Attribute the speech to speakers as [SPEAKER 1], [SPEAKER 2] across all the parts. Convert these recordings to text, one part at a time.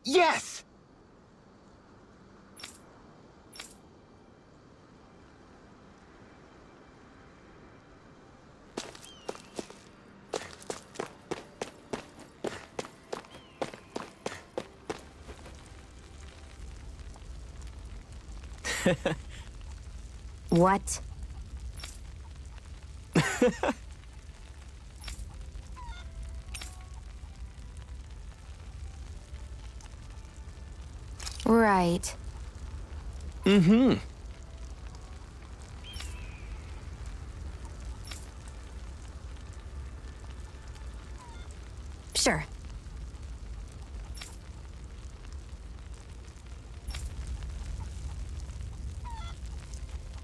[SPEAKER 1] Yes!
[SPEAKER 2] What? Right.
[SPEAKER 1] Mm-hmm.
[SPEAKER 2] Sure.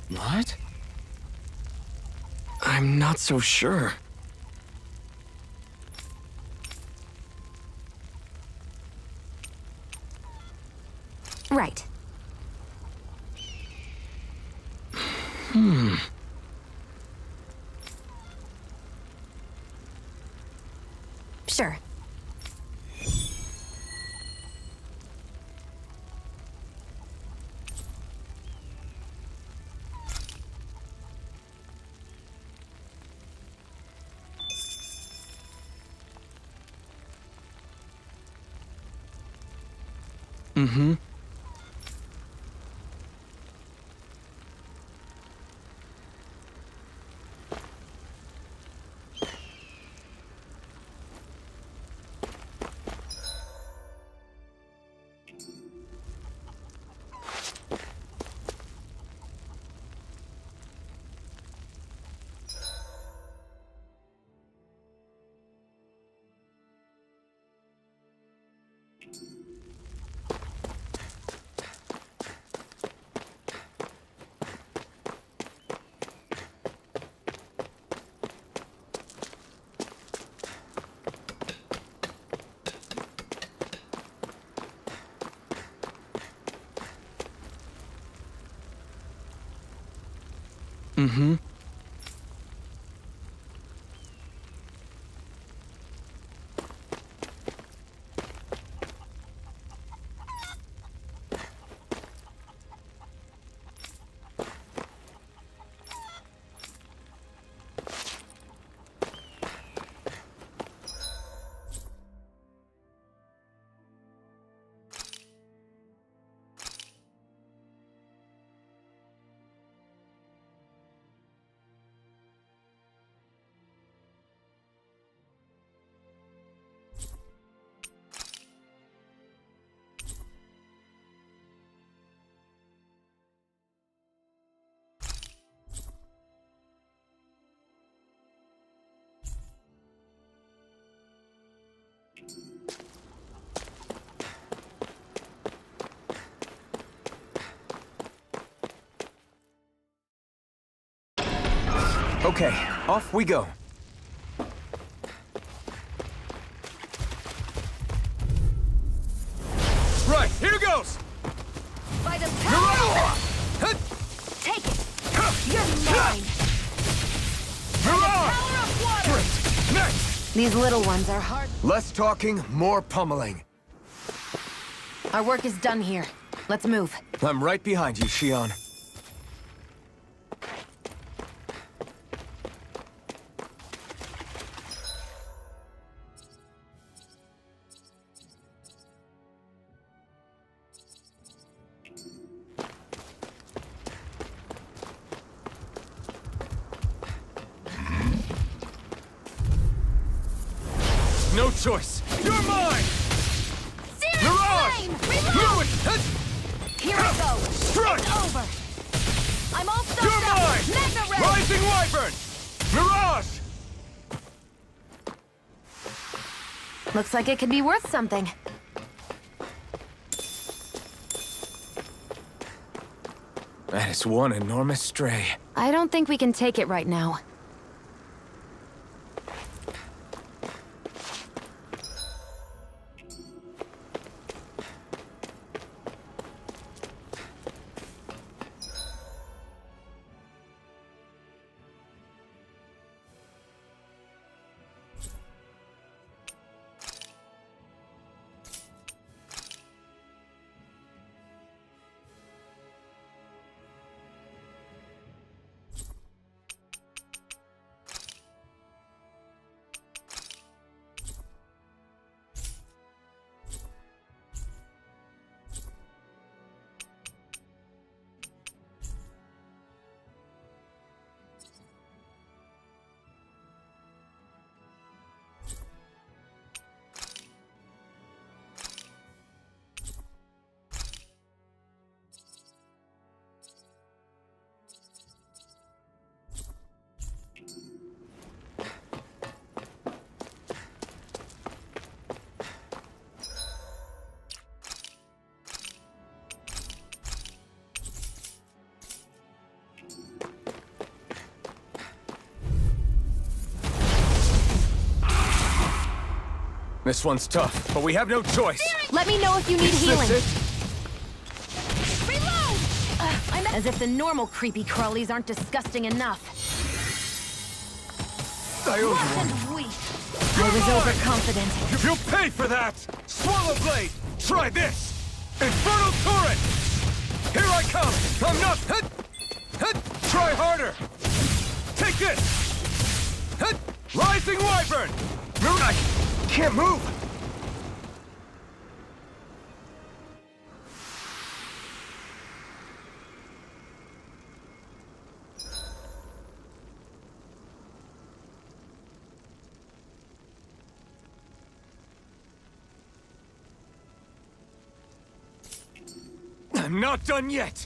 [SPEAKER 1] What? I'm not so sure.
[SPEAKER 2] Right. Sure.
[SPEAKER 1] Mm-hmm. Mm-hmm. Okay, off we go. Right, here goes!
[SPEAKER 2] By the power! Take it! You're mine! By the power of water!
[SPEAKER 1] Great! Next!
[SPEAKER 2] These little ones are hard.
[SPEAKER 1] Less talking, more pummeling.
[SPEAKER 2] Our work is done here. Let's move.
[SPEAKER 1] I'm right behind you, Shion. No choice. You're mine!
[SPEAKER 2] Searing
[SPEAKER 1] Mirage!
[SPEAKER 2] flame!
[SPEAKER 1] Fluid!
[SPEAKER 2] Here I go!
[SPEAKER 1] Strike!
[SPEAKER 2] It's over! I'm all
[SPEAKER 1] You're
[SPEAKER 2] stopped up!
[SPEAKER 1] mine!
[SPEAKER 2] Mega ray!
[SPEAKER 1] Rising Wyvern! Mirage!
[SPEAKER 2] Looks like it could be worth something.
[SPEAKER 1] That is one enormous stray.
[SPEAKER 2] I don't think we can take it right now.
[SPEAKER 1] This one's tough, but we have no choice.
[SPEAKER 2] Let me know if you need
[SPEAKER 1] Is
[SPEAKER 2] healing.
[SPEAKER 1] this it?
[SPEAKER 2] Reload! As if the normal creepy crawlies aren't disgusting enough.
[SPEAKER 1] I owe you
[SPEAKER 2] Rough
[SPEAKER 1] one.
[SPEAKER 2] and weak. I was overconfident.
[SPEAKER 1] You'll pay for that! Swallow Blade! Try this! Infernal Torrent! Here I come! I'm not... Try harder! Take this! Rising Wyvern! I can't move! I'm not done yet!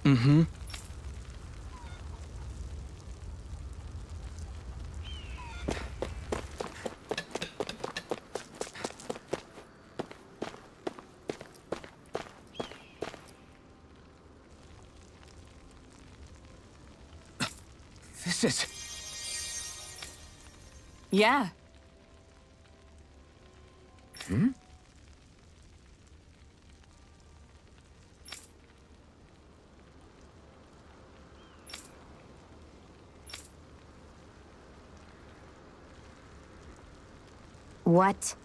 [SPEAKER 1] Mm-hmm. This is...
[SPEAKER 2] Yeah.
[SPEAKER 1] Hmm?
[SPEAKER 2] What?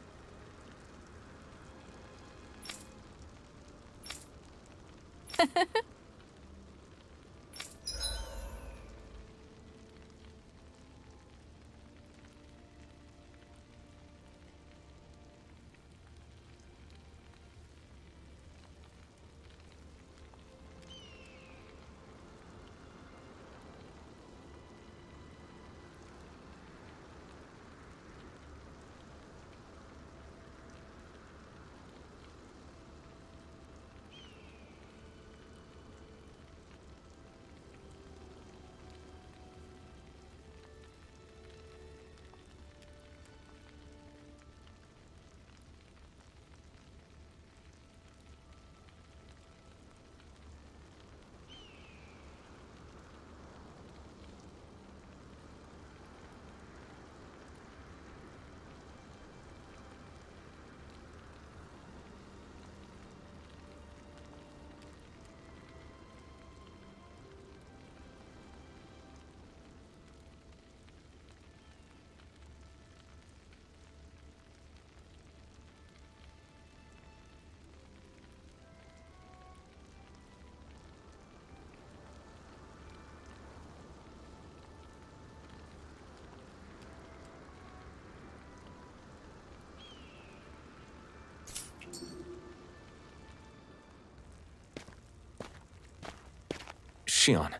[SPEAKER 1] Shion.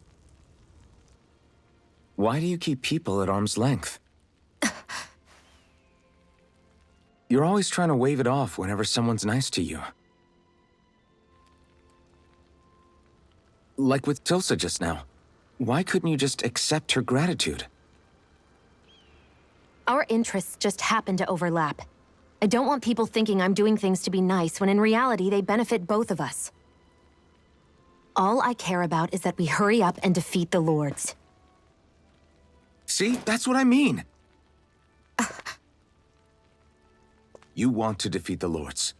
[SPEAKER 1] Why do you keep people at arm's length? You're always trying to wave it off whenever someone's nice to you. Like with Tilsa just now. Why couldn't you just accept her gratitude?
[SPEAKER 2] Our interests just happen to overlap. I don't want people thinking I'm doing things to be nice when in reality they benefit both of us. All I care about is that we hurry up and defeat the Lords.
[SPEAKER 1] See? That's what I mean! You want to defeat the Lords.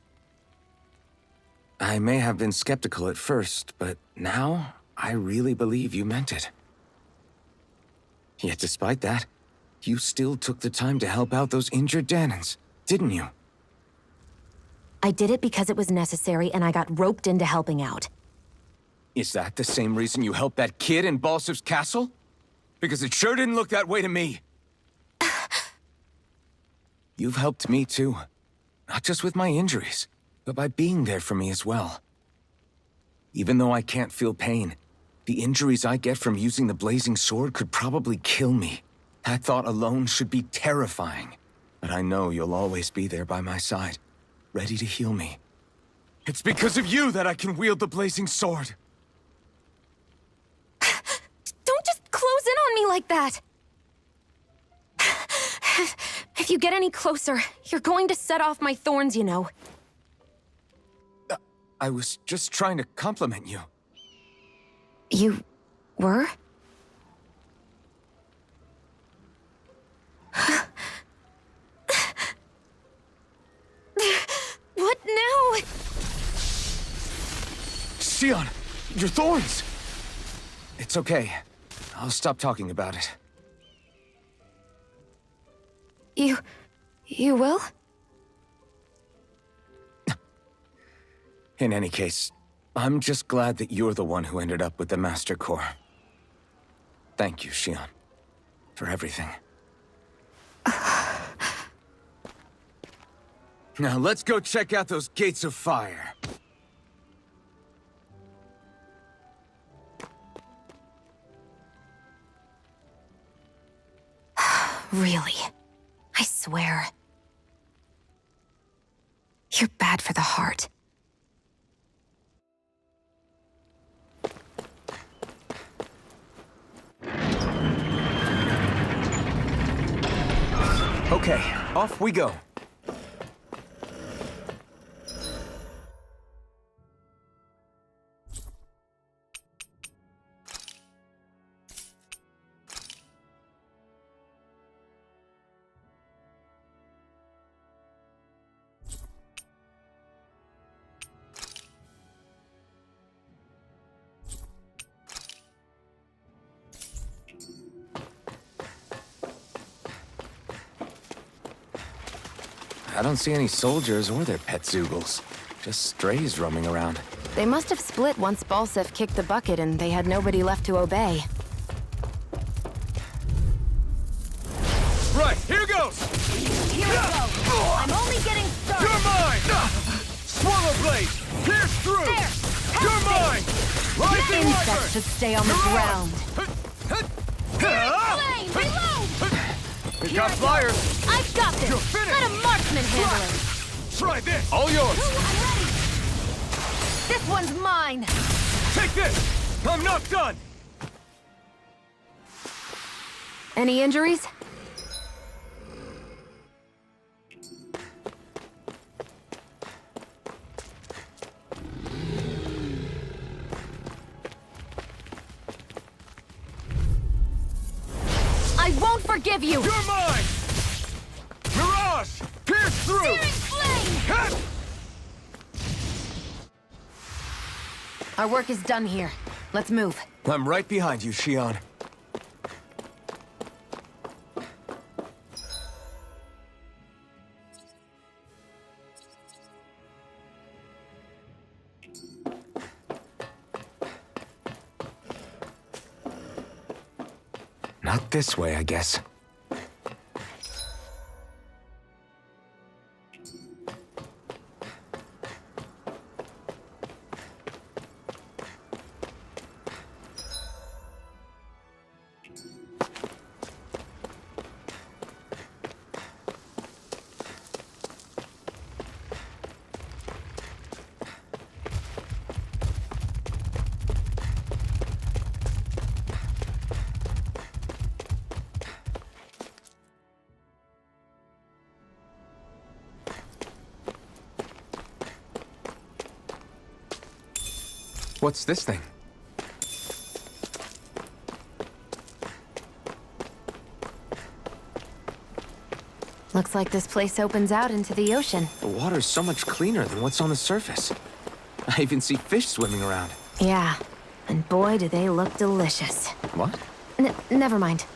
[SPEAKER 1] I may have been skeptical at first, but now I really believe you meant it. Yet despite that, you still took the time to help out those injured Danans, didn't you?
[SPEAKER 2] I did it because it was necessary and I got roped into helping out.
[SPEAKER 1] Is that the same reason you helped that kid in Balsev's castle? Because it sure didn't look that way to me. You've helped me too. Not just with my injuries, but by being there for me as well. Even though I can't feel pain, the injuries I get from using the blazing sword could probably kill me. That thought alone should be terrifying. But I know you'll always be there by my side, ready to heal me. It's because of you that I can wield the blazing sword.
[SPEAKER 2] Don't just close in on me like that! If you get any closer, you're going to set off my thorns, you know.
[SPEAKER 1] I was just trying to compliment you.
[SPEAKER 2] You were? What now?
[SPEAKER 1] Xion, your thorns! It's okay. I'll stop talking about it.
[SPEAKER 2] You will?
[SPEAKER 1] In any case, I'm just glad that you're the one who ended up with the Master Core. Thank you, Xion, for everything. Now let's go check out those gates of fire.
[SPEAKER 2] Really? I swear. You're bad for the heart.
[SPEAKER 1] Okay, off we go. I don't see any soldiers or their pet Zoogles. Just strays roaming around.
[SPEAKER 2] They must have split once Balsef kicked the bucket and they had nobody left to obey.
[SPEAKER 1] Right, here goes!
[SPEAKER 2] Here we go! I'm only getting started!
[SPEAKER 1] You're mine! Swallow blade! Pierce through!
[SPEAKER 2] There!
[SPEAKER 1] You're mine! Rising
[SPEAKER 2] Insects should stay on the ground.
[SPEAKER 1] Flame!
[SPEAKER 2] Reload!
[SPEAKER 1] We've got flyers!
[SPEAKER 2] I've got this!
[SPEAKER 1] You're finished!
[SPEAKER 2] Let a marksman handle it!
[SPEAKER 1] Try this! All yours!
[SPEAKER 2] I'm ready! This one's mine!
[SPEAKER 1] Take this! I'm not done!
[SPEAKER 2] Any injuries? I won't forgive you!
[SPEAKER 1] You're mine! Mirage! Pierce through!
[SPEAKER 2] Searing flame! Our work is done here. Let's move.
[SPEAKER 1] I'm right behind you, Xion. Not this way, I guess. What's this thing?
[SPEAKER 2] Looks like this place opens out into the ocean.
[SPEAKER 1] The water's so much cleaner than what's on the surface. I even see fish swimming around.
[SPEAKER 2] Yeah, and boy, do they look delicious.
[SPEAKER 1] What?
[SPEAKER 2] Never mind.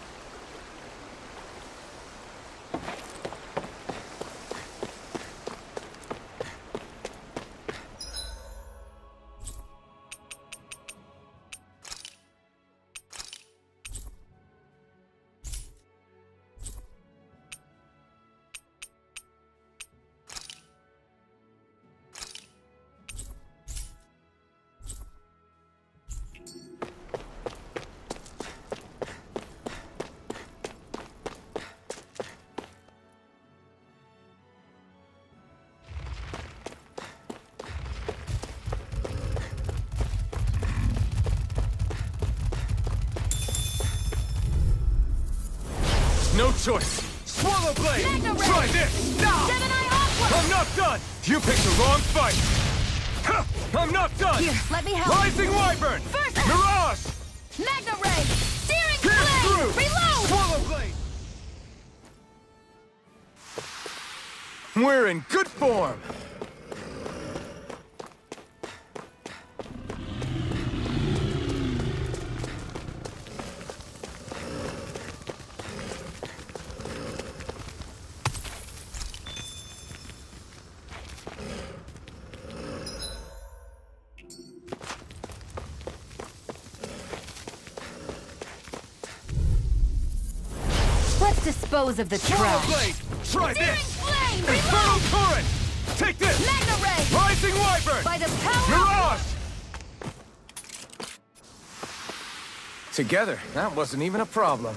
[SPEAKER 3] choice! Swallow Blade!
[SPEAKER 2] Magna Ray!
[SPEAKER 3] Try this! Now!
[SPEAKER 2] Gemini Aqua!
[SPEAKER 3] I'm not done! You picked the wrong fight! Ha! I'm not done!
[SPEAKER 2] Here, let me help.
[SPEAKER 3] Rising Wyvern!
[SPEAKER 2] First!
[SPEAKER 3] Mirage!
[SPEAKER 2] Magna Ray! Steering
[SPEAKER 3] Pierce
[SPEAKER 2] Blade!
[SPEAKER 3] through!
[SPEAKER 2] Reload!
[SPEAKER 3] Swallow Blade! We're in good form!
[SPEAKER 2] Let's dispose of the
[SPEAKER 3] Swallow
[SPEAKER 2] trash.
[SPEAKER 3] Blade! Try
[SPEAKER 2] Steering
[SPEAKER 3] this!
[SPEAKER 2] Flame!
[SPEAKER 3] Infernal
[SPEAKER 2] Reload!
[SPEAKER 3] Torrent! Take this!
[SPEAKER 2] Magna Ray!
[SPEAKER 3] Rising Wyvern!
[SPEAKER 2] By the power
[SPEAKER 3] Mirage!
[SPEAKER 1] Together, that wasn't even a problem.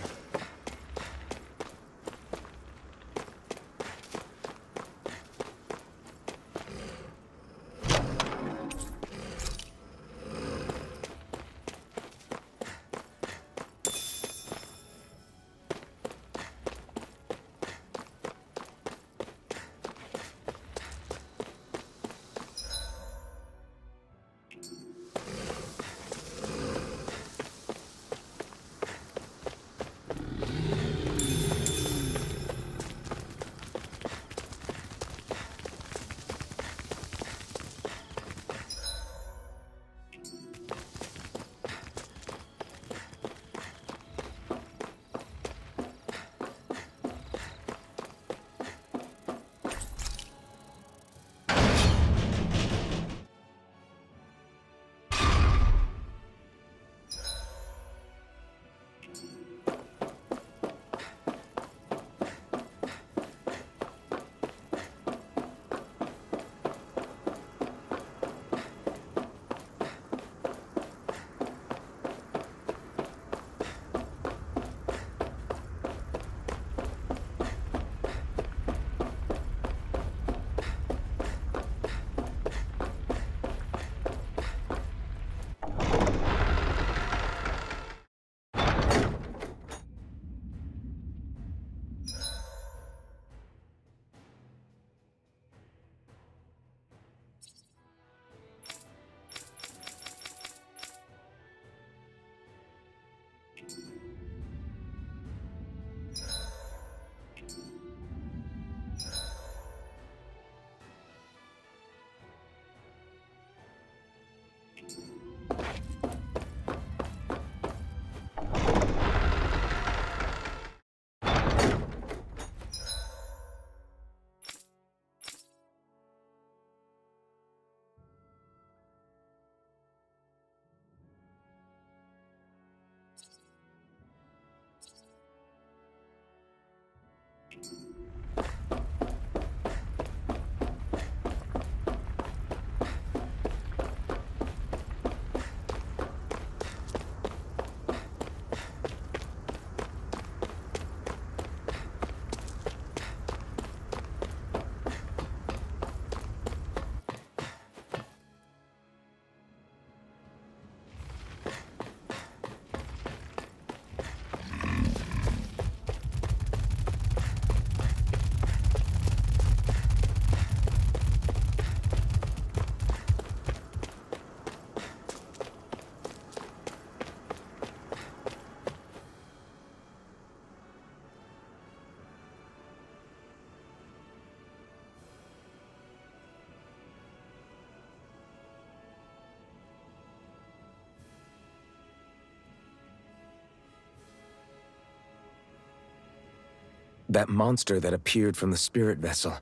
[SPEAKER 1] That monster that appeared from the spirit vessel,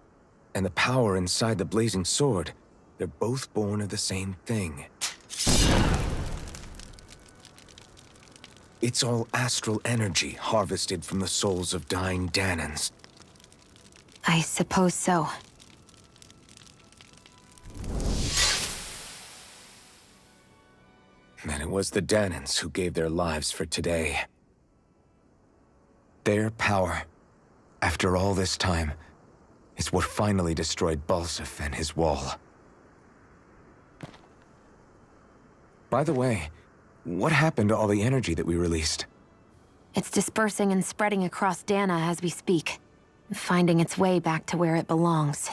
[SPEAKER 1] and the power inside the blazing sword, they're both born of the same thing. It's all astral energy harvested from the souls of dying Danans.
[SPEAKER 2] I suppose so.
[SPEAKER 1] And it was the Danans who gave their lives for today. Their power, after all this time, is what finally destroyed Balsif and his wall. By the way, what happened to all the energy that we released?
[SPEAKER 2] It's dispersing and spreading across Dana as we speak, finding its way back to where it belongs.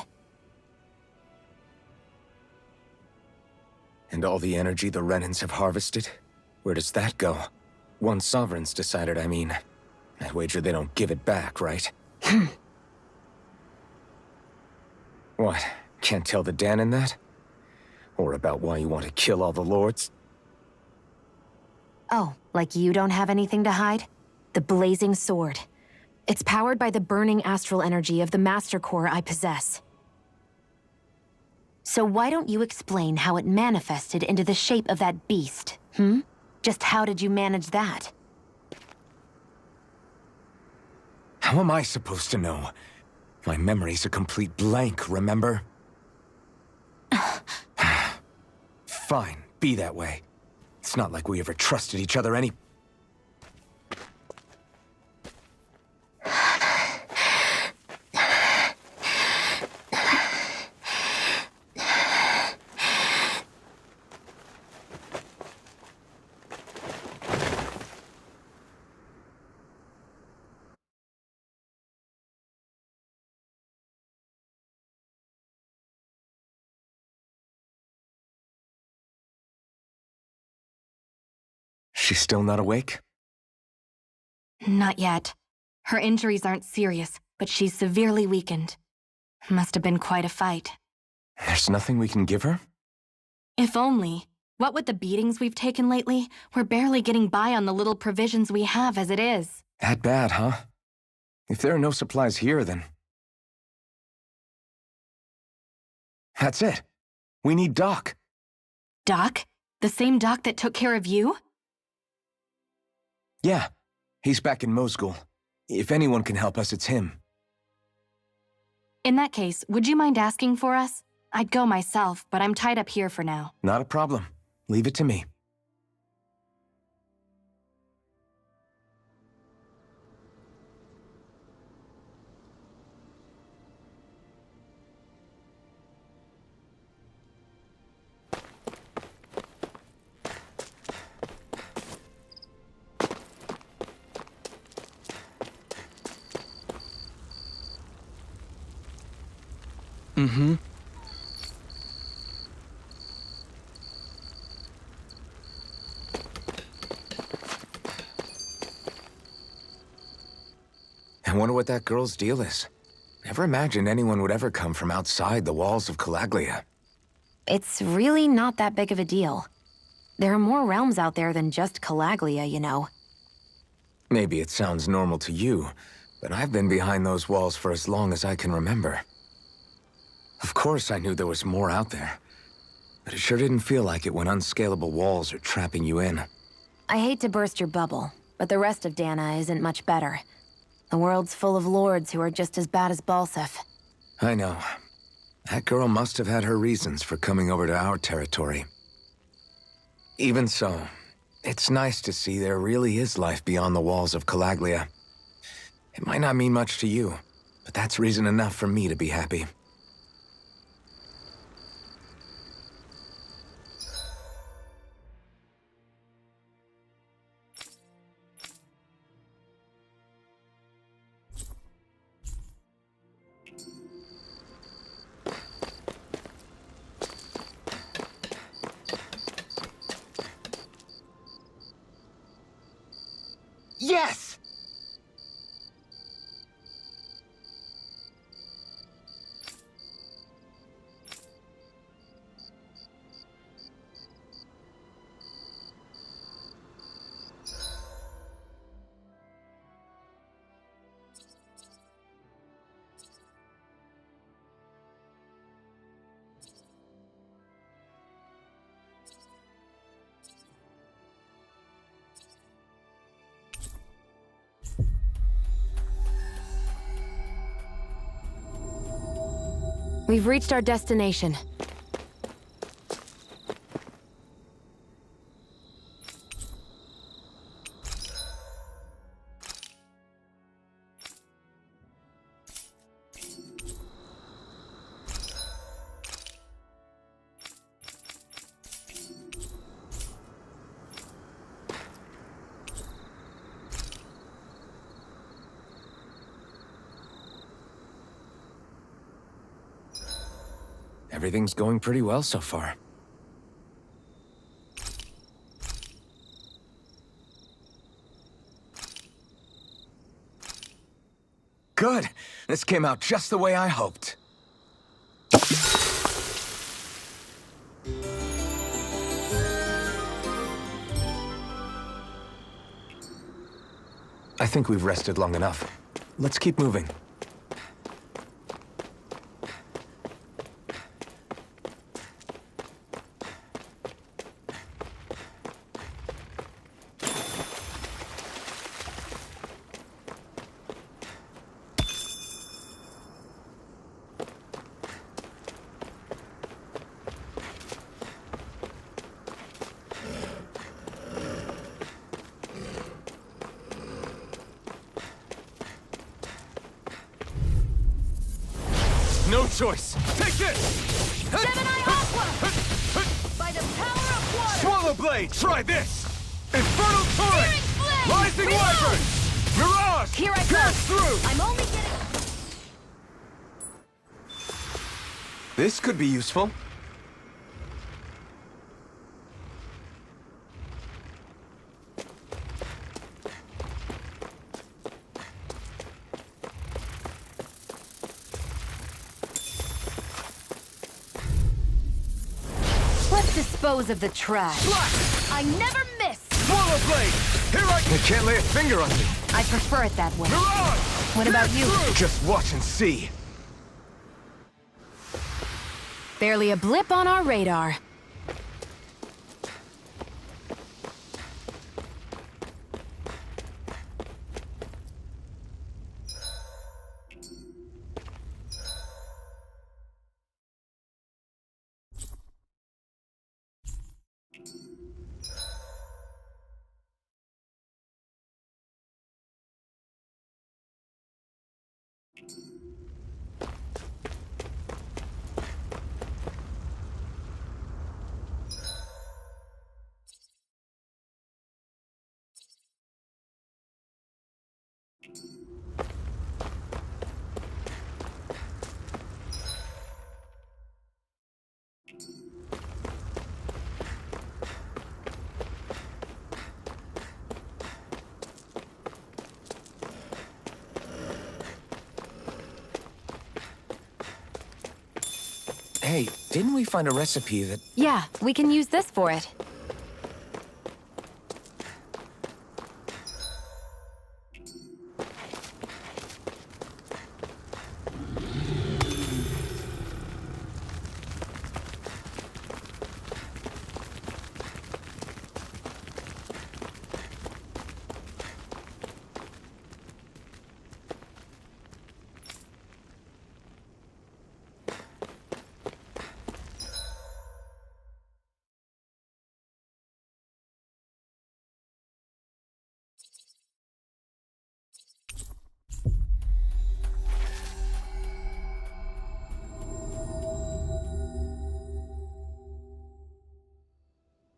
[SPEAKER 1] And all the energy the Renans have harvested? Where does that go? Once Sovereign's decided, I mean. I wager they don't give it back, right? What? Can't tell the Dan in that? Or about why you want to kill all the lords?
[SPEAKER 2] Oh, like you don't have anything to hide? The Blazing Sword. It's powered by the burning astral energy of the Master Core I possess. So why don't you explain how it manifested into the shape of that beast, hmm? Just how did you manage that?
[SPEAKER 1] How am I supposed to know? My memory's a complete blank, remember? Fine, be that way. It's not like we ever trusted each other any... She's still not awake?
[SPEAKER 4] Not yet. Her injuries aren't serious, but she's severely weakened. Must have been quite a fight.
[SPEAKER 1] There's nothing we can give her?
[SPEAKER 4] If only. What with the beatings we've taken lately, we're barely getting by on the little provisions we have as it is.
[SPEAKER 1] That bad, huh? If there are no supplies here, then... That's it. We need Doc.
[SPEAKER 4] Doc? The same Doc that took care of you?
[SPEAKER 1] Yeah, he's back in Mosgul. If anyone can help us, it's him.
[SPEAKER 4] In that case, would you mind asking for us? I'd go myself, but I'm tied up here for now.
[SPEAKER 1] Not a problem. Leave it to me. Mm-hmm. I wonder what that girl's deal is. Never imagined anyone would ever come from outside the walls of Calaglia.
[SPEAKER 2] It's really not that big of a deal. There are more realms out there than just Calaglia, you know.
[SPEAKER 1] Maybe it sounds normal to you, but I've been behind those walls for as long as I can remember. Of course I knew there was more out there, but it sure didn't feel like it when unscalable walls are trapping you in.
[SPEAKER 2] I hate to burst your bubble, but the rest of Dana isn't much better. The world's full of lords who are just as bad as Balsef.
[SPEAKER 1] I know. That girl must have had her reasons for coming over to our territory. Even so, it's nice to see there really is life beyond the walls of Calaglia. It might not mean much to you, but that's reason enough for me to be happy. Yes!
[SPEAKER 2] We've reached our destination.
[SPEAKER 1] Everything's going pretty well so far. Good. This came out just the way I hoped. I think we've rested long enough. Let's keep moving.
[SPEAKER 3] No choice. Take this!
[SPEAKER 5] Gemini Aqua! By the power of water!
[SPEAKER 3] Swallow Blade! Try this! Infernal Torrent!
[SPEAKER 5] Flame!
[SPEAKER 3] Rising
[SPEAKER 5] Reload!
[SPEAKER 3] Wyvern! Mirage!
[SPEAKER 5] Here I
[SPEAKER 3] Pierce
[SPEAKER 5] come!
[SPEAKER 3] through!
[SPEAKER 5] I'm only getting...
[SPEAKER 1] This could be useful.
[SPEAKER 2] Let's dispose of the trash.
[SPEAKER 5] I never miss!
[SPEAKER 3] Swallow Blade! Here I
[SPEAKER 1] I can't lay a finger on you.
[SPEAKER 2] I prefer it that way.
[SPEAKER 3] Mirage!
[SPEAKER 2] What about you?
[SPEAKER 1] Just watch and see.
[SPEAKER 2] Barely a blip on our radar.
[SPEAKER 1] Hey, didn't we find a recipe that...
[SPEAKER 2] Yeah, we can use this for it.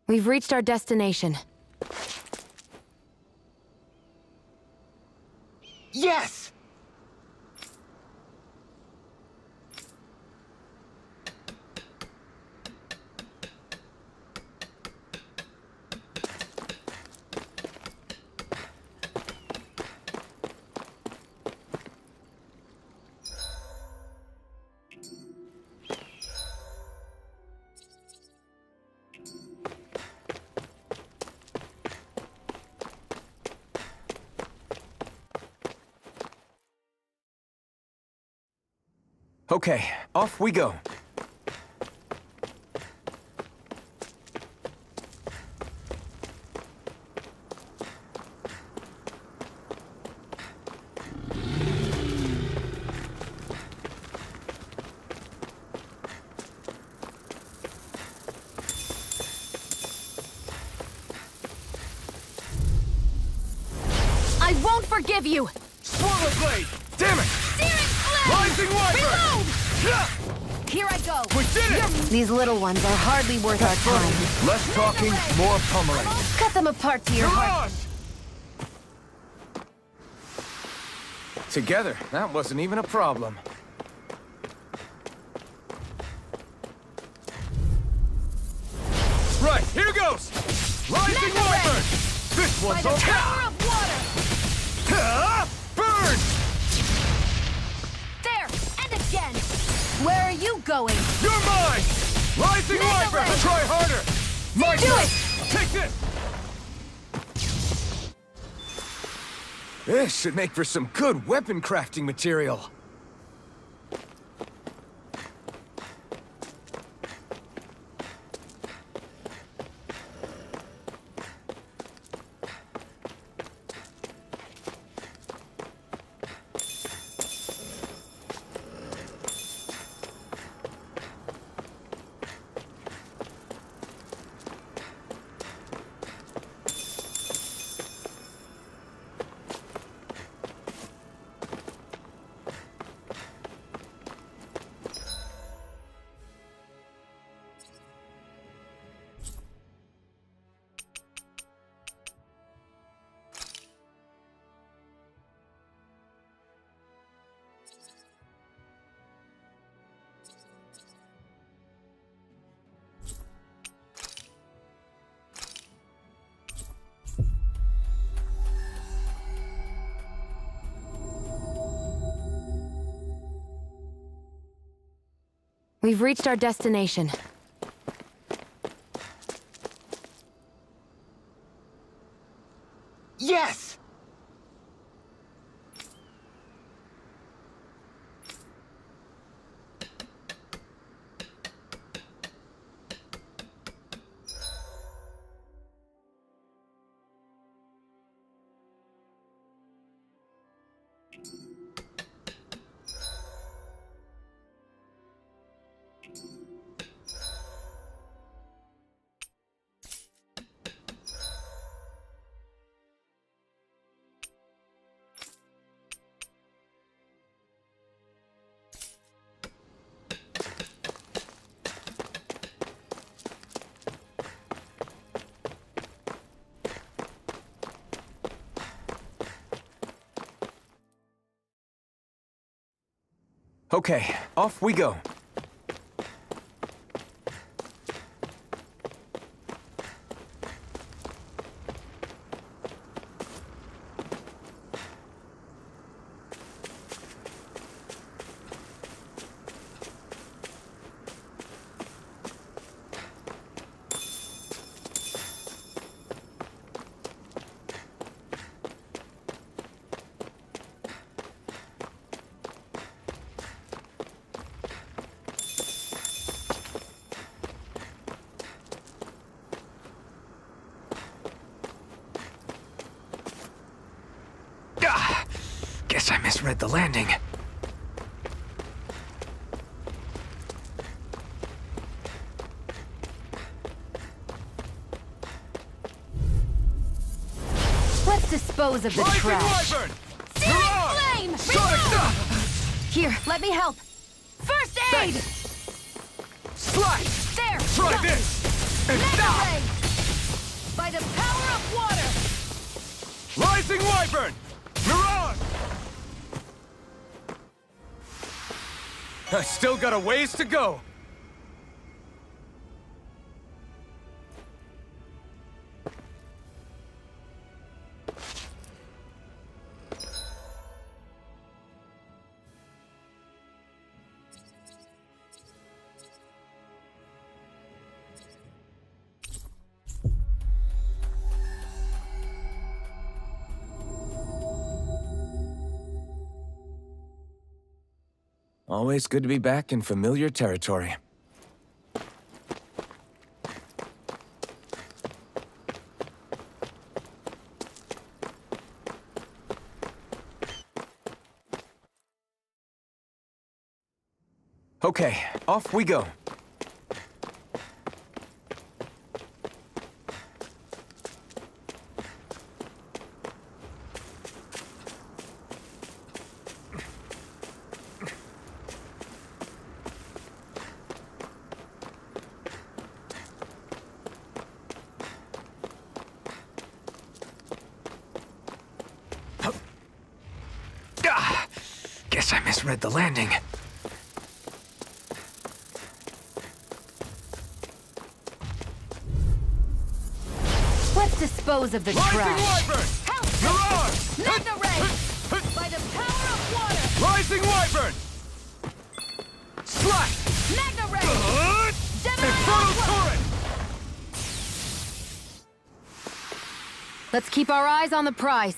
[SPEAKER 2] We've reached our destination.
[SPEAKER 1] Yes! Okay, off we go.
[SPEAKER 2] I won't forgive you!
[SPEAKER 3] Swallow Blade! Damn it! Rising Wyvern!
[SPEAKER 5] Here I go!
[SPEAKER 3] We did it!
[SPEAKER 2] These little ones are hardly worth our time.
[SPEAKER 3] Less talking, more pummeling.
[SPEAKER 2] Cut them apart to your heart.
[SPEAKER 3] Mirage!
[SPEAKER 1] Together, that wasn't even a problem.
[SPEAKER 3] Rising Wyvern! This
[SPEAKER 5] By
[SPEAKER 3] one's
[SPEAKER 5] the
[SPEAKER 3] all
[SPEAKER 5] power of water!
[SPEAKER 3] Burn!
[SPEAKER 5] There! And again! Where are you going?
[SPEAKER 3] You're mine! Rising
[SPEAKER 5] Mega
[SPEAKER 3] Wyvern!
[SPEAKER 5] Ray!
[SPEAKER 3] Try harder! My
[SPEAKER 5] Do
[SPEAKER 3] turn!
[SPEAKER 5] it!
[SPEAKER 3] Take this! This should make for some good weapon crafting material.
[SPEAKER 2] We've reached our destination.
[SPEAKER 3] Yes! Okay, off we go. Guess I misread the landing.
[SPEAKER 2] Let's dispose of the
[SPEAKER 3] Rising
[SPEAKER 2] trash.
[SPEAKER 3] Wyvern!
[SPEAKER 5] Searing
[SPEAKER 3] Mirage!
[SPEAKER 5] flame!
[SPEAKER 3] Sonic
[SPEAKER 2] Here, let me help.
[SPEAKER 5] First aid!
[SPEAKER 3] Slash!
[SPEAKER 5] There!
[SPEAKER 3] Try
[SPEAKER 5] got
[SPEAKER 3] this! And
[SPEAKER 5] Mega
[SPEAKER 3] stop!
[SPEAKER 5] Ray! By the power of water!
[SPEAKER 3] Rising Wyvern! Mirage! I still got a ways to go. Always good to be back in familiar territory. Okay, off we go. Guess I misread the landing.
[SPEAKER 2] Let's Let's dispose of the
[SPEAKER 3] Rising
[SPEAKER 2] trash.
[SPEAKER 3] Wyvern!
[SPEAKER 5] Help!
[SPEAKER 3] Mirage!
[SPEAKER 5] Magna Ray! By the power of water!
[SPEAKER 3] Rising Wyvern! Slash!
[SPEAKER 5] Magna Ray! Gemini
[SPEAKER 3] Infernal
[SPEAKER 5] Aqua!
[SPEAKER 3] Torrent!
[SPEAKER 2] Let's keep our eyes on the prize.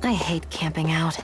[SPEAKER 2] I hate camping out.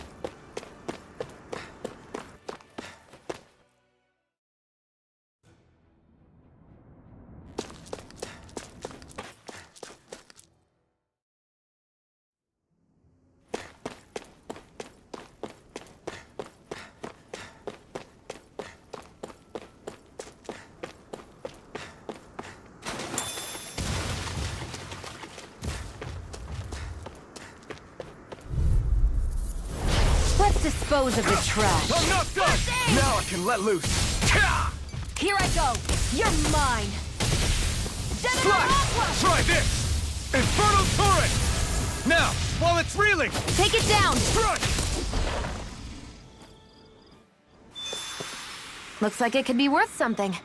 [SPEAKER 2] Let's dispose of the trash.
[SPEAKER 3] I'm not done! Now I can let loose. Kah!
[SPEAKER 2] Here I go. You're mine.
[SPEAKER 5] Gemini
[SPEAKER 3] Slash!
[SPEAKER 5] Aqua!
[SPEAKER 3] Try this! Infernal Torrent! Now, while it's reeling,
[SPEAKER 2] Take it down.
[SPEAKER 3] strike!
[SPEAKER 2] Looks like it could be worth something.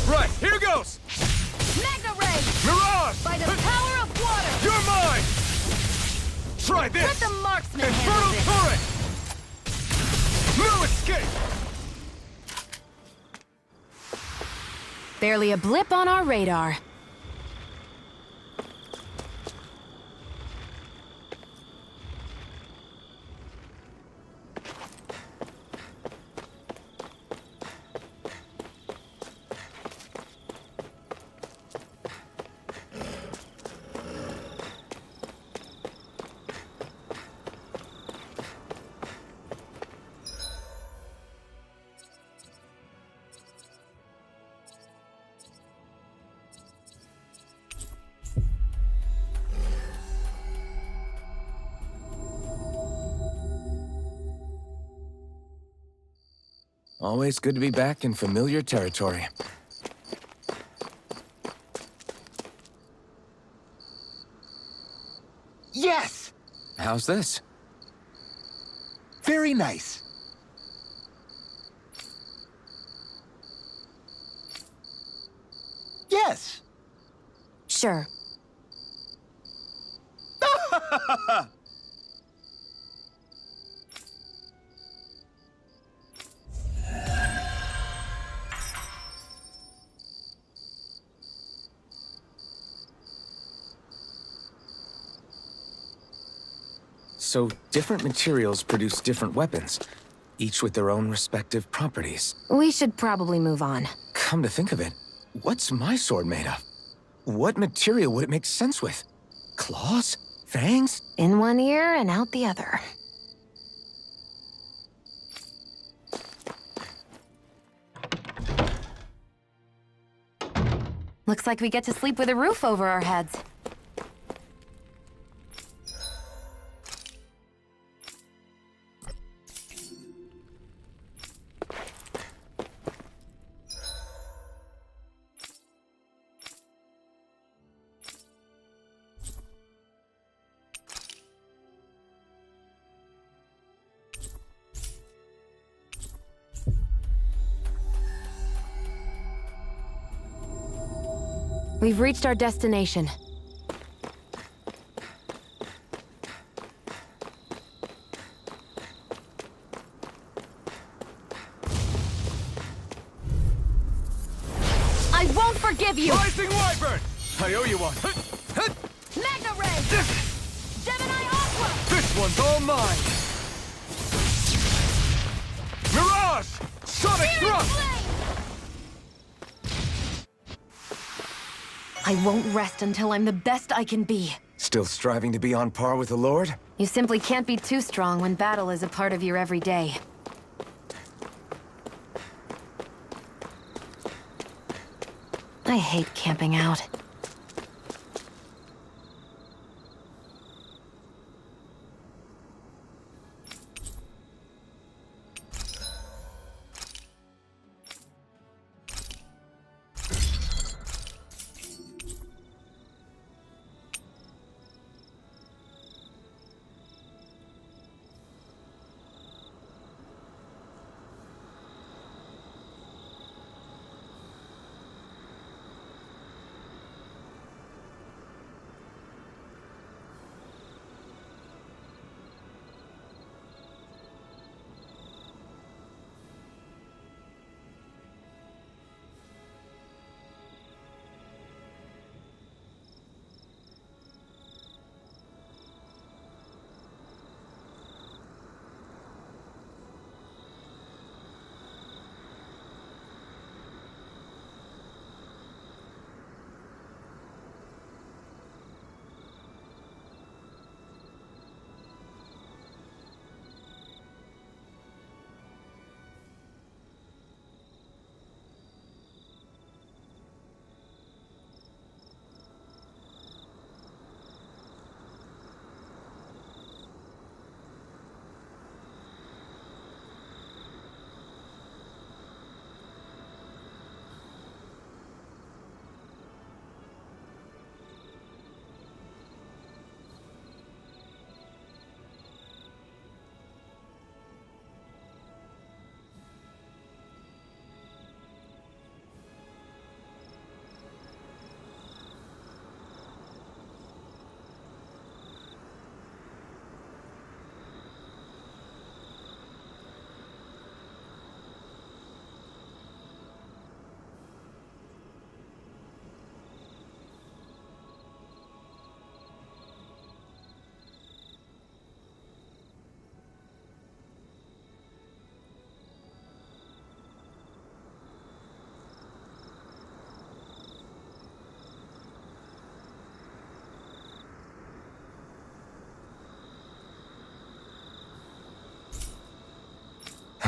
[SPEAKER 3] Right, here goes!
[SPEAKER 5] Magna Ray!
[SPEAKER 3] Mirage!
[SPEAKER 5] By the power of water!
[SPEAKER 3] You're mine! Try this!
[SPEAKER 5] Let the marksman
[SPEAKER 3] Infernal
[SPEAKER 5] handle this!
[SPEAKER 3] Torrent! No escape!
[SPEAKER 2] Barely a blip on our radar.
[SPEAKER 1] Always good to be back in familiar territory.
[SPEAKER 6] Yes!
[SPEAKER 1] How's this?
[SPEAKER 6] Very nice. Yes!
[SPEAKER 2] Sure.
[SPEAKER 1] So, different materials produce different weapons, each with their own respective properties.
[SPEAKER 2] We should probably move on.
[SPEAKER 1] Come to think of it, what's my sword made of? What material would it make sense with? Claws? Fangs?
[SPEAKER 2] In one ear and out the other. Looks like we get to sleep with a roof over our heads. We've reached our destination. I won't forgive you!
[SPEAKER 3] Rising Wyvern! I owe you one.
[SPEAKER 5] Magna Ray! Gemini Aqua!
[SPEAKER 3] This one's all mine! Mirage! Sonic
[SPEAKER 5] Spirit
[SPEAKER 3] Thrust!
[SPEAKER 5] Flame!
[SPEAKER 2] I won't rest until I'm the best I can be.
[SPEAKER 1] Still striving to be on par with the Lord?
[SPEAKER 2] You simply can't be too strong when battle is a part of your everyday. I hate camping out.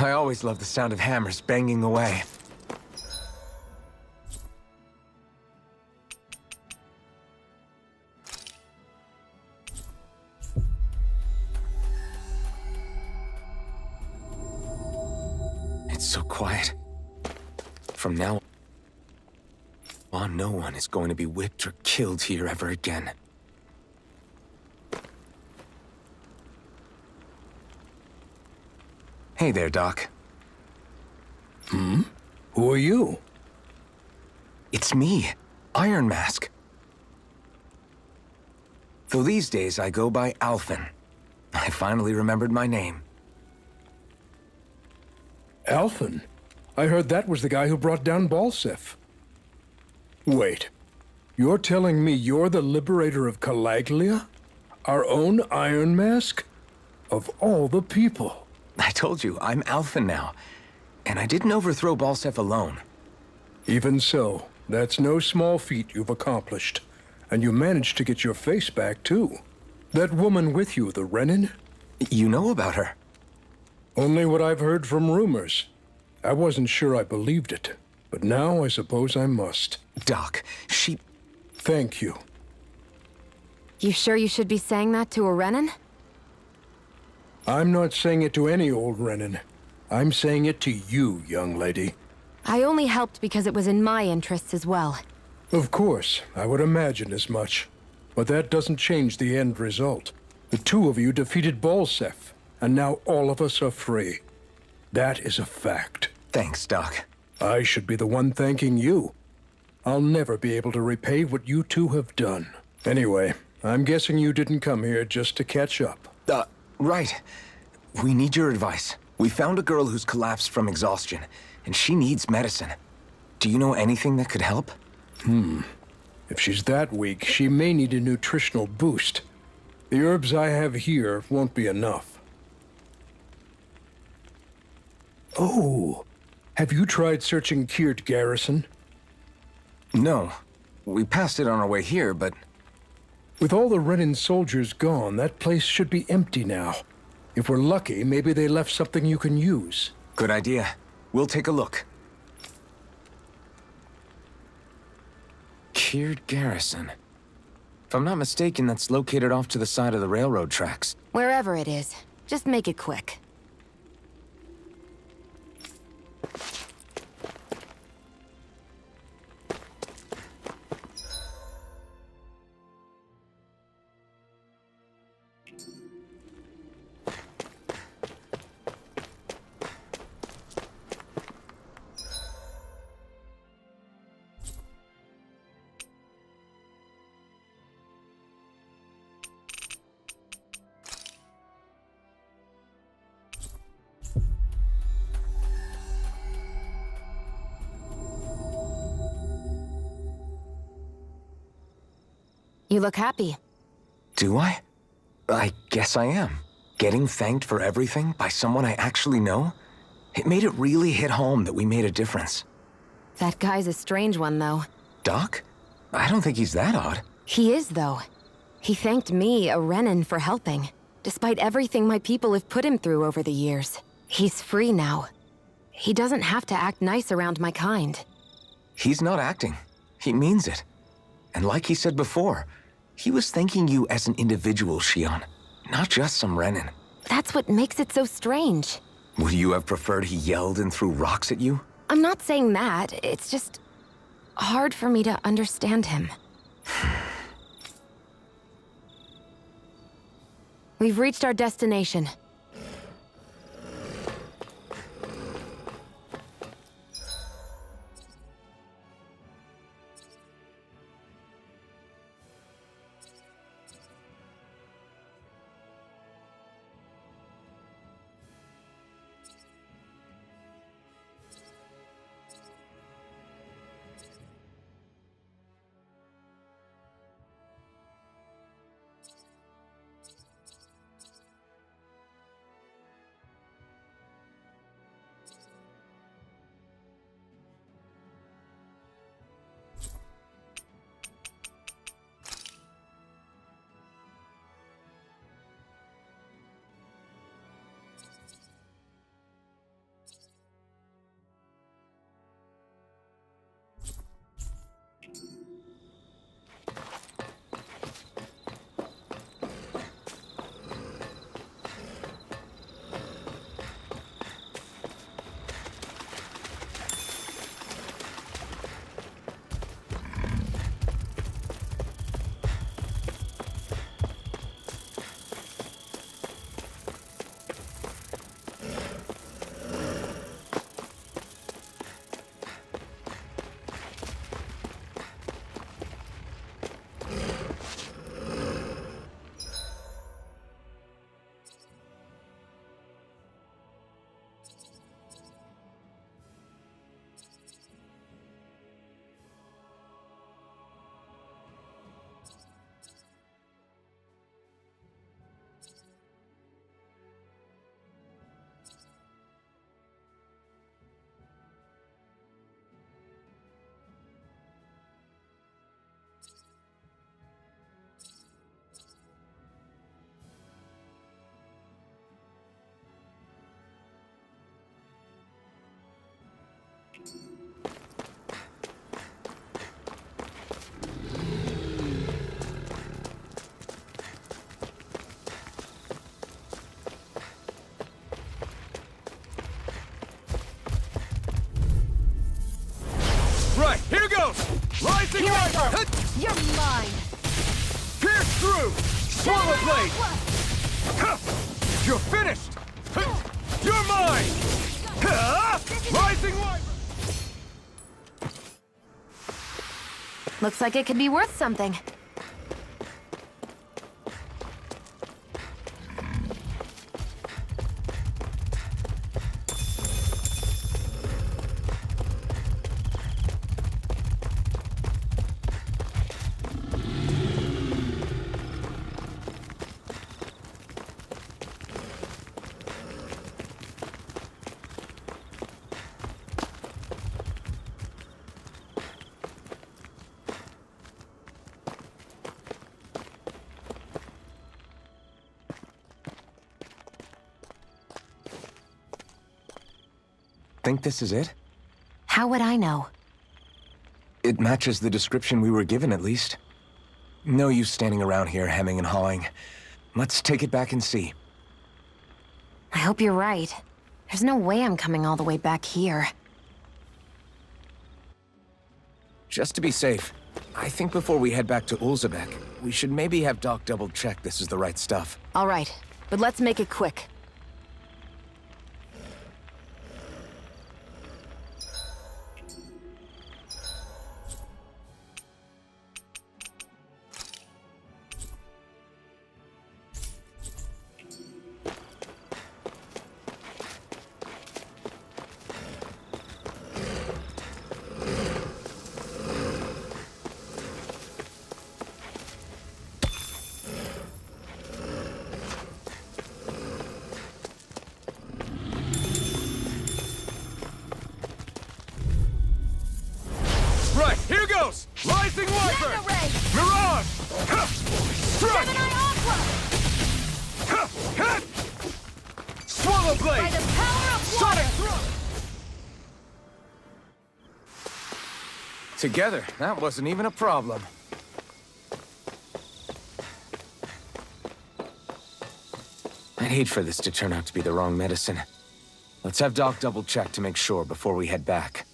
[SPEAKER 1] I always love the sound of hammers banging away. It's so quiet. From now on, no one is going to be whipped or killed here ever again. Hey there, Doc.
[SPEAKER 6] Who are you?
[SPEAKER 1] It's me, Iron Mask. Though these days I go by Alphen. I finally remembered my name.
[SPEAKER 6] Alphen? I heard that was the guy who brought down Balsef. Wait. You're telling me you're the liberator of Calaglia? Our own Iron Mask? Of all the people.
[SPEAKER 1] I told you, I'm Alphen now. And I didn't overthrow Balsef alone.
[SPEAKER 6] Even so, that's no small feat you've accomplished. And you managed to get your face back, too. That woman with you, the Renin?
[SPEAKER 1] You know about her?
[SPEAKER 6] Only what I've heard from rumors. I wasn't sure I believed it, but now I suppose I must.
[SPEAKER 1] Doc, she...
[SPEAKER 6] Thank you.
[SPEAKER 2] You sure you should be saying that to a Renin?
[SPEAKER 6] I'm not saying it to any old Renin. I'm saying it to you, young lady.
[SPEAKER 2] I only helped because it was in my interests as well.
[SPEAKER 6] Of course, I would imagine as much. But that doesn't change the end result. The two of you defeated Balsef, and now all of us are free. That is a fact.
[SPEAKER 1] Thanks, Doc.
[SPEAKER 6] I should be the one thanking you. I'll never be able to repay what you two have done. Anyway, I'm guessing you didn't come here just to catch up.
[SPEAKER 1] Right. We need your advice. We found a girl who's collapsed from exhaustion, and she needs medicine. Do you know anything that could help?
[SPEAKER 6] If she's that weak, she may need a nutritional boost. The herbs I have here won't be enough. Oh, have you tried searching Kirt Garrison?
[SPEAKER 1] No. We passed it on our way here, but...
[SPEAKER 6] With all the Renin soldiers gone, that place should be empty now. If we're lucky, maybe they left something you can use.
[SPEAKER 1] Good idea. We'll take a look. Secured garrison. If I'm not mistaken, that's located off to the side of the railroad tracks.
[SPEAKER 2] Wherever it is, just make it quick. You look happy.
[SPEAKER 1] Do I? I guess I am. Getting thanked for everything by someone I actually know? It made it really hit home that we made a difference.
[SPEAKER 2] That guy's a strange one, though.
[SPEAKER 1] Doc? I don't think he's that odd.
[SPEAKER 2] He is, though. He thanked me, a Renan, for helping, despite everything my people have put him through over the years. He's free now. He doesn't have to act nice around my kind.
[SPEAKER 1] He's not acting. He means it. And like he said before, he was thanking you as an individual, Shion, not just some Renan.
[SPEAKER 2] That's what makes it so strange.
[SPEAKER 1] Would you have preferred he yelled and threw rocks at you?
[SPEAKER 2] I'm not saying that. It's just hard for me to understand him. We've reached our destination.
[SPEAKER 3] Right, here goes! Rising Wyvern!
[SPEAKER 5] You're mine!
[SPEAKER 3] Pierce through! Swallow blade! Huh! You're finished! Huh! You're mine! Huh! Rising Wyvern!
[SPEAKER 2] Looks like it could be worth something.
[SPEAKER 1] Think this is it?
[SPEAKER 2] How would I know?
[SPEAKER 1] It matches the description we were given, at least. No use standing around here hemming and hawing. Let's take it back and see.
[SPEAKER 2] I hope you're right. There's no way I'm coming all the way back here.
[SPEAKER 1] Just to be safe, I think before we head back to Ulzebek, we should maybe have Doc double-check this is the right stuff.
[SPEAKER 2] All right, but let's make it quick.
[SPEAKER 3] Right, here goes! Rising Wiper!
[SPEAKER 5] Mega Ray!
[SPEAKER 3] Mirage! Ha! Strike!
[SPEAKER 5] Gemini Aqua!
[SPEAKER 3] Ha! Hit! Swallow
[SPEAKER 5] By
[SPEAKER 3] Blade!
[SPEAKER 5] the power of
[SPEAKER 3] Sonic
[SPEAKER 5] water!
[SPEAKER 3] Throw!
[SPEAKER 1] Together, that wasn't even a problem. I'd hate for this to turn out to be the wrong medicine. Let's have Doc double-check to make sure before we head back.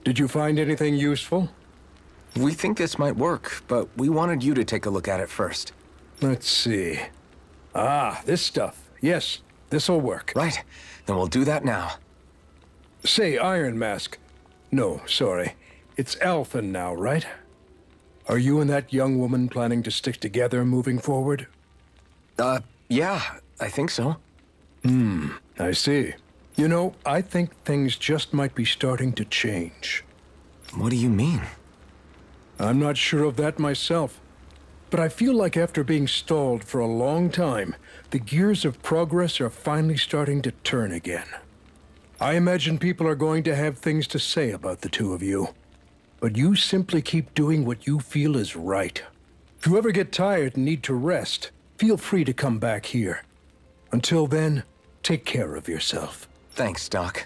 [SPEAKER 6] Did you find anything useful?
[SPEAKER 1] We think this might work, but we wanted you to take a look at it first.
[SPEAKER 6] Let's see. Ah, this stuff. Yes, this'll work.
[SPEAKER 1] Right, then we'll do that now.
[SPEAKER 6] Say, Iron Mask. No, sorry. It's Alphen now, right? Are you and that young woman planning to stick together moving forward?
[SPEAKER 1] Yeah, I think so.
[SPEAKER 6] I see. You know, I think things just might be starting to change.
[SPEAKER 1] What do you mean?
[SPEAKER 6] I'm not sure of that myself, but I feel like after being stalled for a long time, the gears of progress are finally starting to turn again. I imagine people are going to have things to say about the two of you, but you simply keep doing what you feel is right. If you ever get tired and need to rest, feel free to come back here. Until then, take care of yourself.
[SPEAKER 1] Thanks, Doc.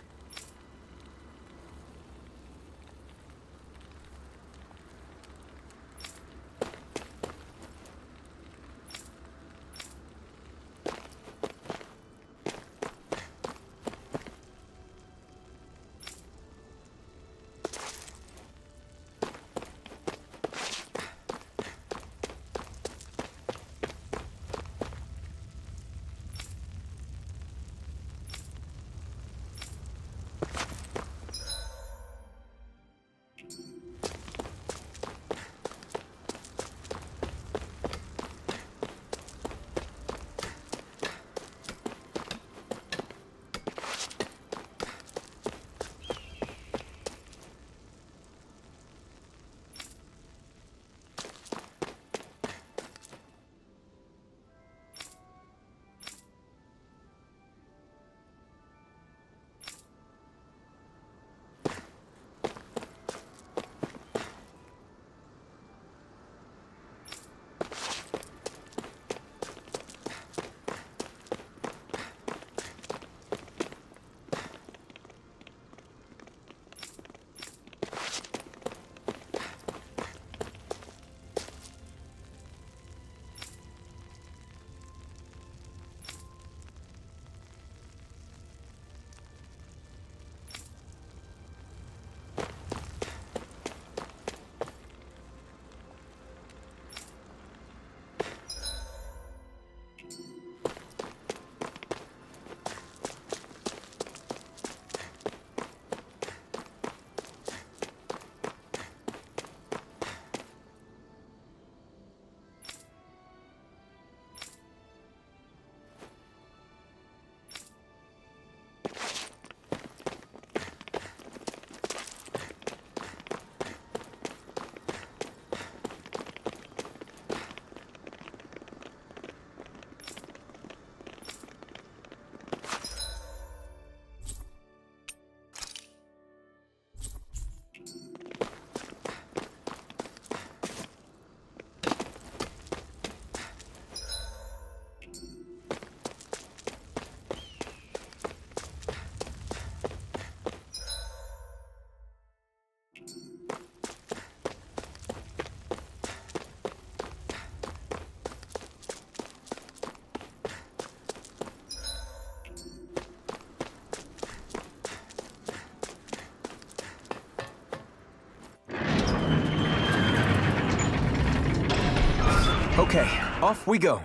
[SPEAKER 1] Okay, off we go.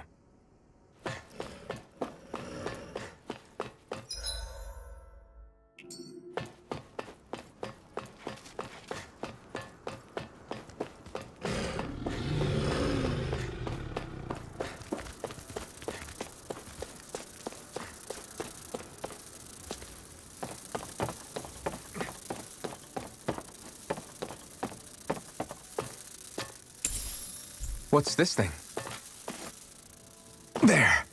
[SPEAKER 1] What's this thing? There.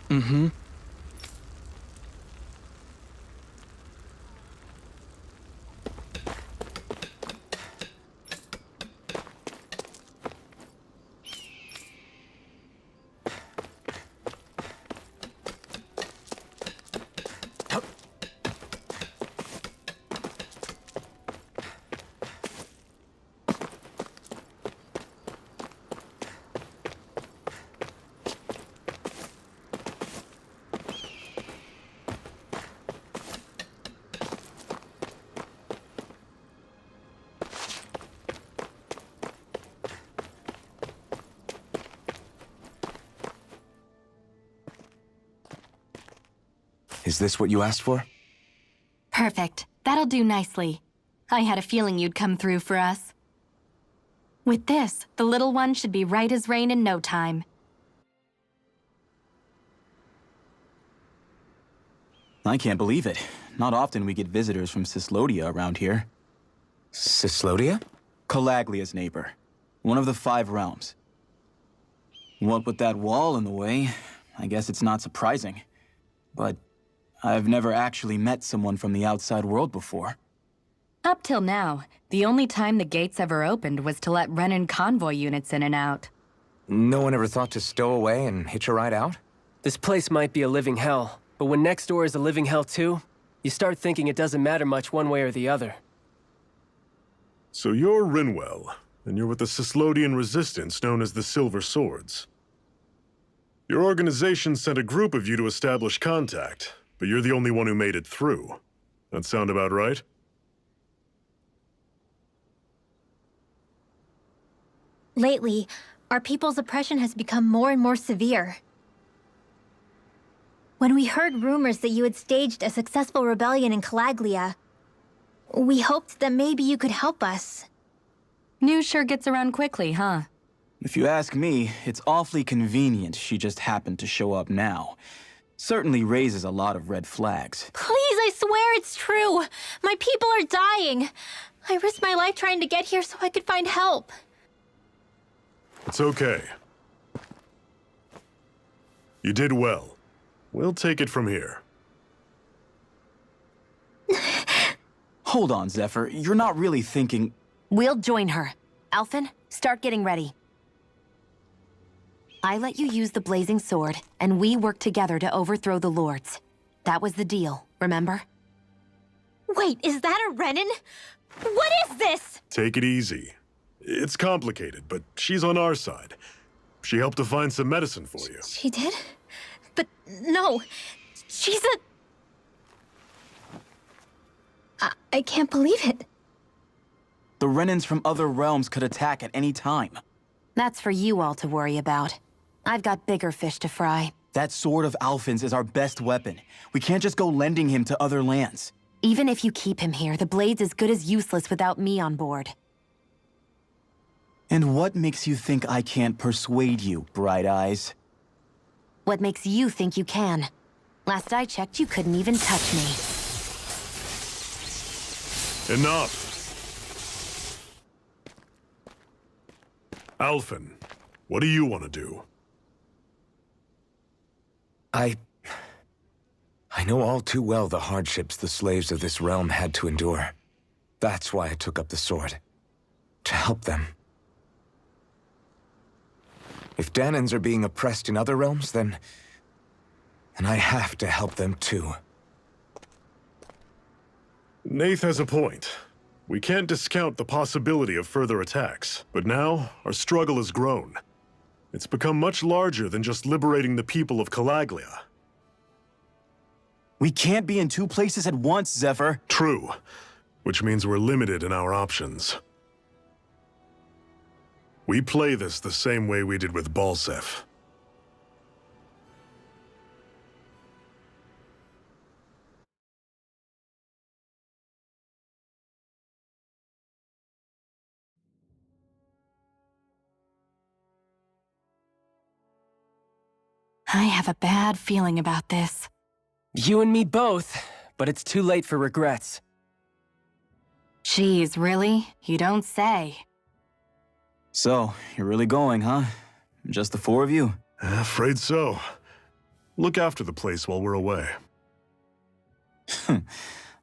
[SPEAKER 1] Mm-hmm. Is this what you asked for?
[SPEAKER 4] Perfect. That'll do nicely. I had a feeling you'd come through for us. With this, the little one should be right as rain in no time.
[SPEAKER 7] I can't believe it. Not often we get visitors from Cyslodia around here.
[SPEAKER 1] Cyslodia?
[SPEAKER 7] Calaglia's neighbor. One of the 5 realms. What with that wall in the way, I guess it's not surprising. But I've never actually met someone from the outside world before.
[SPEAKER 4] Up till now, the only time the gates ever opened was to let Renan convoy units in and out.
[SPEAKER 1] No one ever thought to stow away and hitch a ride out?
[SPEAKER 8] This place might be a living hell, but when next door is a living hell too, you start thinking it doesn't matter much one way or the other.
[SPEAKER 9] So you're Rinwell, and you're with the Cyslodian resistance known as the Silver Swords. Your organization sent a group of you to establish contact, but you're the only one who made it through. That sound about right?
[SPEAKER 10] Lately, our people's oppression has become more and more severe. When we heard rumors that you had staged a successful rebellion in Calaglia, we hoped that maybe you could help us.
[SPEAKER 4] News sure gets around quickly, huh?
[SPEAKER 7] If you ask me, it's awfully convenient she just happened to show up now. Certainly raises a lot of red flags.
[SPEAKER 10] Please, I swear it's true! My people are dying! I risked my life trying to get here so I could find help.
[SPEAKER 9] It's okay. You did well. We'll take it from here.
[SPEAKER 7] Hold on, Zephyr. You're not really thinking...
[SPEAKER 2] We'll join her. Alphen, start getting ready. I let you use the blazing sword, and we worked together to overthrow the lords. That was the deal, remember?
[SPEAKER 10] Wait, is that a Renan? What is this?
[SPEAKER 9] Take it easy. It's complicated, but she's on our side. She helped to find some medicine for you.
[SPEAKER 10] She did? But no, she's a... I can't believe it.
[SPEAKER 7] The Renans from other realms could attack at any time.
[SPEAKER 2] That's for you all to worry about. I've got bigger fish to fry.
[SPEAKER 7] That sword of Alphen's is our best weapon. We can't just go lending him to other lands.
[SPEAKER 2] Even if you keep him here, the blade's as good as useless without me on board.
[SPEAKER 7] And what makes you think I can't persuade you, Bright Eyes?
[SPEAKER 2] What makes you think you can? Last I checked, you couldn't even touch me.
[SPEAKER 9] Enough! Alphen, what do you want to do?
[SPEAKER 1] I know all too well the hardships the slaves of this realm had to endure. That's why I took up the sword. To help them. If Danans are being oppressed in other realms, then I have to help them too.
[SPEAKER 9] Nath has a point. We can't discount the possibility of further attacks, but now our struggle has grown. It's become much larger than just liberating the people of Calaglia.
[SPEAKER 7] We can't be in two places at once, Zephyr.
[SPEAKER 9] True, which means we're limited in our options. We play this the same way we did with Balseph.
[SPEAKER 4] I have a bad feeling about this.
[SPEAKER 8] You and me both, but it's too late for regrets.
[SPEAKER 4] Geez, really? You don't say.
[SPEAKER 7] So, you're really going, huh? Just the four of you?
[SPEAKER 9] Afraid so. Look after the place while we're away.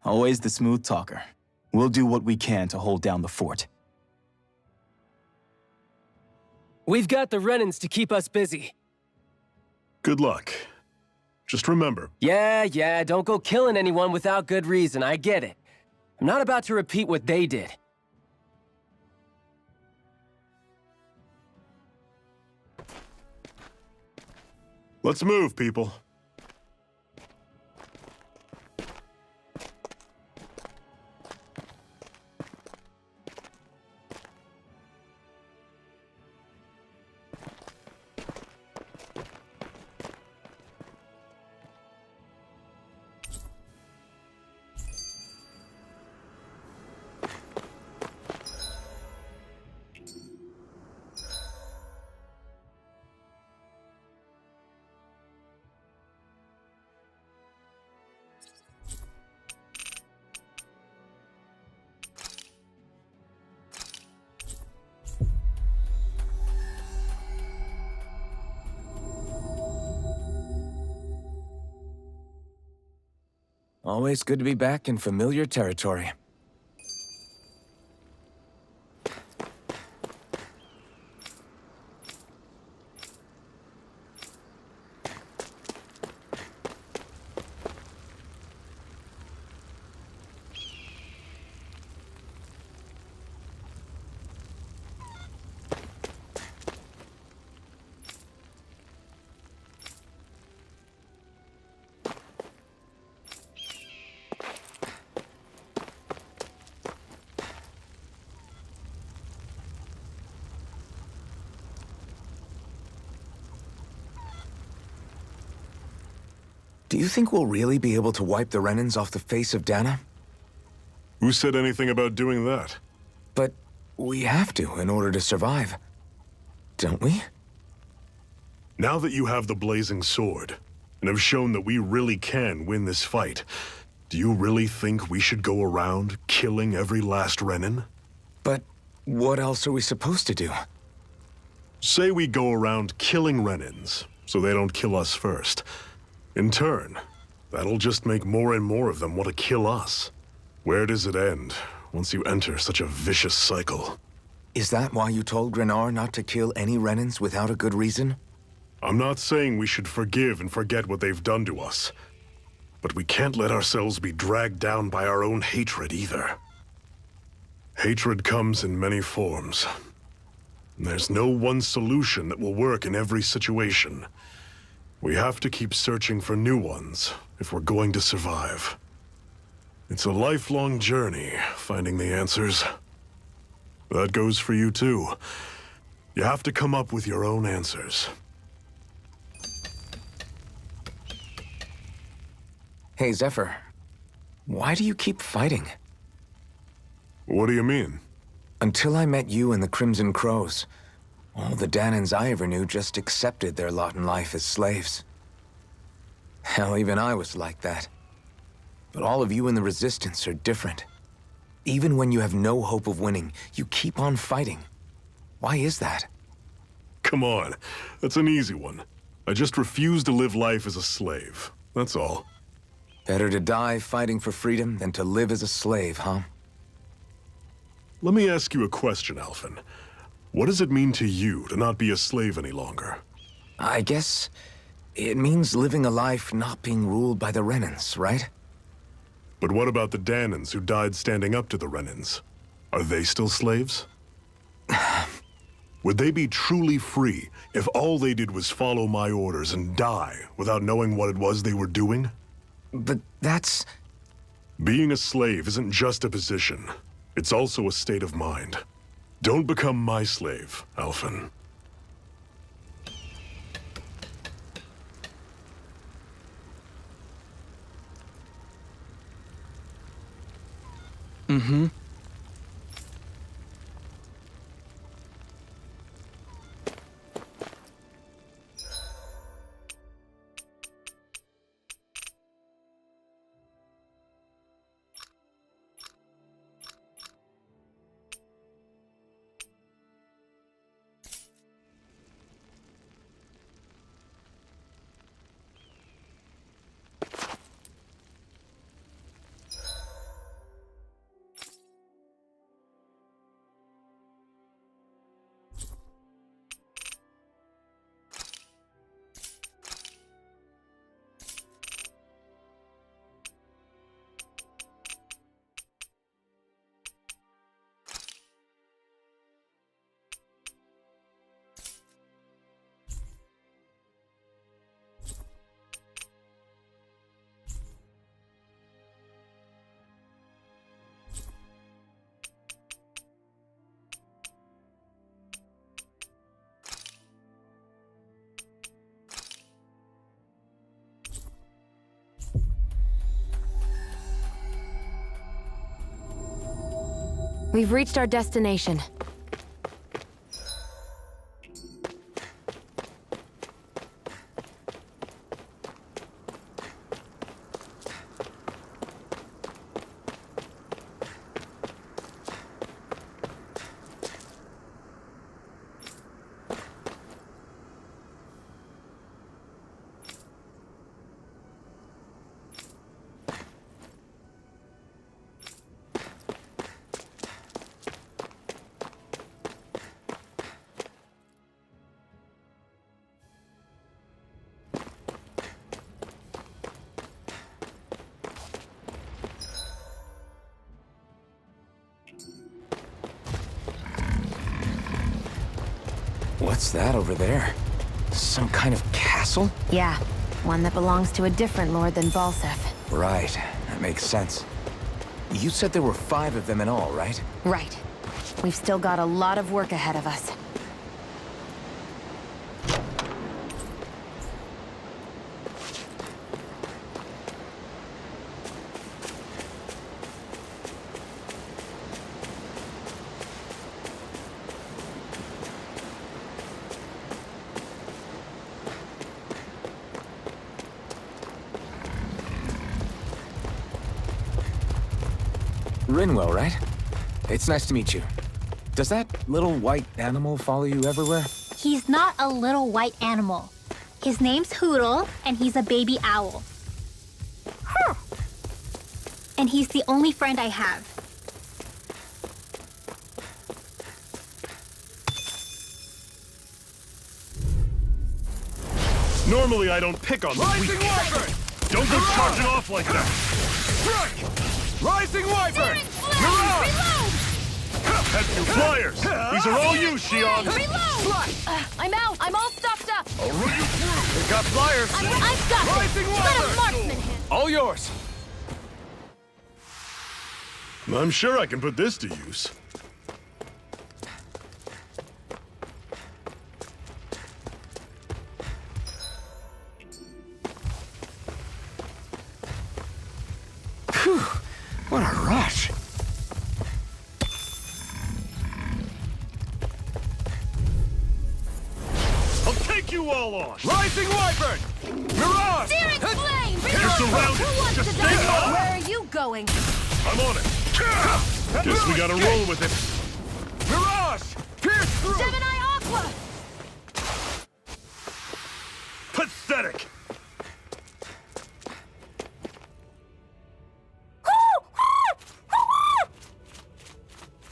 [SPEAKER 7] Always the smooth talker. We'll do what we can to hold down the fort.
[SPEAKER 8] We've got the Renans to keep us busy.
[SPEAKER 9] Good luck. Just remember.
[SPEAKER 8] Yeah, don't go killing anyone without good reason, I get it. I'm not about to repeat what they did.
[SPEAKER 9] Let's move, people.
[SPEAKER 1] Always good to be back in familiar territory. Do you think we'll really be able to wipe the Renans off the face of Dana?
[SPEAKER 9] Who said anything about doing that?
[SPEAKER 1] But we have to in order to survive. Don't we?
[SPEAKER 9] Now that you have the blazing sword, and have shown that we really can win this fight, do you really think we should go around killing every last Renan?
[SPEAKER 1] But what else are we supposed to do?
[SPEAKER 9] Say we go around killing Renans, so they don't kill us first. In turn, that'll just make more and more of them want to kill us. Where does it end, once you enter such a vicious cycle?
[SPEAKER 1] Is that why you told Grenar not to kill any Renans without a good reason?
[SPEAKER 9] I'm not saying we should forgive and forget what they've done to us. But we can't let ourselves be dragged down by our own hatred either. Hatred comes in many forms. There's no one solution that will work in every situation. We have to keep searching for new ones if we're going to survive. It's a lifelong journey, finding the answers. That goes for you too. You have to come up with your own answers.
[SPEAKER 1] Hey, Zephyr. Why do you keep fighting?
[SPEAKER 9] What do you mean?
[SPEAKER 1] Until I met you and the Crimson Crows, all the Danans I ever knew just accepted their lot in life as slaves. Hell, even I was like that. But all of you in the Resistance are different. Even when you have no hope of winning, you keep on fighting. Why is that?
[SPEAKER 9] Come on, that's an easy one. I just refuse to live life as a slave, that's all.
[SPEAKER 1] Better to die fighting for freedom than to live as a slave, huh?
[SPEAKER 9] Let me ask you a question, Alphen. What does it mean to you to not be a slave any longer?
[SPEAKER 1] I guess it means living a life not being ruled by the Renans, right?
[SPEAKER 9] But what about the Danans who died standing up to the Renans? Are they still slaves? Would they be truly free if all they did was follow my orders and die without knowing what it was they were doing?
[SPEAKER 1] But that's...
[SPEAKER 9] Being a slave isn't just a position. It's also a state of mind. Don't become my slave, Alphen.
[SPEAKER 1] Mm-hmm.
[SPEAKER 2] We've reached our destination.
[SPEAKER 1] What's that over there? Some kind of castle?
[SPEAKER 2] Yeah, one that belongs to a different lord than Balseph.
[SPEAKER 1] Right, that makes sense. You said there were 5 of them in all, right?
[SPEAKER 2] Right. We've still got a lot of work ahead of us.
[SPEAKER 1] Rinwell, right? It's nice to meet you. Does that little white animal follow you everywhere?
[SPEAKER 10] He's not a little white animal. His name's Hoodle, and he's a baby owl. Huh. And he's the only friend I have.
[SPEAKER 9] Normally I don't pick on the weak.
[SPEAKER 3] Rising Wyvern!
[SPEAKER 9] Don't go charging off like that!
[SPEAKER 3] Strike! Rising Wyvern!
[SPEAKER 10] Reload!
[SPEAKER 9] That's your flyers! These are all you, Shion!
[SPEAKER 5] Reload! I'm out! I'm all stuffed up!
[SPEAKER 3] I'll run you through! They got flyers!
[SPEAKER 5] I've got
[SPEAKER 3] Rising
[SPEAKER 5] this! Let a
[SPEAKER 3] Wyvern!
[SPEAKER 5] marksman hit!
[SPEAKER 3] All yours!
[SPEAKER 9] I'm sure I can put this to use.
[SPEAKER 1] Phew, what a rush.
[SPEAKER 9] I'll take you all on!
[SPEAKER 3] Rising Wyvern! Mirage!
[SPEAKER 5] Searing flame!
[SPEAKER 9] You're surrounded!
[SPEAKER 5] Who wants
[SPEAKER 9] Just
[SPEAKER 5] to
[SPEAKER 9] stay
[SPEAKER 5] die?
[SPEAKER 9] calm!
[SPEAKER 5] Where are you going?
[SPEAKER 9] I'm on it! Guess we gotta roll with it.
[SPEAKER 3] Mirage! Pierce through!
[SPEAKER 5] Gemini Aqua!
[SPEAKER 9] Pathetic!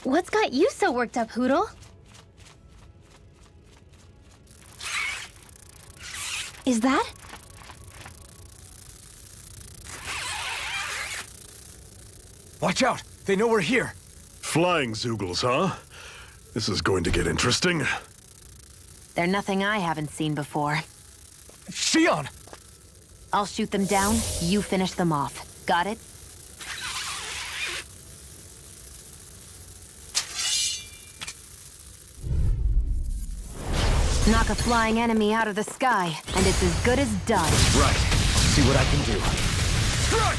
[SPEAKER 10] What's got you so worked up, Hootle? Is that?
[SPEAKER 1] Watch out! They know we're here!
[SPEAKER 9] Flying Zoogles, huh? This is going to get interesting.
[SPEAKER 2] They're nothing I haven't seen before.
[SPEAKER 1] Shion!
[SPEAKER 2] I'll shoot them down, you finish them off. Got it? Knock a flying enemy out of the sky, and it's as good as done.
[SPEAKER 1] Right. See what I can do.
[SPEAKER 3] Strike!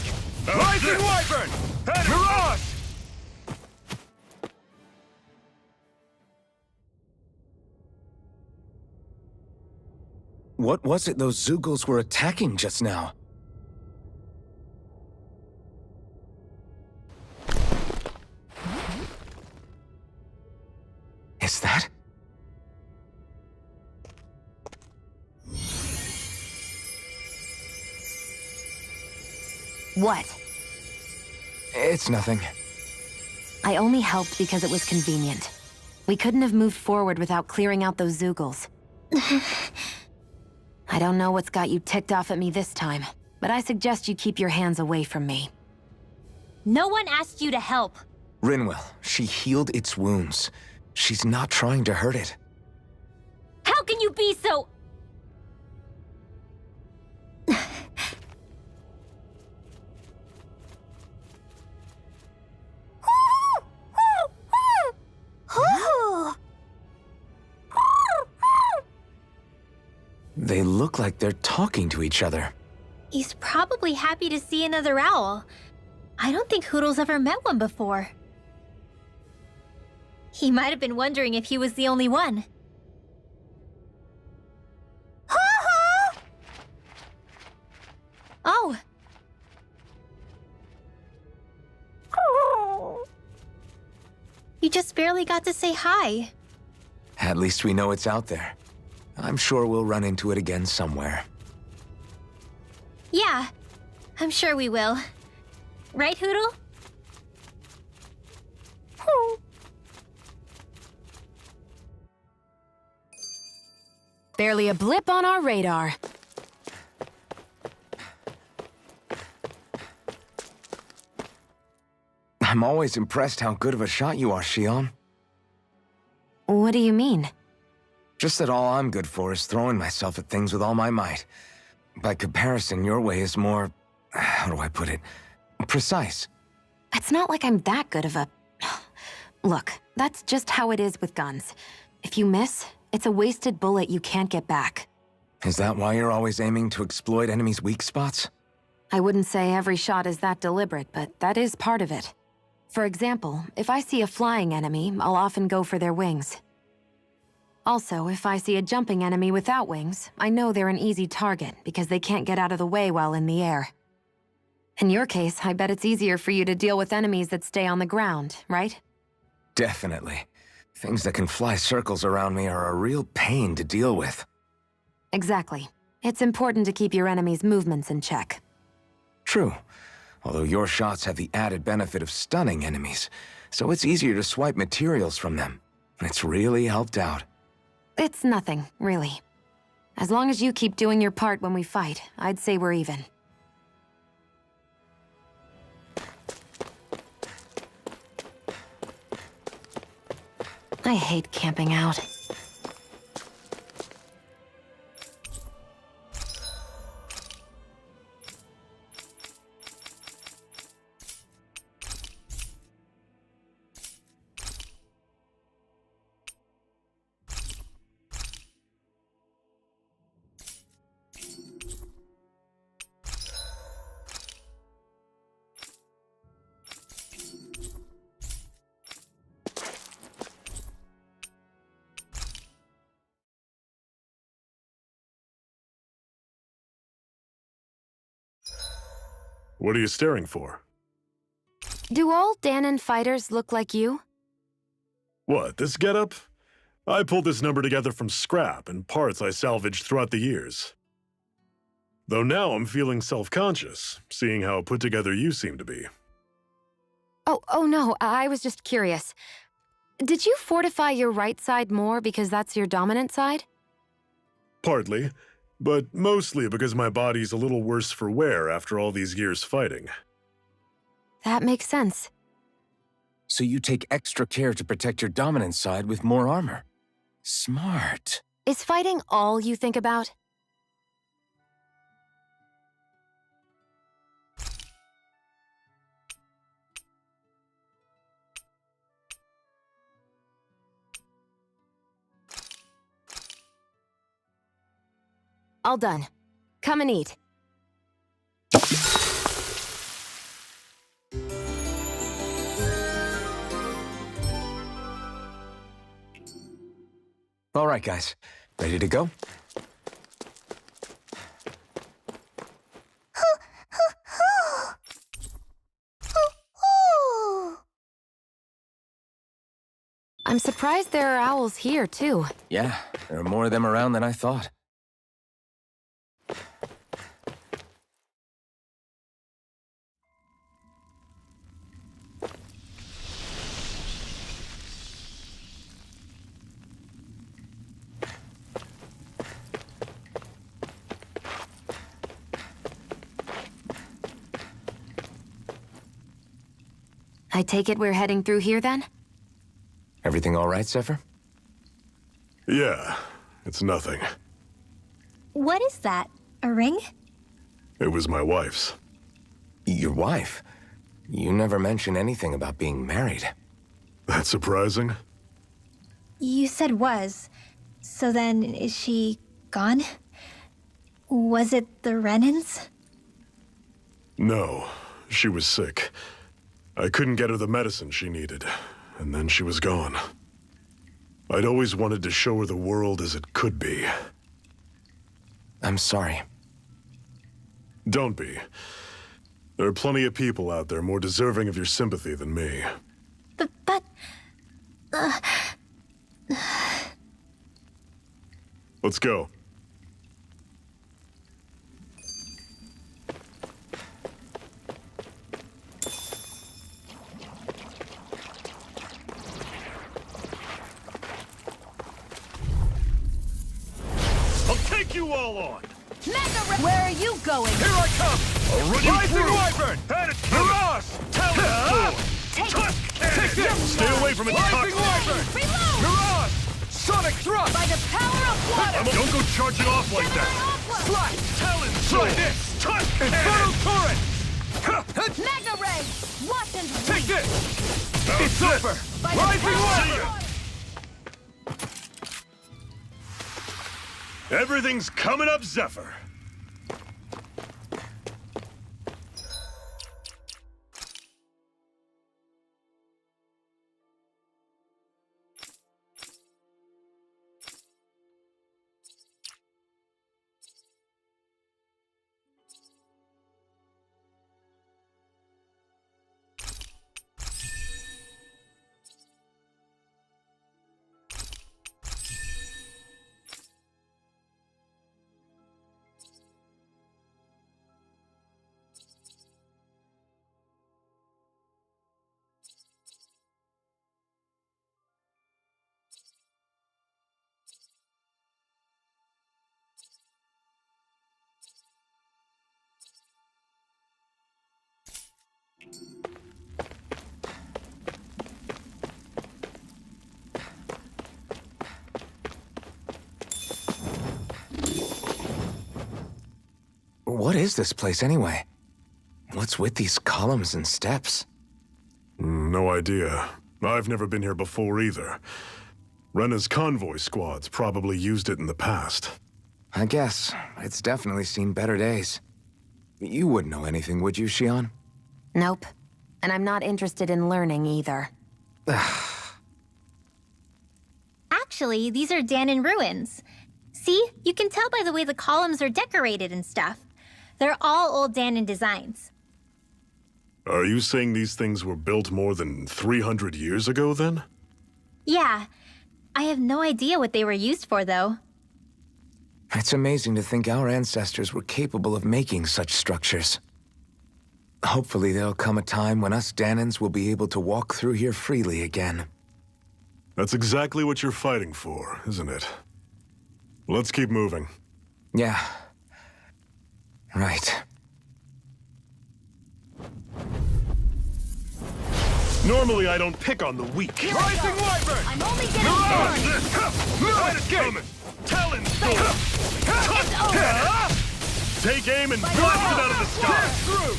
[SPEAKER 3] Rising Wyvern! And Mirage!
[SPEAKER 1] What was it those Zoogles were attacking just now? Is that?
[SPEAKER 2] What?
[SPEAKER 1] It's nothing.
[SPEAKER 2] I only helped because it was convenient. We couldn't have moved forward without clearing out those Zoogles. I don't know what's got you ticked off at me this time, but I suggest you keep your hands away from me.
[SPEAKER 10] No one asked you to help.
[SPEAKER 1] Rinwell, she healed its wounds. She's not trying to hurt it.
[SPEAKER 10] How can you be so...
[SPEAKER 1] They look like they're talking to each other.
[SPEAKER 10] He's probably happy to see another owl. I don't think Hootle's ever met one before. He might have been wondering if he was the only one. Oh. You just barely got to say hi.
[SPEAKER 1] At least we know it's out there. I'm sure we'll run into it again somewhere.
[SPEAKER 10] Yeah, I'm sure we will. Right, Hootle?
[SPEAKER 2] Barely a blip on our radar.
[SPEAKER 1] I'm always impressed how good of a shot you are, Shion.
[SPEAKER 2] What do you mean?
[SPEAKER 1] Just that all I'm good for is throwing myself at things with all my might. By comparison, your way is more... how do I put it? Precise.
[SPEAKER 2] It's not like I'm that good of a... Look, that's just how it is with guns. If you miss, it's a wasted bullet you can't get back.
[SPEAKER 1] Is that why you're always aiming to exploit enemies' weak spots?
[SPEAKER 2] I wouldn't say every shot is that deliberate, but that is part of it. For example, if I see a flying enemy, I'll often go for their wings. Also, if I see a jumping enemy without wings, I know they're an easy target because they can't get out of the way while in the air. In your case, I bet it's easier for you to deal with enemies that stay on the ground, right?
[SPEAKER 1] Definitely. Things that can fly circles around me are a real pain to deal with.
[SPEAKER 2] Exactly. It's important to keep your enemy's movements in check.
[SPEAKER 1] True. Although your shots have the added benefit of stunning enemies, so it's easier to swipe materials from them. It's really helped out.
[SPEAKER 2] It's nothing, really. As long as you keep doing your part when we fight, I'd say we're even. I hate camping out.
[SPEAKER 9] What are you staring for?
[SPEAKER 2] Do all Danon fighters look like you?
[SPEAKER 9] What, this getup? I pulled this number together from scrap and parts I salvaged throughout the years. Though now I'm feeling self-conscious, seeing how put together you seem to be.
[SPEAKER 2] Oh no, I was just curious. Did you fortify your right side more because that's your dominant side?
[SPEAKER 9] Partly, but mostly because my body's a little worse for wear after all these years fighting.
[SPEAKER 2] That makes sense.
[SPEAKER 1] So you take extra care to protect your dominant side with more armor. Smart.
[SPEAKER 2] Is fighting all you think about? All done. Come and eat.
[SPEAKER 1] All right, guys. Ready to go?
[SPEAKER 2] I'm surprised there are owls here, too.
[SPEAKER 1] Yeah, there are more of them around than I thought.
[SPEAKER 2] I take it we're heading through here, then?
[SPEAKER 1] Everything all right, Zephyr?
[SPEAKER 9] Yeah, it's nothing.
[SPEAKER 10] What is that? A ring?
[SPEAKER 9] It was my wife's.
[SPEAKER 1] Your wife? You never mentioned anything about being married.
[SPEAKER 9] That's surprising?
[SPEAKER 10] You said was. So then, is she gone? Was it the Renans?
[SPEAKER 9] No, she was sick. I couldn't get her the medicine she needed, and then she was gone. I'd always wanted to show her the world as it could be.
[SPEAKER 1] I'm sorry.
[SPEAKER 9] Don't be. There are plenty of people out there more deserving of your sympathy than me.
[SPEAKER 10] But...
[SPEAKER 9] Let's go.
[SPEAKER 3] You all on!
[SPEAKER 5] Where are you going?
[SPEAKER 3] Here I come! I'll run you through! Wyvern! And it's Aourus! Talon Sword! Take this! Stay away from its toxin! Wyvern!
[SPEAKER 5] Reload!
[SPEAKER 3] Aourus! Sonic Thrust!
[SPEAKER 5] By the power of water!
[SPEAKER 3] Don't go charging off like that! Slash! Talon Sword! Try this! Tusk Infernal Torrent!
[SPEAKER 5] Magna Ray! Watch and
[SPEAKER 3] Take this! It's over! Rising Wyvern! Everything's coming up, Zephyr.
[SPEAKER 1] What is this place, anyway? What's with these columns and steps?
[SPEAKER 9] No idea. I've never been here before either. Rena's convoy squads probably used it in the past.
[SPEAKER 1] I guess. It's definitely seen better days. You wouldn't know anything, would you, Shion?
[SPEAKER 2] Nope. And I'm not interested in learning either.
[SPEAKER 10] Actually, these are Danon ruins. See? You can tell by the way the columns are decorated and stuff. They're all old Danon designs.
[SPEAKER 9] Are you saying these things were built more than 300 years ago, then?
[SPEAKER 10] Yeah. I have no idea what they were used for, though.
[SPEAKER 1] It's amazing to think our ancestors were capable of making such structures. Hopefully there'll come a time when us Danons will be able to walk through here freely again.
[SPEAKER 9] That's exactly what you're fighting for, isn't it? Let's keep moving.
[SPEAKER 1] Yeah. Right.
[SPEAKER 9] Normally, I don't pick on the weak.
[SPEAKER 3] Rising Wyvern!
[SPEAKER 5] I'm only getting started.
[SPEAKER 3] Escape! Talon Sword!
[SPEAKER 5] It's over.
[SPEAKER 3] Take aim and blast it out of the sky! Through!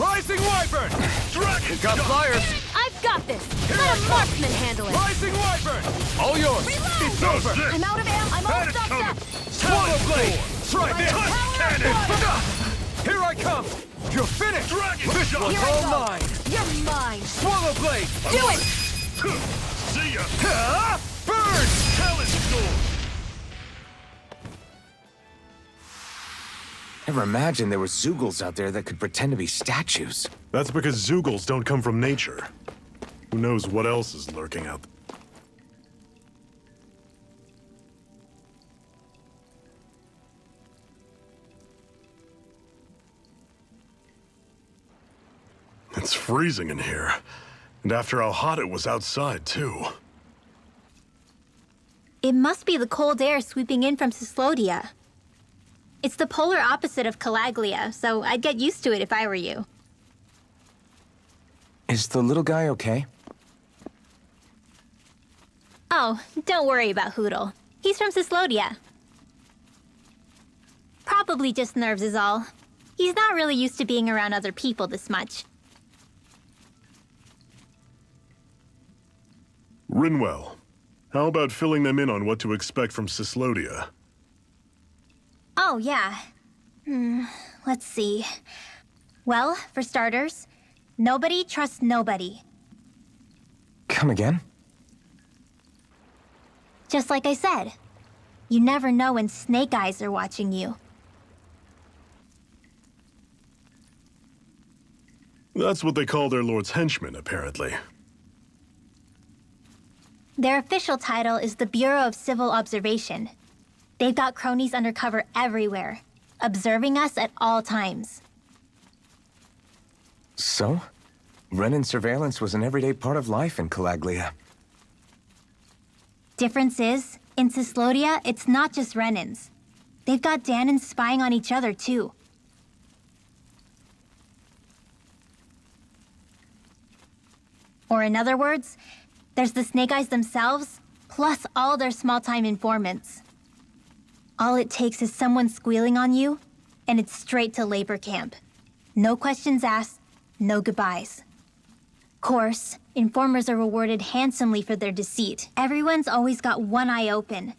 [SPEAKER 3] Rising Wyvern! Dragon!
[SPEAKER 8] Got flyers!
[SPEAKER 2] I've got this! Let a marksman handle it!
[SPEAKER 3] Rising Wyvern! All yours! It's over!
[SPEAKER 5] I'm out of ammo. I'm all stocked up.
[SPEAKER 3] Swallow Blade! Try this!
[SPEAKER 5] Power
[SPEAKER 3] Cannon!
[SPEAKER 5] up.
[SPEAKER 3] Here I come! You're finished! Dragon! This
[SPEAKER 5] Here
[SPEAKER 3] one's
[SPEAKER 5] I
[SPEAKER 3] all
[SPEAKER 5] go.
[SPEAKER 3] mine!
[SPEAKER 5] You're mine.
[SPEAKER 3] Swallow Blade!
[SPEAKER 5] Do it.
[SPEAKER 3] See ya! Burn! Talon Sword!
[SPEAKER 1] Never imagined there were Zeugles out there that could pretend to be statues.
[SPEAKER 9] That's because Zeugles don't come from nature. Who knows what else is lurking out there? It's freezing in here. And after how hot it was outside, too.
[SPEAKER 10] It must be the cold air sweeping in from Cyslodia. It's the polar opposite of Calaglia, so I'd get used to it if I were you.
[SPEAKER 1] Is the little guy okay?
[SPEAKER 10] Oh, don't worry about Hoodle. He's from Cyslodia. Probably just nerves is all. He's not really used to being around other people this much.
[SPEAKER 9] Rinwell, how about filling them in on what to expect from Cyslodia?
[SPEAKER 10] Oh, yeah. Let's see. Well, for starters, nobody trusts nobody.
[SPEAKER 1] Come again?
[SPEAKER 10] Just like I said. You never know when Snake Eyes are watching you.
[SPEAKER 9] That's what they call their lord's henchmen, apparently.
[SPEAKER 10] Their official title is the Bureau of Civil Observation. They've got cronies undercover everywhere, observing us at all times.
[SPEAKER 1] So? Renin surveillance was an everyday part of life in Calaglia.
[SPEAKER 10] Difference is, in Cyslodia, it's not just Renins. They've got Danans spying on each other, too. Or in other words, there's the Snake Eyes themselves, plus all their small-time informants. All it takes is someone squealing on you, and it's straight to labor camp. No questions asked, no goodbyes. Course, informers are rewarded handsomely for their deceit. Everyone's always got one eye open,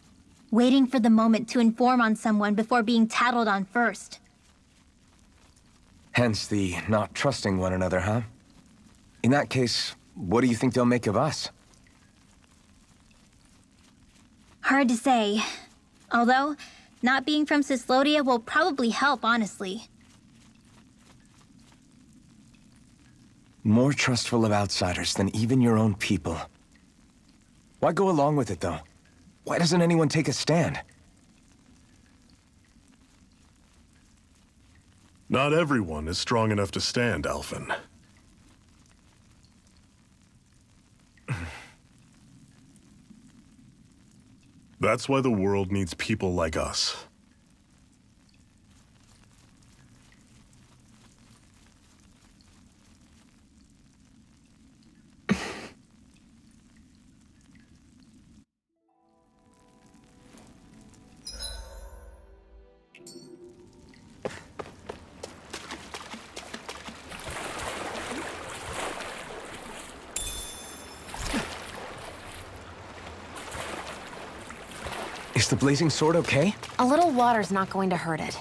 [SPEAKER 10] waiting for the moment to inform on someone before being tattled on first.
[SPEAKER 1] Hence the not trusting one another, huh? In that case, what do you think they'll make of us?
[SPEAKER 10] Hard to say. Although, not being from Cyslodia will probably help, honestly.
[SPEAKER 1] More trustful of outsiders than even your own people. Why go along with it, though? Why doesn't anyone take a stand?
[SPEAKER 9] Not everyone is strong enough to stand, Alphen. That's why the world needs people like us.
[SPEAKER 1] Is the blazing sword okay?
[SPEAKER 2] A little water's not going to hurt it.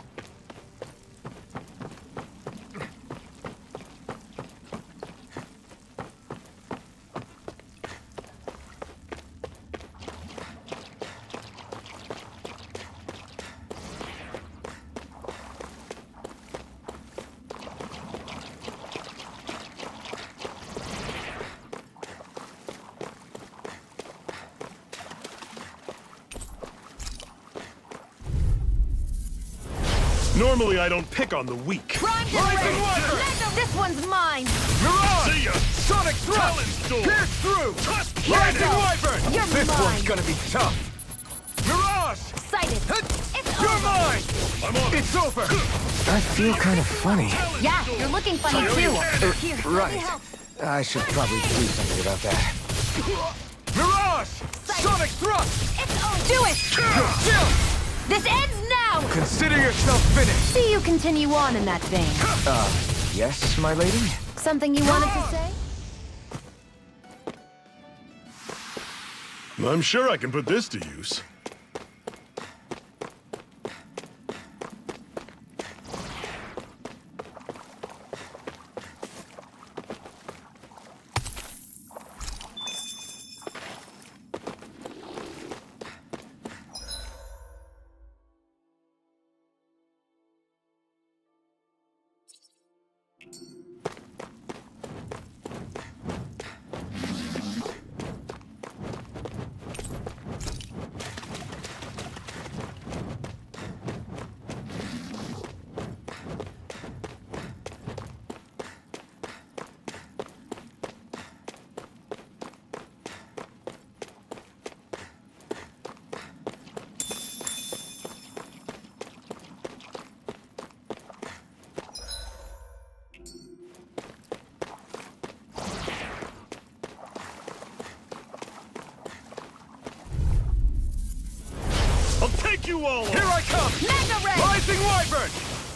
[SPEAKER 9] Normally, I don't pick on the weak.
[SPEAKER 5] Rising Wyvern! This one's mine.
[SPEAKER 3] Mirage! See ya! Sonic Thrust! Pierce through! Rising Wyvern!
[SPEAKER 5] You're
[SPEAKER 3] This
[SPEAKER 5] mine.
[SPEAKER 3] one's gonna be tough! Mirage!
[SPEAKER 5] Sighted. It's
[SPEAKER 3] You're
[SPEAKER 5] over.
[SPEAKER 3] mine! I'm on It's over!
[SPEAKER 1] I feel kind of funny.
[SPEAKER 5] Yeah, you're looking funny too. Here, let me
[SPEAKER 1] Right.
[SPEAKER 5] help.
[SPEAKER 1] I should probably do something about that.
[SPEAKER 3] Mirage! Sonic thrust!
[SPEAKER 5] It's over.
[SPEAKER 10] Do it!
[SPEAKER 3] Chill!
[SPEAKER 10] This ends now!
[SPEAKER 3] Consider yourself finished!
[SPEAKER 2] See you continue on in that vein.
[SPEAKER 1] Yes, my lady?
[SPEAKER 2] Something you wanted to say?
[SPEAKER 9] I'm sure I can put this to use. I'll take you all on.
[SPEAKER 3] Here I come!
[SPEAKER 5] Mega Ray.
[SPEAKER 3] Rising Wyvern!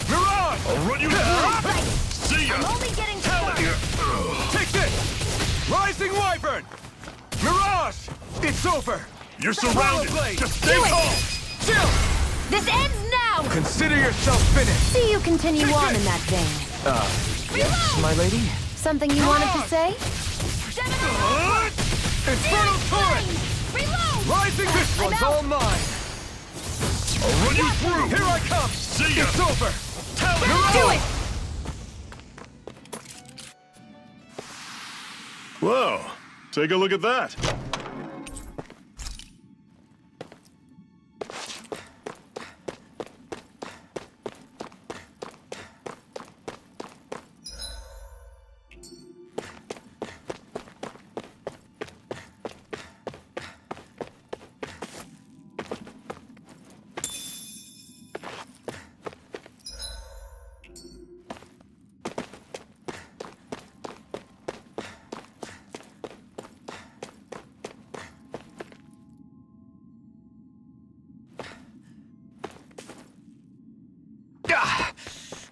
[SPEAKER 3] Mirage!
[SPEAKER 9] I'll run you through.
[SPEAKER 5] Right.
[SPEAKER 9] See ya.
[SPEAKER 5] I'm only getting started.
[SPEAKER 3] Take this! Rising Wyvern! Mirage! It's over!
[SPEAKER 9] You're surrounded.
[SPEAKER 3] Blade.
[SPEAKER 9] Just stay
[SPEAKER 10] Do it.
[SPEAKER 9] calm.
[SPEAKER 3] Chill!
[SPEAKER 10] This ends now!
[SPEAKER 3] Consider yourself finished!
[SPEAKER 2] See you continue on in that vein.
[SPEAKER 1] Yes, my lady?
[SPEAKER 2] Something you wanted to say?
[SPEAKER 3] Infernal Torrent!
[SPEAKER 5] Reload.
[SPEAKER 3] Rising! This one's all mine!
[SPEAKER 9] I'll run you through.
[SPEAKER 3] Here I come!
[SPEAKER 9] See ya.
[SPEAKER 3] It's over!
[SPEAKER 10] Do it!
[SPEAKER 9] Whoa. Take a look at that.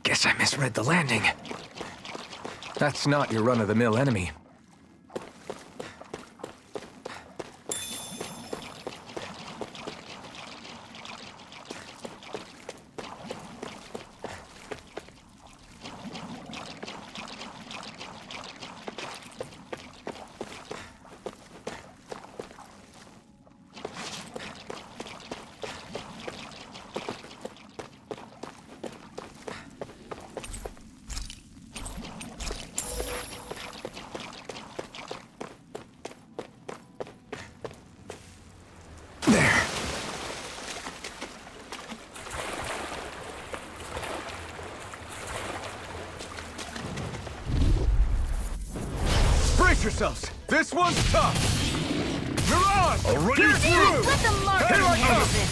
[SPEAKER 1] Guess I misread the landing. That's not your run-of-the-mill enemy.
[SPEAKER 3] Brace yourselves! This one's tough! Mirage!
[SPEAKER 9] I'll run you
[SPEAKER 3] Pierce
[SPEAKER 9] through.
[SPEAKER 5] Let them learn
[SPEAKER 3] Here I
[SPEAKER 5] handle
[SPEAKER 3] come!
[SPEAKER 5] this.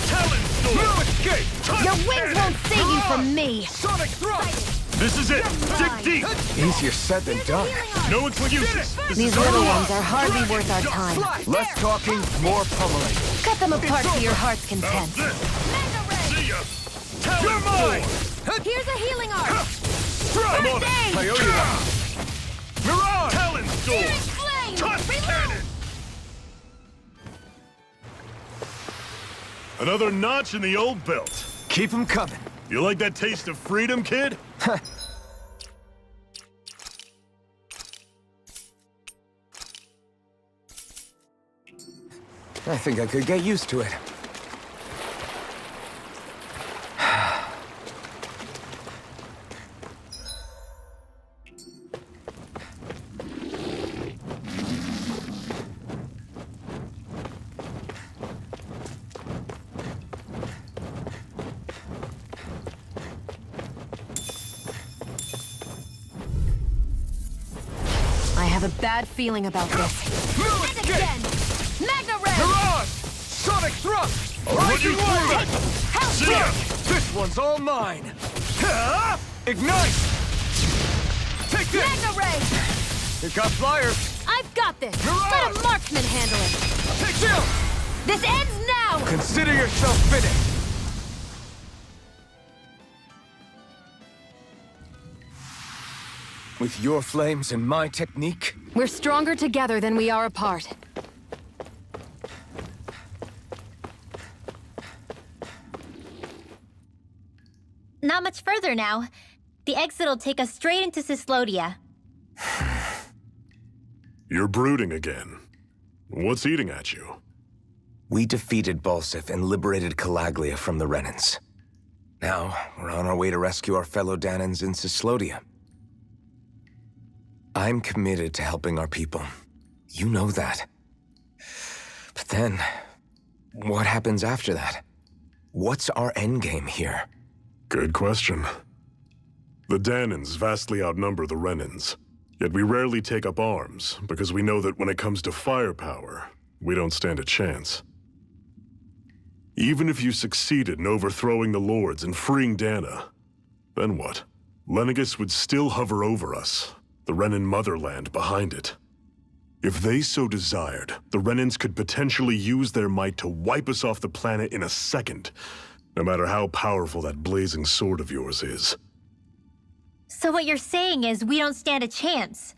[SPEAKER 9] Talon storm.
[SPEAKER 3] No escape!
[SPEAKER 2] Your wings won't save you from me!
[SPEAKER 3] Sonic thrust!
[SPEAKER 9] This is it. Dig deep.
[SPEAKER 1] Easier said than done.
[SPEAKER 9] No excuses. This
[SPEAKER 2] These
[SPEAKER 9] is our
[SPEAKER 2] little
[SPEAKER 9] lot.
[SPEAKER 2] ones are hardly worth our time.
[SPEAKER 3] Less talking, more pummeling.
[SPEAKER 2] Cut them apart to your heart's
[SPEAKER 9] How's
[SPEAKER 2] content.
[SPEAKER 9] this?
[SPEAKER 5] Mega Ray.
[SPEAKER 9] See ya.
[SPEAKER 3] You're
[SPEAKER 9] Talon
[SPEAKER 3] mine!
[SPEAKER 9] storm.
[SPEAKER 5] Here's a healing art.
[SPEAKER 3] I'm on it! I owe you one. Mirage!
[SPEAKER 9] Talon storm.
[SPEAKER 5] Here's flame.
[SPEAKER 9] Tusk
[SPEAKER 5] Reload.
[SPEAKER 9] cannon. Another notch in the old belt.
[SPEAKER 1] Keep them coming.
[SPEAKER 9] You like that taste of freedom, kid?
[SPEAKER 1] I think I could get used to it.
[SPEAKER 2] have a bad feeling about this.
[SPEAKER 3] Move
[SPEAKER 5] And again! Magna Ray!
[SPEAKER 3] Mirage! Sonic Thrust! Rising Wyvern! See ya! This one's all mine! Ha! Ignite! Take this!
[SPEAKER 5] Magna Ray!
[SPEAKER 3] Here got flyers!
[SPEAKER 5] I've got this!
[SPEAKER 3] Mirage!
[SPEAKER 5] Let a marksman handle it!
[SPEAKER 3] Take chill!
[SPEAKER 5] This ends now!
[SPEAKER 3] Consider yourself finished!
[SPEAKER 1] With your flames and my technique,
[SPEAKER 2] We're stronger together than we are apart.
[SPEAKER 10] Not much further now. The exit'll take us straight into Cyslodia.
[SPEAKER 9] You're brooding again. What's eating at you?
[SPEAKER 1] we defeated Balsif and liberated Calaglia from the Renans. Now, we're on our way to rescue our fellow Danans in Cyslodia. I'm committed to helping our people. You know that. But then, what happens after that? What's our endgame here?
[SPEAKER 9] Good question. The Danans vastly outnumber the Renans, yet we rarely take up arms because we know that when it comes to firepower, we don't stand a chance. Even if you succeeded in overthrowing the Lords and freeing Dana, then what? Lenegis would still hover over us, the Renan motherland behind it. If they so desired, the Renans could potentially use their might to wipe us off the planet in a second, no matter how powerful that blazing sword of yours is.
[SPEAKER 10] So what you're saying is we don't stand a chance.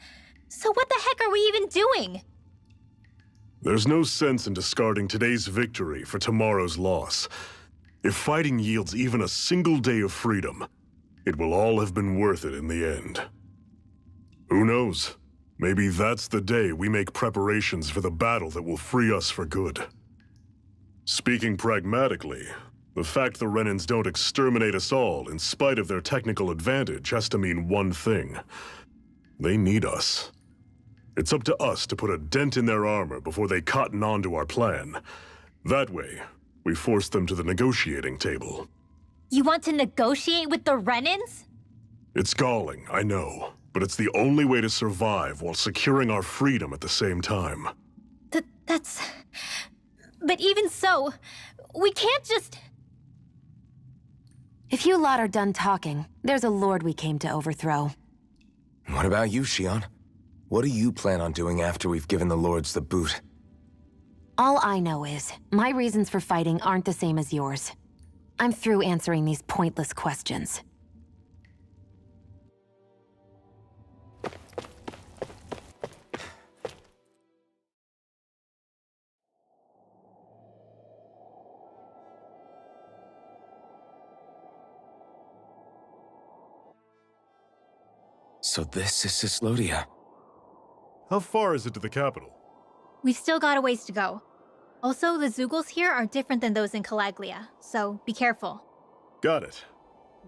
[SPEAKER 10] So what the heck are we even doing?
[SPEAKER 9] There's no sense in discarding today's victory for tomorrow's loss. If fighting yields even a single day of freedom, it will all have been worth it in the end. Who knows? Maybe that's the day we make preparations for the battle that will free us for good. Speaking pragmatically, the fact the Renans don't exterminate us all in spite of their technical advantage has to mean one thing. They need us. It's up to us to put a dent in their armor before they cotton on to our plan. That way, we force them to the negotiating table.
[SPEAKER 10] You want to negotiate with the Renans?
[SPEAKER 9] It's galling, I know, but it's the only way to survive while securing our freedom at the same time.
[SPEAKER 10] That's... But even so, we can't just...
[SPEAKER 2] If you lot are done talking, there's a lord we came to overthrow.
[SPEAKER 1] What about you, Shion? What do you plan on doing after we've given the Lords the boot?
[SPEAKER 2] All I know is, my reasons for fighting aren't the same as yours. I'm through answering these pointless questions.
[SPEAKER 1] So this is Cyslodia.
[SPEAKER 9] How far is it to the capital?
[SPEAKER 10] We've still got a ways to go. Also, the Zeugles here are different than those in Calaglia, so be careful.
[SPEAKER 9] Got it.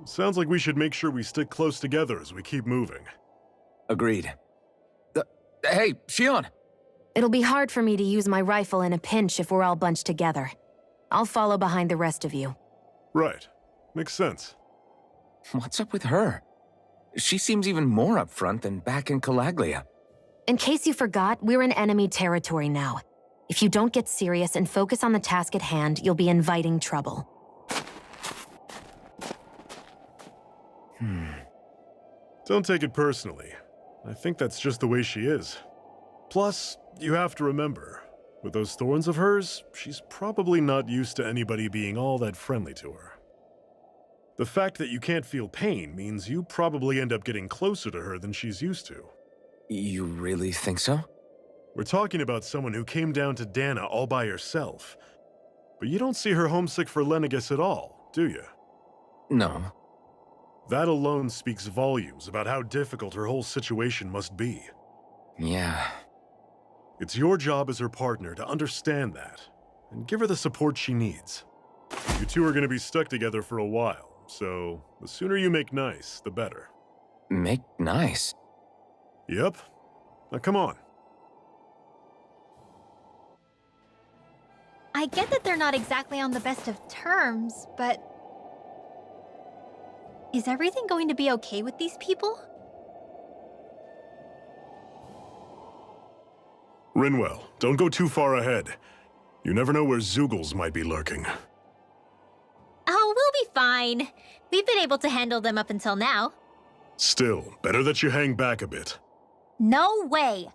[SPEAKER 9] Sounds like we should make sure we stick close together as we keep moving.
[SPEAKER 1] Agreed. Hey, Shion!
[SPEAKER 2] It'll be hard for me to use my rifle in a pinch if we're all bunched together. I'll follow behind the rest of you.
[SPEAKER 9] Right. Makes sense.
[SPEAKER 1] What's up with her? She seems even more upfront than back in Calaglia.
[SPEAKER 2] In case you forgot, we're in enemy territory now. If you don't get serious and focus on the task at hand, you'll be inviting trouble.
[SPEAKER 9] Don't take it personally. I think that's just the way she is. Plus, you have to remember, with those thorns of hers, she's probably not used to anybody being all that friendly to her. The fact that you can't feel pain means you probably end up getting closer to her than she's used to.
[SPEAKER 1] You really think so?
[SPEAKER 9] We're talking about someone who came down to Dana all by herself. But you don't see her homesick for Lenegis at all, do you?
[SPEAKER 1] No.
[SPEAKER 9] That alone speaks volumes about how difficult her whole situation must be.
[SPEAKER 1] Yeah.
[SPEAKER 9] It's your job as her partner to understand that, and give her the support she needs. You two are going to be stuck together for a while, so the sooner you make nice, the better.
[SPEAKER 1] Make nice?
[SPEAKER 9] Yep. Now come on.
[SPEAKER 10] I get that they're not exactly on the best of terms, but... Is everything going to be okay with these people?
[SPEAKER 9] Rinwell, don't go too far ahead. You never know where Zoogles might be lurking.
[SPEAKER 10] Oh, we'll be fine. We've been able to handle them up until now.
[SPEAKER 9] Still, better that you hang back a bit.
[SPEAKER 10] No way.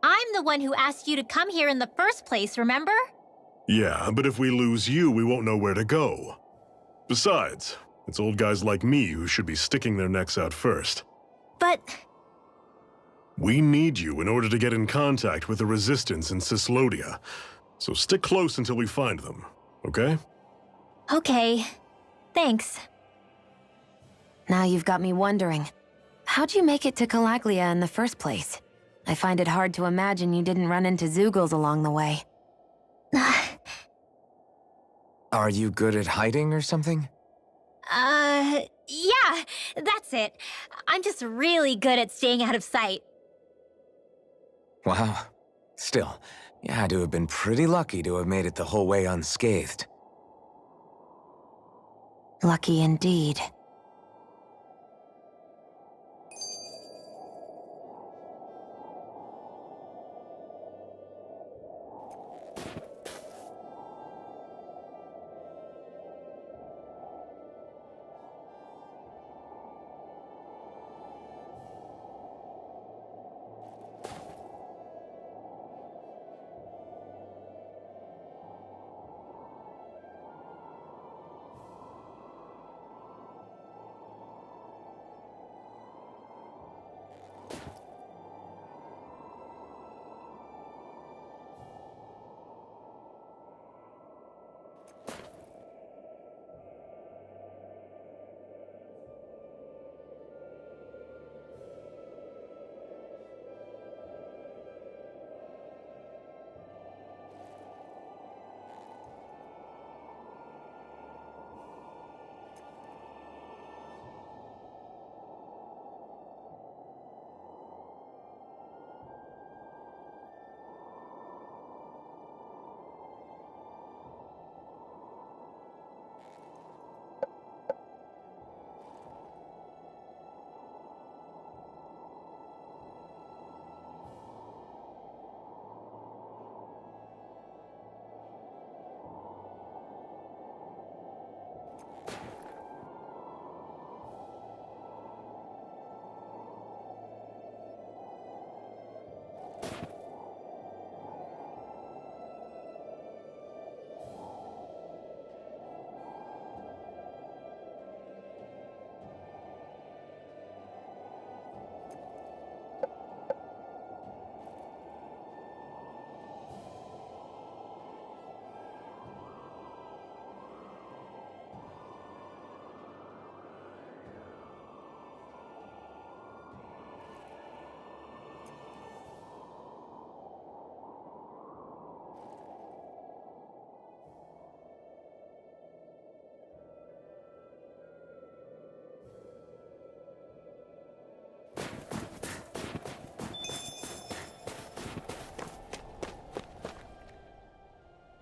[SPEAKER 10] I'm the one who asked you to come here in the first place, remember?
[SPEAKER 9] Yeah, but if we lose you, we won't know where to go. Besides, it's old guys like me who should be sticking their necks out first.
[SPEAKER 10] But...
[SPEAKER 9] We need you in order to get in contact with the Resistance in Cyslodia. So stick close until we find them, okay?
[SPEAKER 10] Okay. Thanks.
[SPEAKER 2] Now you've got me wondering. How'd you make it to Calaglia in the first place? I find it hard to imagine you didn't run into Zoogles along the way.
[SPEAKER 1] Are you good at hiding or something?
[SPEAKER 10] Yeah, that's it. I'm just really good at staying out of sight.
[SPEAKER 1] Wow. Still, you had to have been pretty lucky to have made it the whole way unscathed.
[SPEAKER 2] Lucky indeed.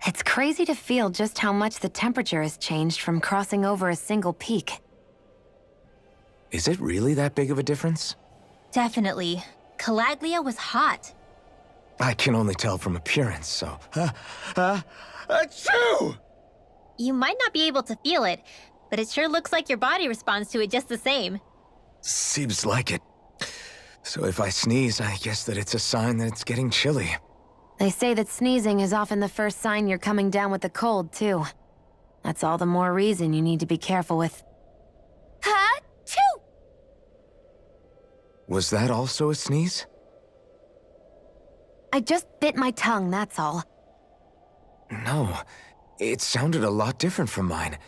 [SPEAKER 2] It's crazy to feel just how much the temperature has changed from crossing over a single peak.
[SPEAKER 1] Is it really that big of a difference?
[SPEAKER 10] Definitely. Calaglia was hot.
[SPEAKER 1] I can only tell from appearance, so... Achoo!
[SPEAKER 10] You might not be able to feel it, but it sure looks like your body responds to it just the same.
[SPEAKER 1] Seems like it. So if I sneeze, I guess that it's a sign that it's getting chilly.
[SPEAKER 2] They say that sneezing is often the first sign you're coming down with the cold, too. That's all the more reason you need to be careful with... Ha-choo!
[SPEAKER 1] Was that also a sneeze?
[SPEAKER 2] I just bit my tongue, that's all.
[SPEAKER 1] No, it sounded a lot different from mine,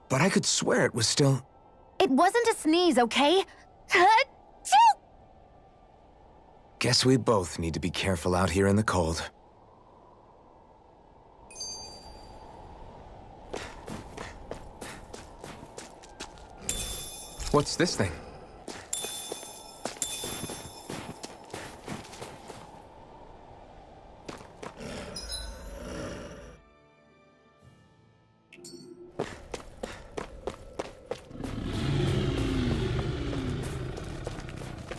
[SPEAKER 1] but I could swear it was still...
[SPEAKER 2] It wasn't a sneeze, okay? Ha-choo!
[SPEAKER 1] Guess we both need to be careful out here in the cold. What's this thing?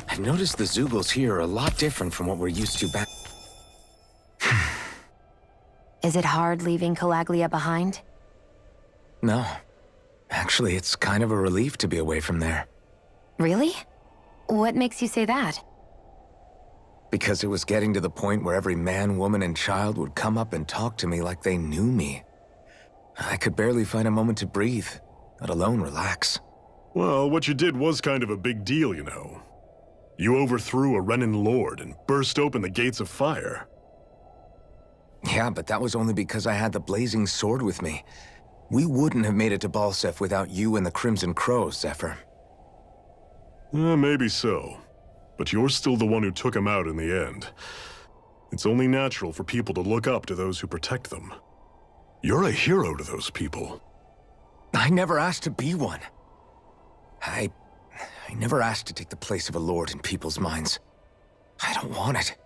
[SPEAKER 1] I've noticed the Zoogles here are a lot different from what we're used to back...
[SPEAKER 2] Is it hard leaving Calaglia behind?
[SPEAKER 1] No. Actually, it's kind of a relief to be away from there.
[SPEAKER 2] Really? What makes you say that?
[SPEAKER 1] Because it was getting to the point where every man, woman, and child would come up and talk to me like they knew me. I could barely find a moment to breathe, let alone relax.
[SPEAKER 9] Well, what you did was kind of a big deal, you know. You overthrew a Renin lord and burst open the gates of fire.
[SPEAKER 1] Yeah, but that was only because I had the blazing sword with me. We wouldn't have made it to Balsef without you and the Crimson Crows, Zephyr.
[SPEAKER 9] Maybe so. But you're still the one who took him out in the end. It's only natural for people to look up to those who protect them. You're a hero to those people.
[SPEAKER 1] I never asked to be one. I never asked to take the place of a lord in people's minds. I don't want it.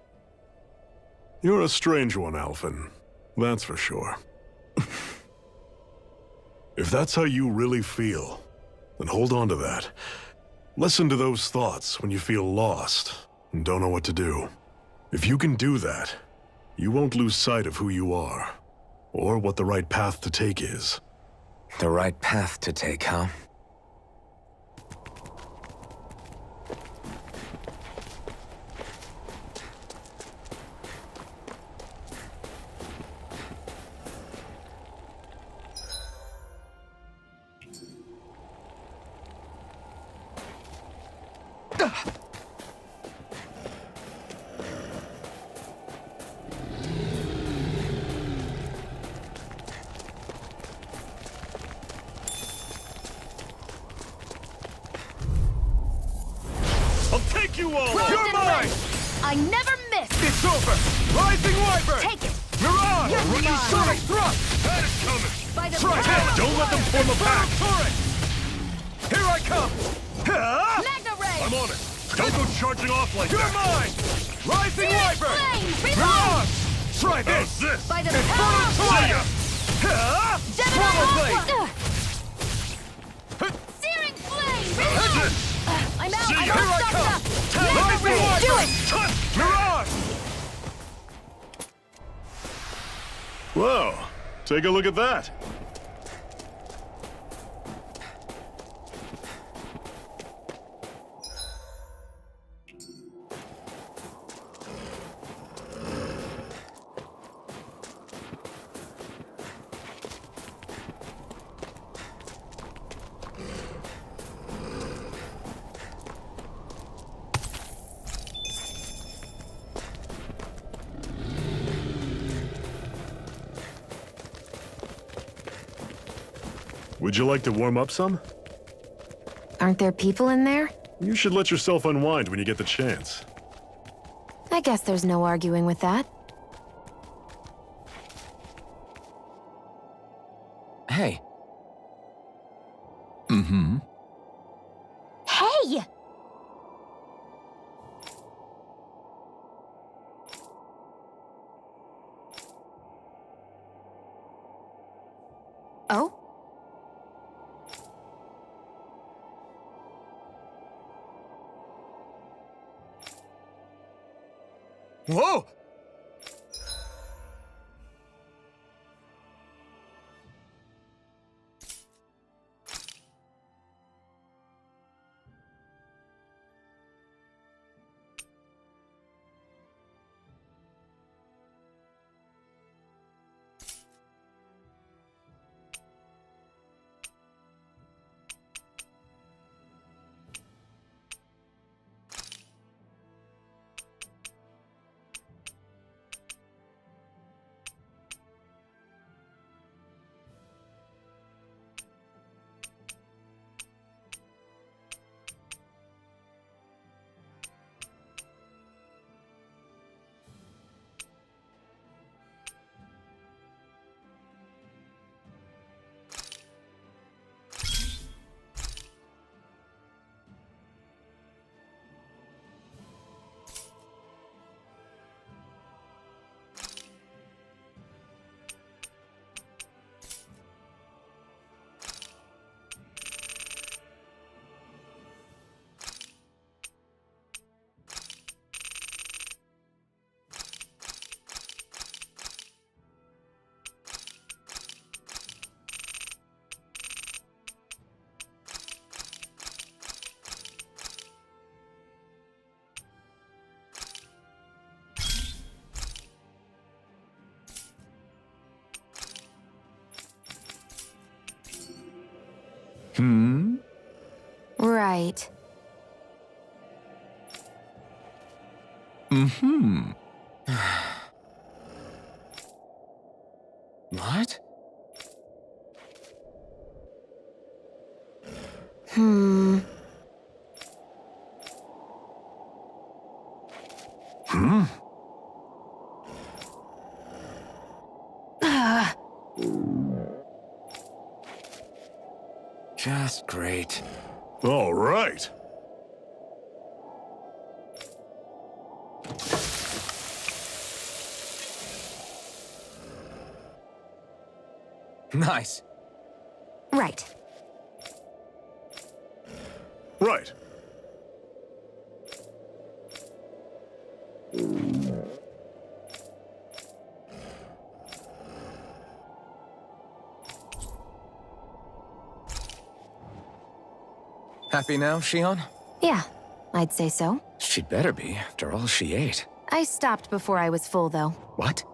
[SPEAKER 9] You're a strange one, Alphen. That's for sure. If that's how you really feel, then hold on to that. Listen to those thoughts when you feel lost and don't know what to do. If you can do that, you won't lose sight of who you are, or what the right path to take is.
[SPEAKER 1] The right path to take, huh?
[SPEAKER 3] I'll take you all! You're mine!
[SPEAKER 5] I never miss!
[SPEAKER 3] It's over! Rising Wyvern!
[SPEAKER 5] Take it!
[SPEAKER 3] Mirage!
[SPEAKER 5] You're
[SPEAKER 3] Running
[SPEAKER 5] mine.
[SPEAKER 3] Sonic Thrust! That is coming!
[SPEAKER 5] By the
[SPEAKER 3] Try
[SPEAKER 5] power
[SPEAKER 3] it! Don't let them form a pack! Turret! Here I come!
[SPEAKER 5] Magna Ray!
[SPEAKER 9] I'm on it! Don't go charging off like
[SPEAKER 3] You're
[SPEAKER 9] that!
[SPEAKER 3] mine! Rising Wyvern!
[SPEAKER 5] Flames! Reload!
[SPEAKER 3] Mirage! Try this!
[SPEAKER 9] How's this?
[SPEAKER 5] By the
[SPEAKER 3] Infernal
[SPEAKER 5] power of
[SPEAKER 3] Tornado!
[SPEAKER 5] fire!
[SPEAKER 3] Swallow Blade!
[SPEAKER 5] Searing flame! Reload! I'm out!
[SPEAKER 9] See
[SPEAKER 5] I'm
[SPEAKER 9] ya.
[SPEAKER 5] all
[SPEAKER 3] Here I
[SPEAKER 5] stocked
[SPEAKER 3] come.
[SPEAKER 5] up!
[SPEAKER 3] Rising
[SPEAKER 5] Magna Ray!
[SPEAKER 3] Wyvern!
[SPEAKER 5] Do it!
[SPEAKER 3] Mirage!
[SPEAKER 9] Whoa! Take a look at that! Would you like to warm up some?
[SPEAKER 2] Aren't there people in there?
[SPEAKER 9] You should let yourself unwind when you get the chance.
[SPEAKER 2] I guess there's no arguing with that.
[SPEAKER 1] Hey.
[SPEAKER 10] Hey!
[SPEAKER 2] Oh?
[SPEAKER 3] Whoa!
[SPEAKER 2] Right.
[SPEAKER 1] What?
[SPEAKER 2] Hmm.
[SPEAKER 1] Just great.
[SPEAKER 9] All right.
[SPEAKER 1] Nice.
[SPEAKER 2] Right.
[SPEAKER 9] Right.
[SPEAKER 1] Happy now, Shion?
[SPEAKER 2] Yeah, I'd say so.
[SPEAKER 1] She'd better be, after all she ate.
[SPEAKER 2] I stopped before I was full, though.
[SPEAKER 1] What?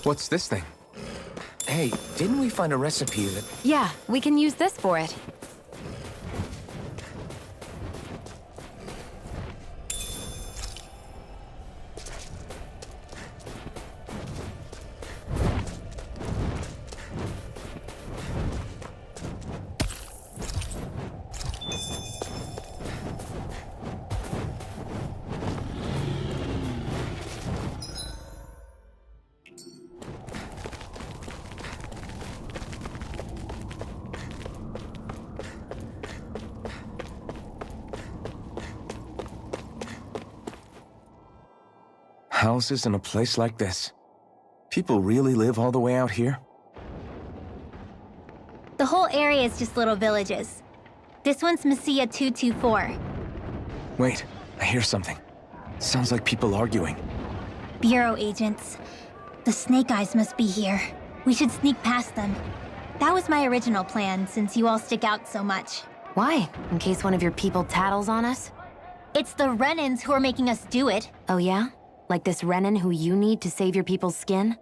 [SPEAKER 1] What's this thing? Hey, didn't we find a recipe that...
[SPEAKER 2] Yeah, we can use this for it.
[SPEAKER 1] Houses in a place like this? People really live all the way out here?
[SPEAKER 10] The whole area is just little villages. This one's Messiah 224.
[SPEAKER 1] Wait, I hear something. Sounds like people arguing.
[SPEAKER 10] Bureau agents. The Snake Eyes must be here. We should sneak past them. That was my original plan, since you all stick out so much.
[SPEAKER 2] Why? In case one of your people tattles on us?
[SPEAKER 10] It's the Renans who are making us do it.
[SPEAKER 2] Oh yeah? Like this Renan who you need to save your people's skin?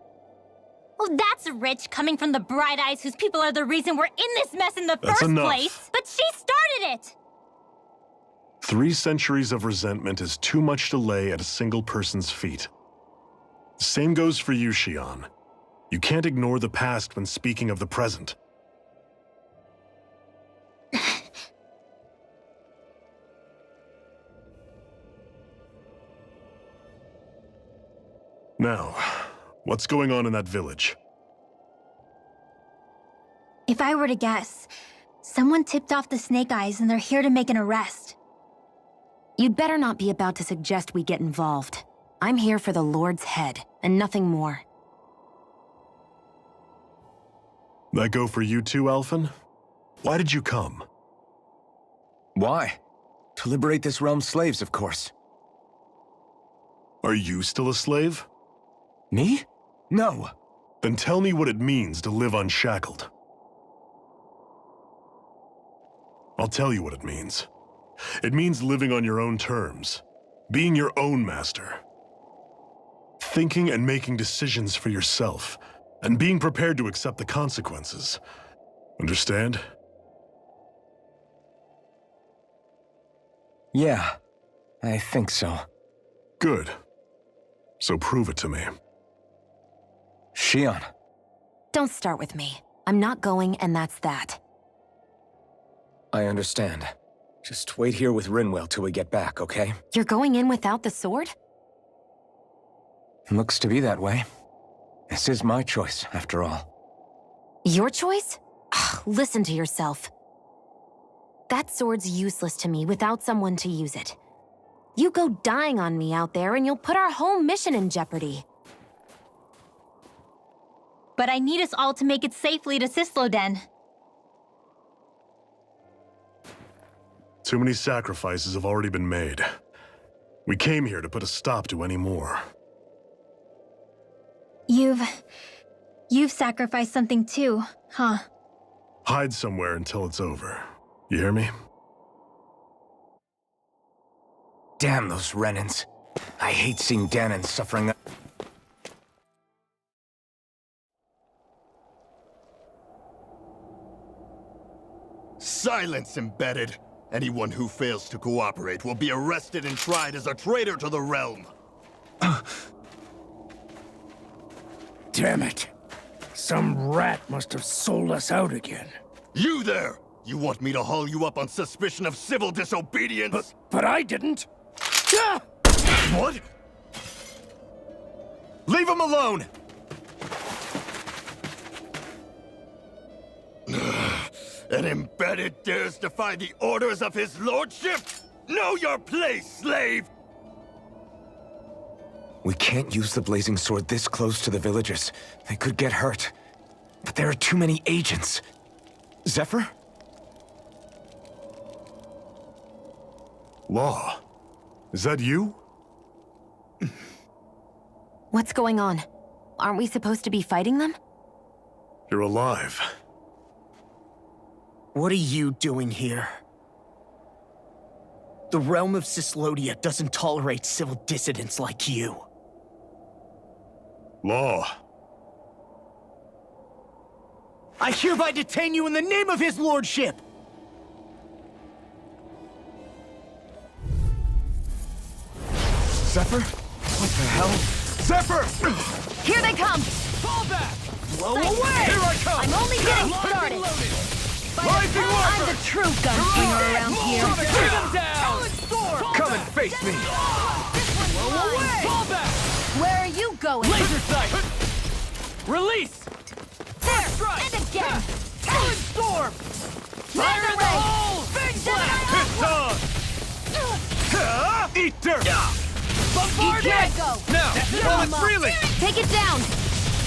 [SPEAKER 10] Well, that's rich coming from the Bright Eyes whose people are the reason we're in this mess in the
[SPEAKER 9] That's
[SPEAKER 10] first
[SPEAKER 9] enough.
[SPEAKER 10] place. But she started it!
[SPEAKER 9] 3 centuries of resentment is too much to lay at a single person's feet. Same goes for you, Shion. You can't ignore the past when speaking of the present. Now, what's going on in that village?
[SPEAKER 10] If I were to guess, someone tipped off the Snake Eyes and they're here to make an arrest.
[SPEAKER 2] You'd better not be about to suggest we get involved. I'm here for the Lord's head, and nothing more.
[SPEAKER 9] That go for you too, Alphen? Why did you come?
[SPEAKER 1] Why? To liberate this realm's slaves, of course.
[SPEAKER 9] Are you still a slave?
[SPEAKER 1] Me? No.
[SPEAKER 9] Then tell me what it means to live unshackled. I'll tell you what it means. It means living on your own terms, being your own master. Thinking and making decisions for yourself, and being prepared to accept the consequences. Understand?
[SPEAKER 1] Yeah, I think so.
[SPEAKER 9] Good. So prove it to me.
[SPEAKER 1] Shion.
[SPEAKER 2] Don't start with me. I'm not going, and that's that.
[SPEAKER 1] I understand. Just wait here with Rinwell till we get back, okay?
[SPEAKER 2] You're going in without the sword?
[SPEAKER 1] Looks to be that way. This is my choice, after all.
[SPEAKER 2] Your choice? Listen to yourself. That sword's useless to me without someone to use it. You go dying on me out there and you'll put our whole mission in jeopardy.
[SPEAKER 10] But I need us all to make it safely to Sisloden.
[SPEAKER 9] Too many sacrifices have already been made. We came here to put a stop to any more.
[SPEAKER 10] You've sacrificed something too, huh?
[SPEAKER 9] Hide somewhere until it's over. You hear me?
[SPEAKER 1] Damn those Renans. I hate seeing Danon suffering.
[SPEAKER 11] Silence, Embedded! Anyone who fails to cooperate will be arrested and tried as a traitor to the realm.
[SPEAKER 6] Damn it. Some rat must have sold us out again.
[SPEAKER 11] You there! You want me to haul you up on suspicion of civil disobedience?
[SPEAKER 6] But I didn't.
[SPEAKER 11] What?
[SPEAKER 3] Leave him alone!
[SPEAKER 11] An Embedded dares defy the orders of his lordship? Know your place, slave!
[SPEAKER 1] We can't use the blazing sword this close to the villagers. They could get hurt. But there are too many agents. Zephyr?
[SPEAKER 9] Law. Is that you?
[SPEAKER 2] What's going on? Aren't we supposed to be fighting them?
[SPEAKER 9] You're alive.
[SPEAKER 12] What are you doing here? The realm of Sislodia doesn't tolerate civil dissidents like you.
[SPEAKER 9] Law.
[SPEAKER 12] I hereby detain you in the name of his lordship!
[SPEAKER 1] Zephyr? What the hell?
[SPEAKER 3] Zephyr!
[SPEAKER 5] Here they come!
[SPEAKER 3] Fall back!
[SPEAKER 12] Blow away!
[SPEAKER 3] Here I come!
[SPEAKER 5] I'm only getting started!
[SPEAKER 3] Rising
[SPEAKER 5] I'm
[SPEAKER 3] Wiper!
[SPEAKER 5] the true gunslinger around here!
[SPEAKER 3] Shoot him down! Come and face me!
[SPEAKER 5] Blow away!
[SPEAKER 3] Fall back!
[SPEAKER 5] Where are you going?
[SPEAKER 3] Laser sight! Release!
[SPEAKER 5] There!
[SPEAKER 3] Strike!
[SPEAKER 5] And again!
[SPEAKER 3] Talon Storm! Fire in the hole! Big blast! It's on! Eat dirt! Bombard
[SPEAKER 5] Here I
[SPEAKER 3] it!
[SPEAKER 5] go!
[SPEAKER 3] Now, while it's reeling!
[SPEAKER 5] Take it down!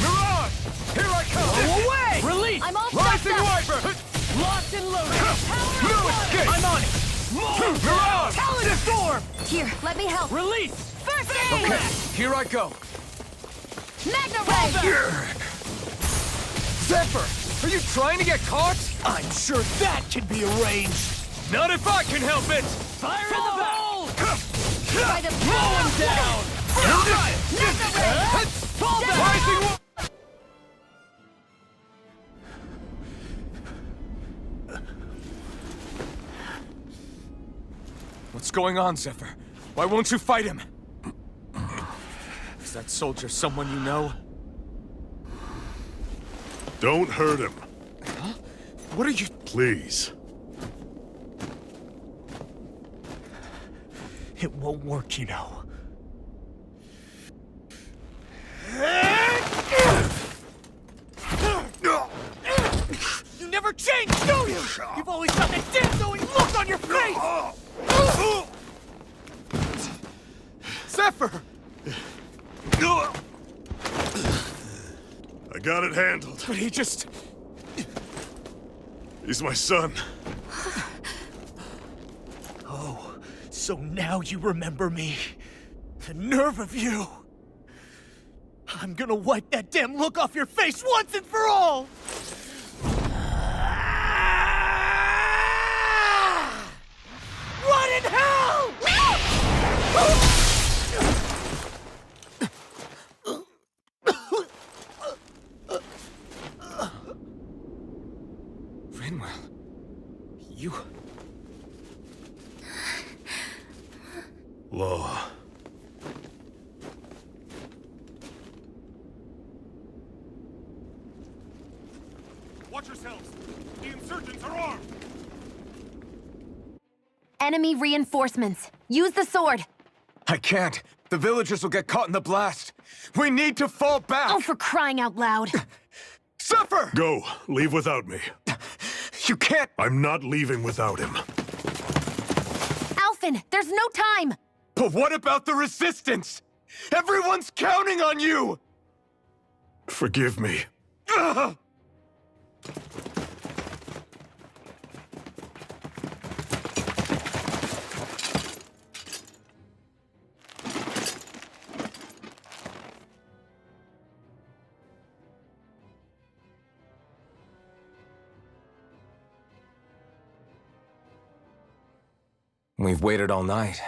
[SPEAKER 3] Mirage! Here I come!
[SPEAKER 12] Blow away!
[SPEAKER 3] Release!
[SPEAKER 5] I'm all
[SPEAKER 3] Rising
[SPEAKER 5] stocked up.
[SPEAKER 3] Wiper! Locked and loaded! No escape! I'm on it! Mirage! Talon Storm!
[SPEAKER 5] Here, let me help!
[SPEAKER 3] Release!
[SPEAKER 5] First aid!
[SPEAKER 3] Okay, here I go!
[SPEAKER 5] Magna Ray!
[SPEAKER 3] Zephyr! Are you trying to get caught?
[SPEAKER 12] I'm sure that can be arranged!
[SPEAKER 3] Not if I can help it! Fire in the back!
[SPEAKER 5] By the
[SPEAKER 3] Blow
[SPEAKER 5] power
[SPEAKER 3] him
[SPEAKER 5] of
[SPEAKER 3] down!
[SPEAKER 5] Magna Ray!
[SPEAKER 3] Fall back! Rising What's going on, Zephyr? Why won't you fight him? Is that soldier someone you know?
[SPEAKER 9] Don't hurt him.
[SPEAKER 3] Huh? What are you...
[SPEAKER 9] Please.
[SPEAKER 12] It won't work, you know.
[SPEAKER 3] You never change, do you? You've always got that damn-knowing look on your face! Zephyr!
[SPEAKER 9] I got it handled.
[SPEAKER 3] But he just...
[SPEAKER 9] He's my son.
[SPEAKER 12] Oh, so now you remember me. The nerve of you! I'm gonna wipe that damn look off your face once and for all! Rot in hell!
[SPEAKER 1] Rinwell, you...
[SPEAKER 9] Law.
[SPEAKER 3] Watch yourselves! The insurgents are armed!
[SPEAKER 2] Enemy reinforcements. Use the sword.
[SPEAKER 1] I can't. The villagers will get caught in the blast. We need to fall back!
[SPEAKER 2] Oh, for crying out loud.
[SPEAKER 1] Zephyr!
[SPEAKER 9] Go. Leave without me.
[SPEAKER 1] You can't...
[SPEAKER 9] I'm not leaving without him.
[SPEAKER 2] Alphen, there's no time!
[SPEAKER 1] But what about the resistance? Everyone's counting on you!
[SPEAKER 9] Forgive me.
[SPEAKER 1] Ugh! We've waited all night,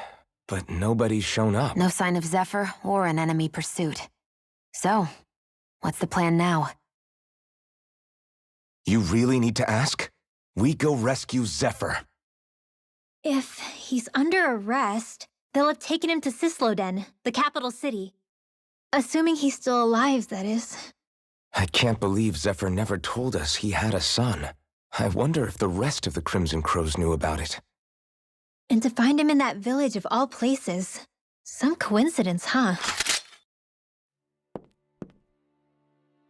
[SPEAKER 1] but nobody's shown up.
[SPEAKER 2] No sign of Zephyr or an enemy pursuit. So, what's the plan now?
[SPEAKER 1] You really need to ask? We go rescue Zephyr.
[SPEAKER 10] If he's under arrest, they'll have taken him to Cisloden, the capital city. Assuming he's still alive, that is.
[SPEAKER 1] I can't believe Zephyr never told us he had a son. I wonder if the rest of the Crimson Crows knew about it.
[SPEAKER 10] And to find him in that village of all places. Some coincidence, huh?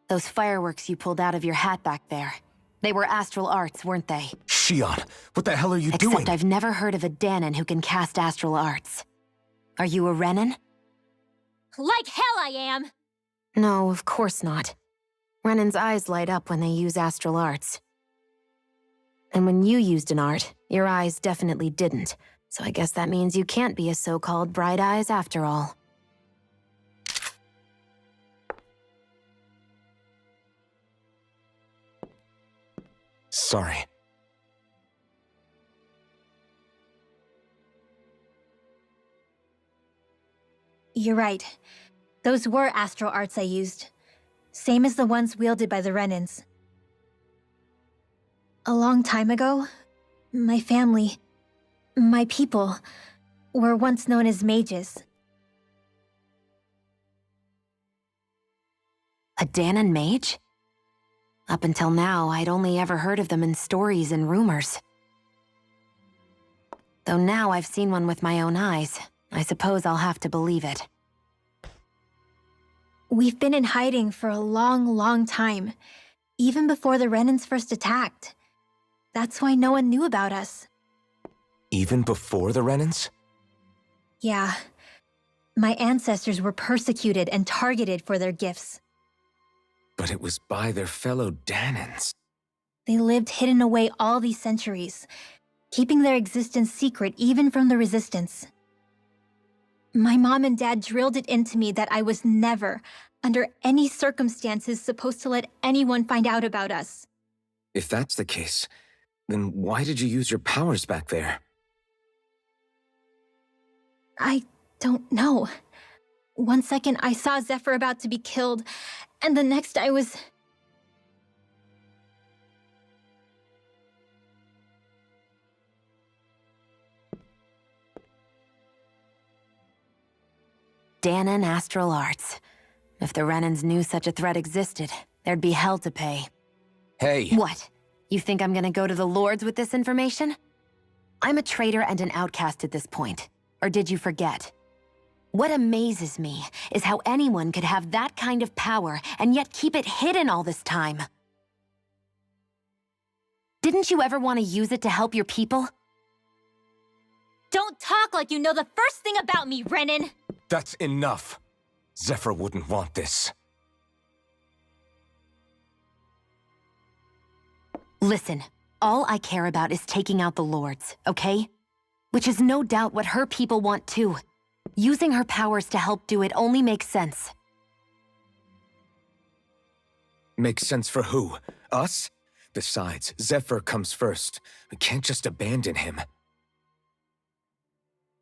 [SPEAKER 2] Those fireworks you pulled out of your hat back there. They were astral arts, weren't they?
[SPEAKER 1] Shion, what the hell are you doing?
[SPEAKER 2] Except I've never heard of a Danon who can cast astral arts. Are you a Renin?
[SPEAKER 10] Like hell I am!
[SPEAKER 2] No, of course not. Renin's eyes light up when they use astral arts. And when you used an art, your eyes definitely didn't. So I guess that means you can't be a so-called bright eyes after all.
[SPEAKER 1] Sorry.
[SPEAKER 10] You're right. Those were astral arts I used. Same as the ones wielded by the Renins. A long time ago, my family, my people, were once known as mages.
[SPEAKER 2] A Danon mage? Up until now, I'd only ever heard of them in stories and rumors. Though now I've seen one with my own eyes, I suppose I'll have to believe it.
[SPEAKER 10] We've been in hiding for a long, long time, even before the Renins first attacked. That's why no one knew about us.
[SPEAKER 1] Even before the Renins?
[SPEAKER 10] Yeah. My ancestors were persecuted and targeted for their gifts.
[SPEAKER 1] But it was by their fellow Danons.
[SPEAKER 10] They lived hidden away all these centuries, keeping their existence secret even from the Resistance. My mom and dad drilled it into me that I was never, under any circumstances, supposed to let anyone find out about us.
[SPEAKER 1] If that's the case, then why did you use your powers back there?
[SPEAKER 10] I don't know. One second I saw Zephyr about to be killed, and the next I was...
[SPEAKER 2] Danon astral arts. If the Renins knew such a threat existed, there'd be hell to pay.
[SPEAKER 1] Hey!
[SPEAKER 2] What? You think I'm gonna go to the Lords with this information? I'm a traitor and an outcast at this point. Or did you forget? What amazes me is how anyone could have that kind of power and yet keep it hidden all this time. Didn't you ever want to use it to help your people?
[SPEAKER 10] Don't talk like you know the first thing about me, Renin!
[SPEAKER 1] That's enough. Zephyr wouldn't want this.
[SPEAKER 2] Listen, all I care about is taking out the Lords, okay? Which is no doubt what her people want too. Using her powers to help do it only makes sense.
[SPEAKER 1] Makes sense for who? Us? Besides, Zephyr comes first. We can't just abandon him.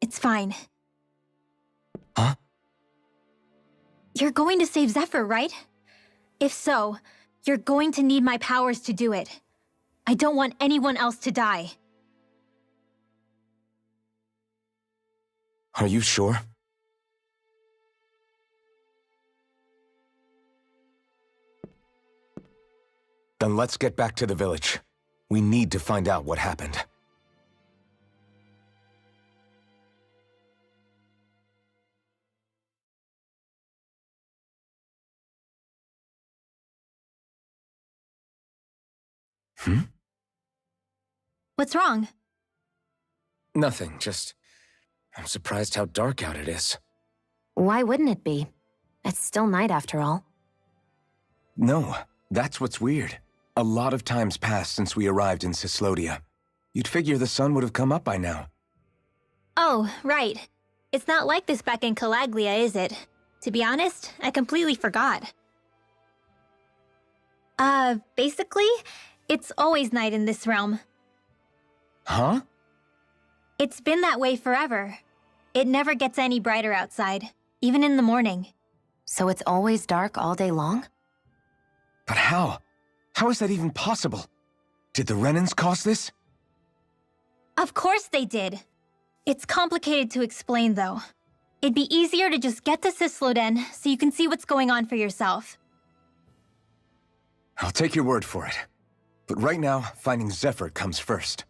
[SPEAKER 10] It's fine.
[SPEAKER 1] Huh?
[SPEAKER 10] You're going to save Zephyr, right? If so, you're going to need my powers to do it. I don't want anyone else to die.
[SPEAKER 1] Are you sure? Then let's get back to the village. We need to find out what happened.
[SPEAKER 10] What's wrong?
[SPEAKER 1] Nothing, just... I'm surprised how dark out it is.
[SPEAKER 2] Why wouldn't it be? It's still night after all.
[SPEAKER 1] No, that's what's weird. A lot of time's passed since we arrived in Cyslodia. You'd figure the sun would have come up by now.
[SPEAKER 10] Oh, right. It's not like this back in Calaglia, is it? To be honest, I completely forgot. Basically, it's always night in this realm.
[SPEAKER 1] Huh?
[SPEAKER 10] It's been that way forever. It never gets any brighter outside, even in the morning.
[SPEAKER 2] So it's always dark all day long?
[SPEAKER 1] But how? How is that even possible? Did the Renans cause this?
[SPEAKER 10] Of course they did. It's complicated to explain, though. It'd be easier to just get to Cysloden so you can see what's going on for yourself.
[SPEAKER 1] I'll take your word for it. But right now, finding Zephyr comes first.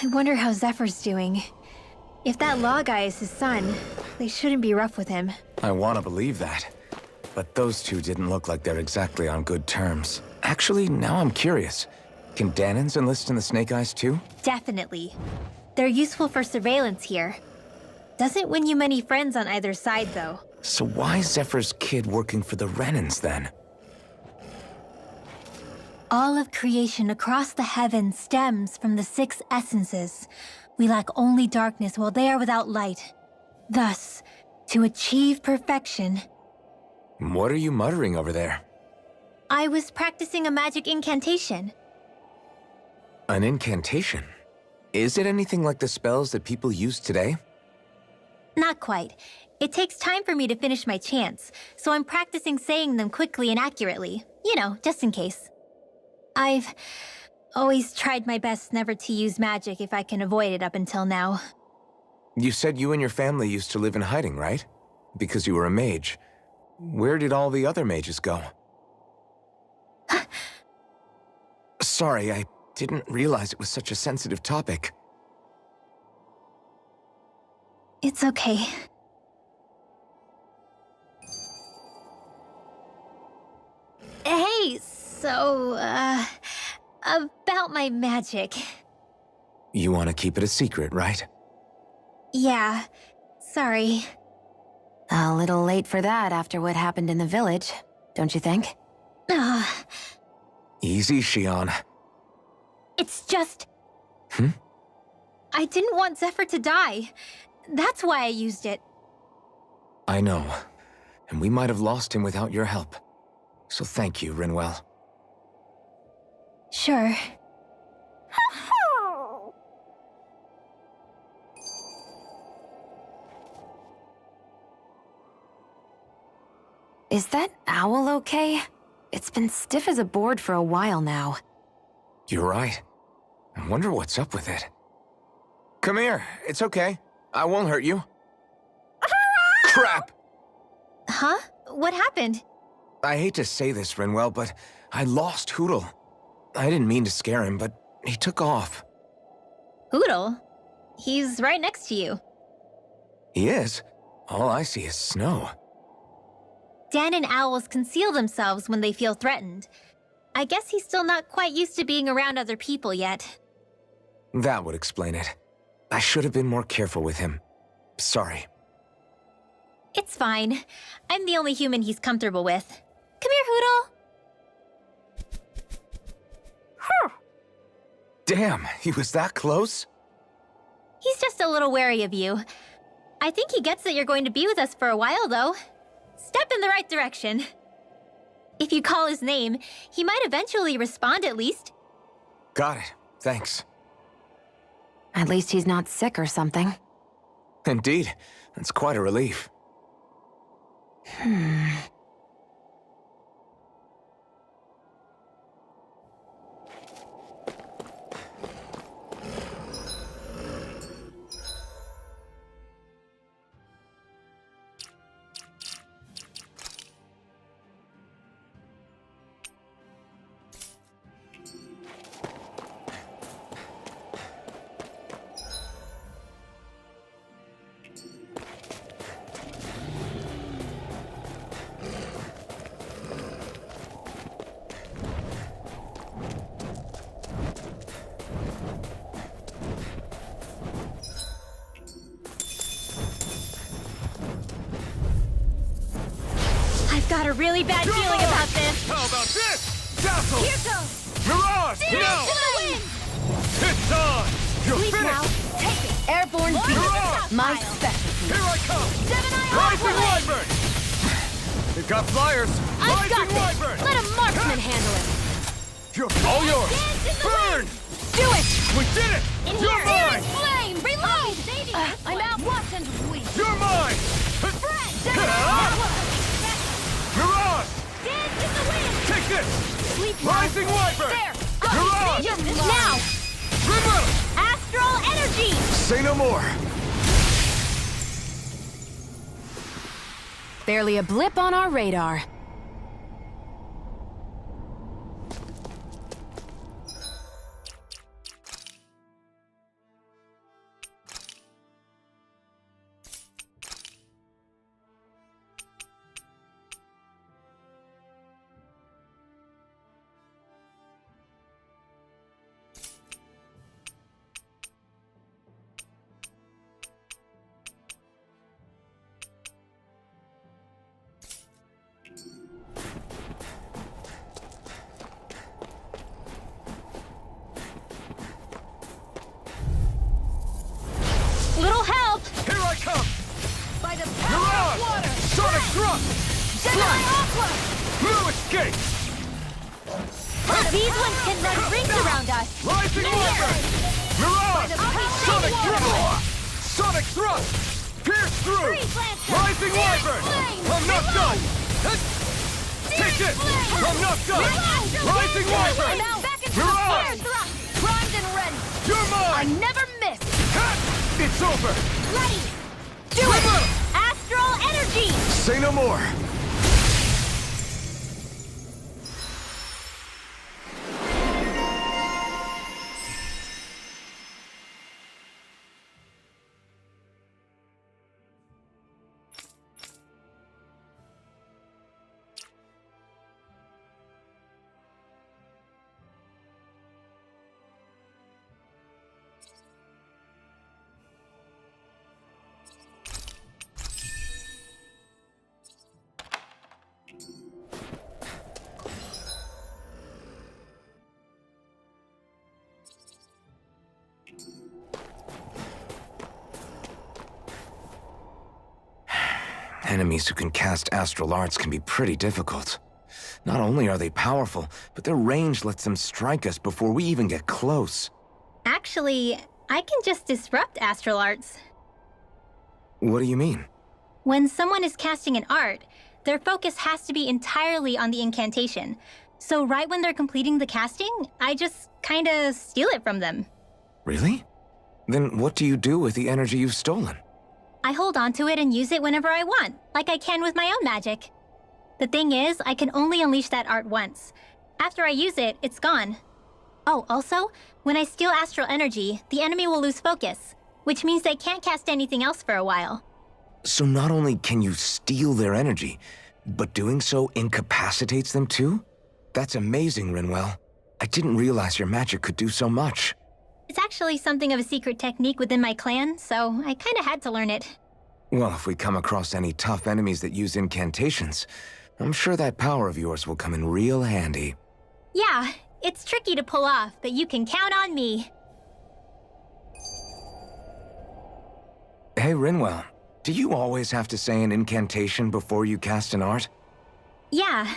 [SPEAKER 10] I wonder how Zephyr's doing. If that law guy is his son, they shouldn't be rough with him.
[SPEAKER 1] I want to believe that. But those two didn't look like they're exactly on good terms. Actually, now I'm curious. Can Danans enlist in the Snake Eyes too?
[SPEAKER 10] Definitely. They're useful for surveillance here. Doesn't win you many friends on either side, though.
[SPEAKER 1] So why is Zephyr's kid working for the Renans then?
[SPEAKER 10] All of creation across the heavens stems from the 6 essences. We lack only darkness while they are without light. Thus, to achieve perfection...
[SPEAKER 1] What are you muttering over there?
[SPEAKER 10] I was practicing a magic incantation.
[SPEAKER 1] An incantation? Is it anything like the spells that people use today?
[SPEAKER 10] Not quite. It takes time for me to finish my chants, so I'm practicing saying them quickly and accurately. You know, just in case. I've always tried my best never to use magic if I can avoid it up until now.
[SPEAKER 1] You said you and your family used to live in hiding, right? Because you were a mage. Where did all the other mages go? Sorry, I didn't realize it was such a sensitive topic.
[SPEAKER 10] It's okay. Hey, so, about my magic.
[SPEAKER 1] You want to keep it a secret, right?
[SPEAKER 10] Yeah, sorry.
[SPEAKER 2] A little late for that after what happened in the village, don't you think?
[SPEAKER 1] Easy, Shion.
[SPEAKER 10] It's just... I didn't want Zephyr to die. That's why I used it.
[SPEAKER 1] I know. And we might have lost him without your help. So thank you, Rinwell.
[SPEAKER 10] Sure.
[SPEAKER 2] Is that owl okay? It's been stiff as a board for a while now.
[SPEAKER 1] You're right. I wonder what's up with it. Come here. It's okay. I won't hurt you. Crap!
[SPEAKER 10] Huh? What happened?
[SPEAKER 1] I hate to say this, Rinwell, but I lost Hootle. I didn't mean to scare him, but he took off.
[SPEAKER 10] Hootle? He's right next to you.
[SPEAKER 1] He is? All I see is snow.
[SPEAKER 10] Dan and owls conceal themselves when they feel threatened. I guess he's still not quite used to being around other people yet.
[SPEAKER 1] That would explain it. I should have been more careful with him. Sorry.
[SPEAKER 10] It's fine. I'm the only human he's comfortable with. Come here, Hoodle.
[SPEAKER 1] Damn, he was that close?
[SPEAKER 10] He's just a little wary of you. I think he gets that you're going to be with us for a while, though. Step in the right direction. If you call his name, he might eventually respond at least.
[SPEAKER 1] Got it. Thanks.
[SPEAKER 2] At least he's not sick or something.
[SPEAKER 1] Indeed. That's quite a relief.
[SPEAKER 10] Got a really bad feeling about this.
[SPEAKER 3] How about this? Dazzle!
[SPEAKER 10] Here goes!
[SPEAKER 3] Mirage! Now!
[SPEAKER 10] To the wind!
[SPEAKER 3] It's on! You're
[SPEAKER 10] Leave now.
[SPEAKER 3] finished!
[SPEAKER 10] Take it!
[SPEAKER 2] Airborne
[SPEAKER 10] Lord
[SPEAKER 2] beast.
[SPEAKER 3] Mirage!
[SPEAKER 2] My specialty.
[SPEAKER 3] Here I come!
[SPEAKER 10] Seven-Eye
[SPEAKER 3] Rising
[SPEAKER 10] Aqualung!
[SPEAKER 3] Wyvern! They've got flyers!
[SPEAKER 2] I've got
[SPEAKER 3] Rising
[SPEAKER 2] this.
[SPEAKER 3] Wyvern!
[SPEAKER 2] Let a marksman handle it.
[SPEAKER 3] You're all yours!
[SPEAKER 10] Dance in the
[SPEAKER 3] Burn!
[SPEAKER 10] wind!
[SPEAKER 2] Do it!
[SPEAKER 3] We did it!
[SPEAKER 10] In
[SPEAKER 3] You're
[SPEAKER 10] here!
[SPEAKER 3] mine!
[SPEAKER 10] Flame! Reload!
[SPEAKER 2] I'm out.
[SPEAKER 10] Watch and weep!
[SPEAKER 3] You're mine!
[SPEAKER 10] Seven-Eye
[SPEAKER 3] Mirage!
[SPEAKER 10] Dance in the wind!
[SPEAKER 3] Take this!
[SPEAKER 10] Sleep now.
[SPEAKER 3] Rising Wyvern!
[SPEAKER 10] There!
[SPEAKER 3] Mirage!
[SPEAKER 10] Now!
[SPEAKER 3] Remote!
[SPEAKER 10] Astral energy!
[SPEAKER 1] Say no more.
[SPEAKER 2] Barely a blip on our radar.
[SPEAKER 10] Little help!
[SPEAKER 3] Here I come!
[SPEAKER 10] By the power
[SPEAKER 3] Mirage!
[SPEAKER 10] of water!
[SPEAKER 3] Sonic Thrust!
[SPEAKER 10] Seven-Eye Aqua!
[SPEAKER 3] No escape!
[SPEAKER 10] These ones can run rings around us!
[SPEAKER 3] Rising Wyvern! Mirage! Sonic Thrust! Sonic Thrust! Pierce through!
[SPEAKER 10] Freeze Lancer!
[SPEAKER 3] Rising Wyvern!
[SPEAKER 10] Flame!
[SPEAKER 3] I'm not done! Take this! I'm not done! Rising Wyvern!
[SPEAKER 10] Back into the
[SPEAKER 3] Mirage!
[SPEAKER 10] thrust! Primed and ready!
[SPEAKER 3] You're
[SPEAKER 10] I
[SPEAKER 3] mine!
[SPEAKER 10] never miss!
[SPEAKER 3] It's over!
[SPEAKER 10] Ready! Do it! Astral energy!
[SPEAKER 1] Say no more. Enemies who can cast astral arts can be pretty difficult. Not only are they powerful, but their range lets them strike us before we even get close.
[SPEAKER 10] Actually, I can just disrupt astral arts.
[SPEAKER 1] What do you mean?
[SPEAKER 10] When someone is casting an art, their focus has to be entirely on the incantation. So right when they're completing the casting, I just kinda steal it from them.
[SPEAKER 1] Really? Then what do you do with the energy you've stolen?
[SPEAKER 10] I hold on to it and use it whenever I want, like I can with my own magic. The thing is, I can only unleash that art once. After I use it, it's gone. Oh, also, when I steal astral energy, the enemy will lose focus, which means they can't cast anything else for a while.
[SPEAKER 1] So not only can you steal their energy, But doing so incapacitates them too? That's amazing, Rinwell. I didn't realize your magic could do so much.
[SPEAKER 10] It's actually something of a secret technique within my clan, so I kinda had to learn it.
[SPEAKER 1] Well, if we come across any tough enemies that use incantations, I'm sure that power of yours will come in real handy.
[SPEAKER 10] Yeah, it's tricky to pull off, but you can count on me.
[SPEAKER 1] Hey, Rinwell, do you always have to say an incantation before you cast an art?
[SPEAKER 10] Yeah,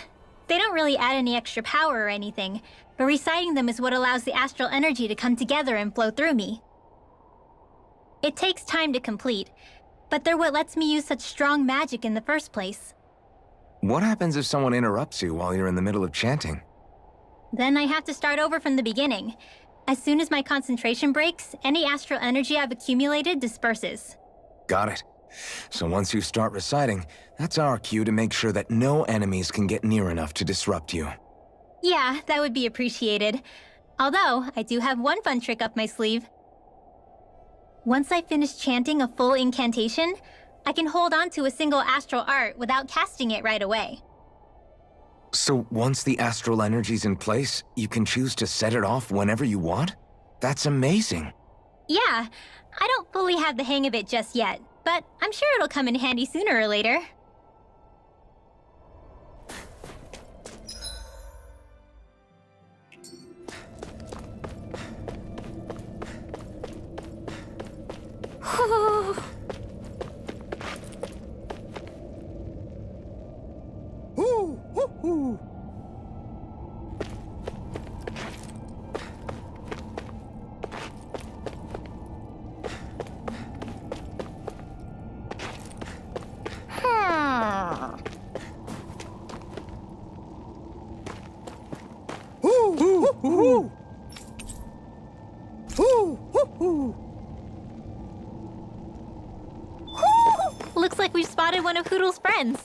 [SPEAKER 10] they don't really add any extra power or anything, but reciting them is what allows the astral energy to come together and flow through me. It takes time to complete, but they're what lets me use such strong magic in the first place.
[SPEAKER 1] What happens if someone interrupts you while you're in the middle of chanting?
[SPEAKER 10] Then I have to start over from the beginning. As soon as my concentration breaks, any astral energy I've accumulated disperses.
[SPEAKER 1] Got it. So once you start reciting, that's our cue to make sure that no enemies can get near enough to disrupt you.
[SPEAKER 10] Yeah, that would be appreciated. Although, I do have one fun trick up my sleeve. Once I finish chanting a full incantation, I can hold on to a single astral art without casting it right away.
[SPEAKER 1] So once the astral energy's in place, you can choose to set it off whenever you want? That's amazing.
[SPEAKER 10] Yeah, I don't fully have the hang of it just yet, but I'm sure it'll come in handy sooner or later. Looks like we've spotted one of Hoodle's friends.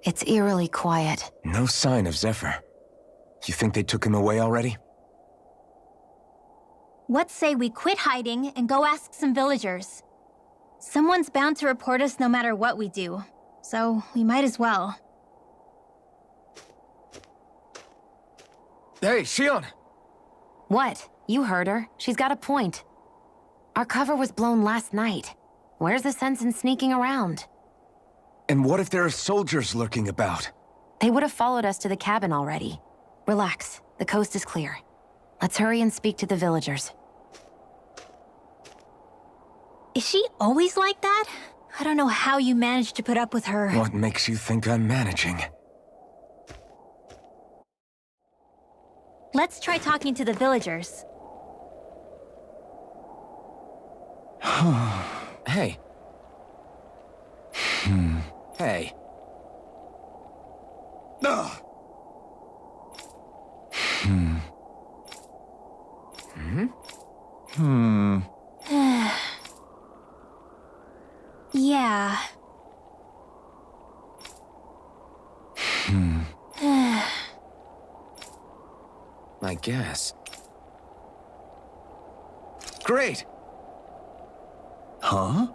[SPEAKER 2] It's eerily quiet.
[SPEAKER 1] No sign of Zephyr. You think they took him away already?
[SPEAKER 10] What say we quit hiding and go ask some villagers? Someone's bound to report us no matter what we do, so we might as well.
[SPEAKER 1] Hey, Shion!
[SPEAKER 2] What? You heard her. She's got a point. Our cover was blown last night. Where's the sense in sneaking around?
[SPEAKER 1] And what if there are soldiers lurking about?
[SPEAKER 2] They would have followed us to the cabin already. Relax. The coast is clear. Let's hurry and speak to the villagers.
[SPEAKER 10] Is she always like that? I don't know how you managed to put up with her.
[SPEAKER 1] What makes you think I'm managing?
[SPEAKER 10] Let's try talking to the villagers.
[SPEAKER 1] Hey. Hey.
[SPEAKER 10] Yeah.
[SPEAKER 1] I guess. Great!
[SPEAKER 7] Huh?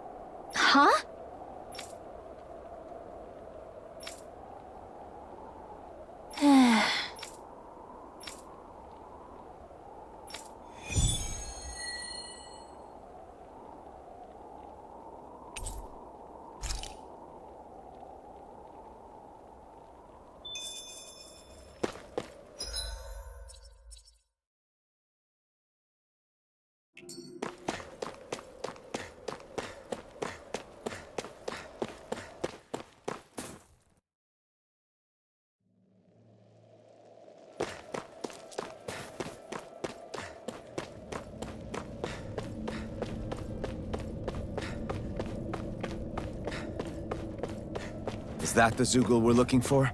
[SPEAKER 10] Huh?
[SPEAKER 1] Is that the Zoogle we're looking for?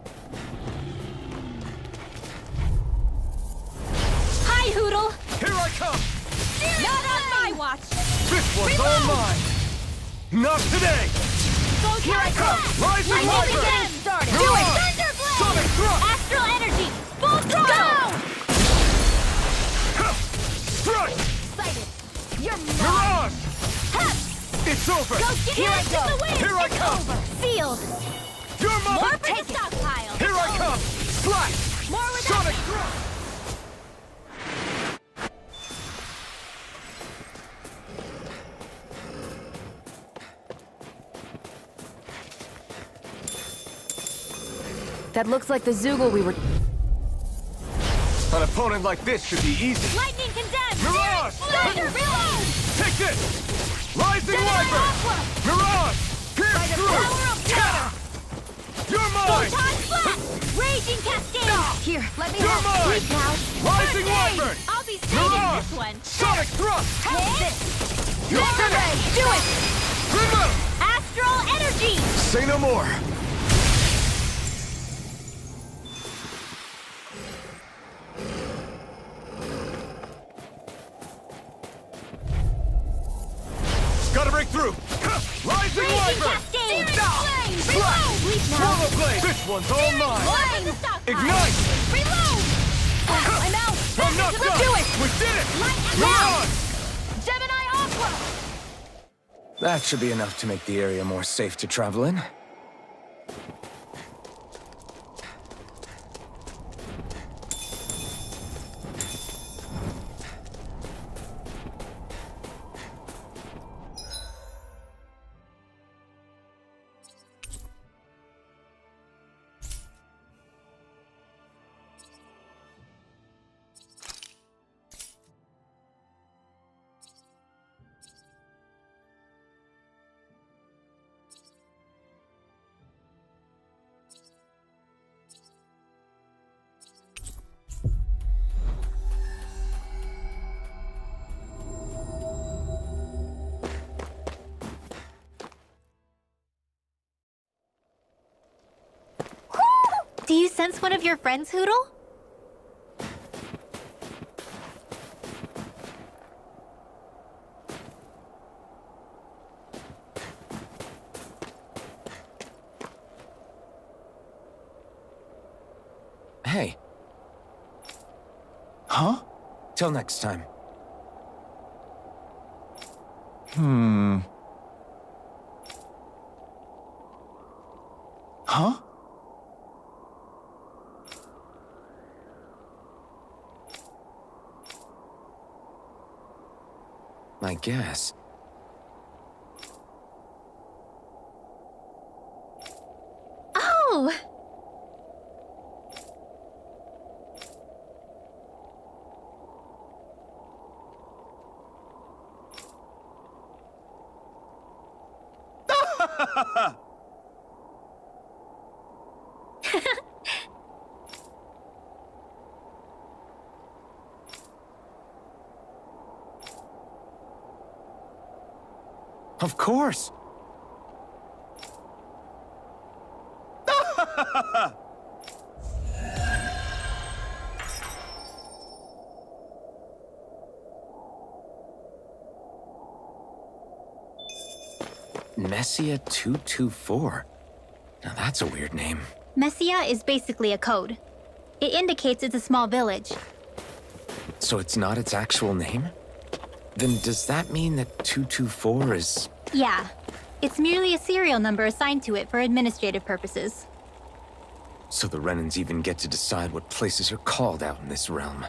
[SPEAKER 10] Hi, Hoodle!
[SPEAKER 3] Here I come!
[SPEAKER 5] Not on my watch!
[SPEAKER 3] This one's all mine! Not today!
[SPEAKER 5] Here I come!
[SPEAKER 3] Ryzen
[SPEAKER 5] Lightning
[SPEAKER 3] Hyper!
[SPEAKER 5] again! Started!
[SPEAKER 3] Do
[SPEAKER 5] Do
[SPEAKER 3] it!
[SPEAKER 5] it!
[SPEAKER 3] Sonic thrust!
[SPEAKER 5] Astral energy! Full throttle!
[SPEAKER 3] Strike!
[SPEAKER 5] Sighted! You're mine!
[SPEAKER 3] Mirage!
[SPEAKER 5] Ha!
[SPEAKER 3] It's over!
[SPEAKER 5] Go get
[SPEAKER 10] Here I go.
[SPEAKER 5] the wind!
[SPEAKER 3] Here I
[SPEAKER 5] It's
[SPEAKER 3] come.
[SPEAKER 5] over! Sealed!
[SPEAKER 3] You're mine!
[SPEAKER 5] More for the stockpile!
[SPEAKER 3] Here I come! Slash!
[SPEAKER 5] More with
[SPEAKER 3] Sonic
[SPEAKER 5] that.
[SPEAKER 3] thrust!
[SPEAKER 2] That looks like the Zoogle we were...
[SPEAKER 3] An opponent like this should be easy.
[SPEAKER 5] Lightning condemned!
[SPEAKER 3] Mirage!
[SPEAKER 5] Thunder, reload!
[SPEAKER 3] Take this! Rising Viper! Mirage! Pierce through! You're mine!
[SPEAKER 5] Photon flash! Raging cascade! Here, let me
[SPEAKER 3] You're
[SPEAKER 5] help.
[SPEAKER 3] mine!
[SPEAKER 5] Wait now.
[SPEAKER 3] Rising
[SPEAKER 5] First aid!
[SPEAKER 3] Wyvern!
[SPEAKER 5] I'll be saving
[SPEAKER 3] Mirage!
[SPEAKER 5] this one.
[SPEAKER 3] Sonic thrust!
[SPEAKER 5] How's this?
[SPEAKER 3] You're
[SPEAKER 5] Never
[SPEAKER 3] finished!
[SPEAKER 5] ready. Do it!
[SPEAKER 3] Remove!
[SPEAKER 5] Astral energy!
[SPEAKER 3] Say no more! Gotta break through! Rising
[SPEAKER 5] Raging
[SPEAKER 3] Wyvern!
[SPEAKER 5] cascade!
[SPEAKER 3] Slash!
[SPEAKER 5] Reload! Leap now.
[SPEAKER 3] Swallow blade! This one's all mine!
[SPEAKER 5] More in the stockpile.
[SPEAKER 3] Ignite!
[SPEAKER 5] Reload! I'm out!
[SPEAKER 3] I'm not
[SPEAKER 5] Let's
[SPEAKER 3] done!
[SPEAKER 5] do it!
[SPEAKER 3] We did it!
[SPEAKER 5] Light and
[SPEAKER 3] Mirage!
[SPEAKER 5] Gemini Aqua!
[SPEAKER 1] That should be enough to make the area more safe to travel in.
[SPEAKER 10] Do you sense one of your friends, Hootle?
[SPEAKER 1] Hey.
[SPEAKER 7] Huh?
[SPEAKER 1] Till next time.
[SPEAKER 7] Huh?
[SPEAKER 1] I guess.
[SPEAKER 10] Oh!
[SPEAKER 1] Of course. Messia 224. Now that's a weird name.
[SPEAKER 10] Messia is basically a code. It indicates it's a small village.
[SPEAKER 1] So it's not its actual name? Then does that mean that 224 is...
[SPEAKER 10] Yeah. It's merely a serial number assigned to it for administrative purposes.
[SPEAKER 1] So the Renans even get to decide what places are called out in this realm.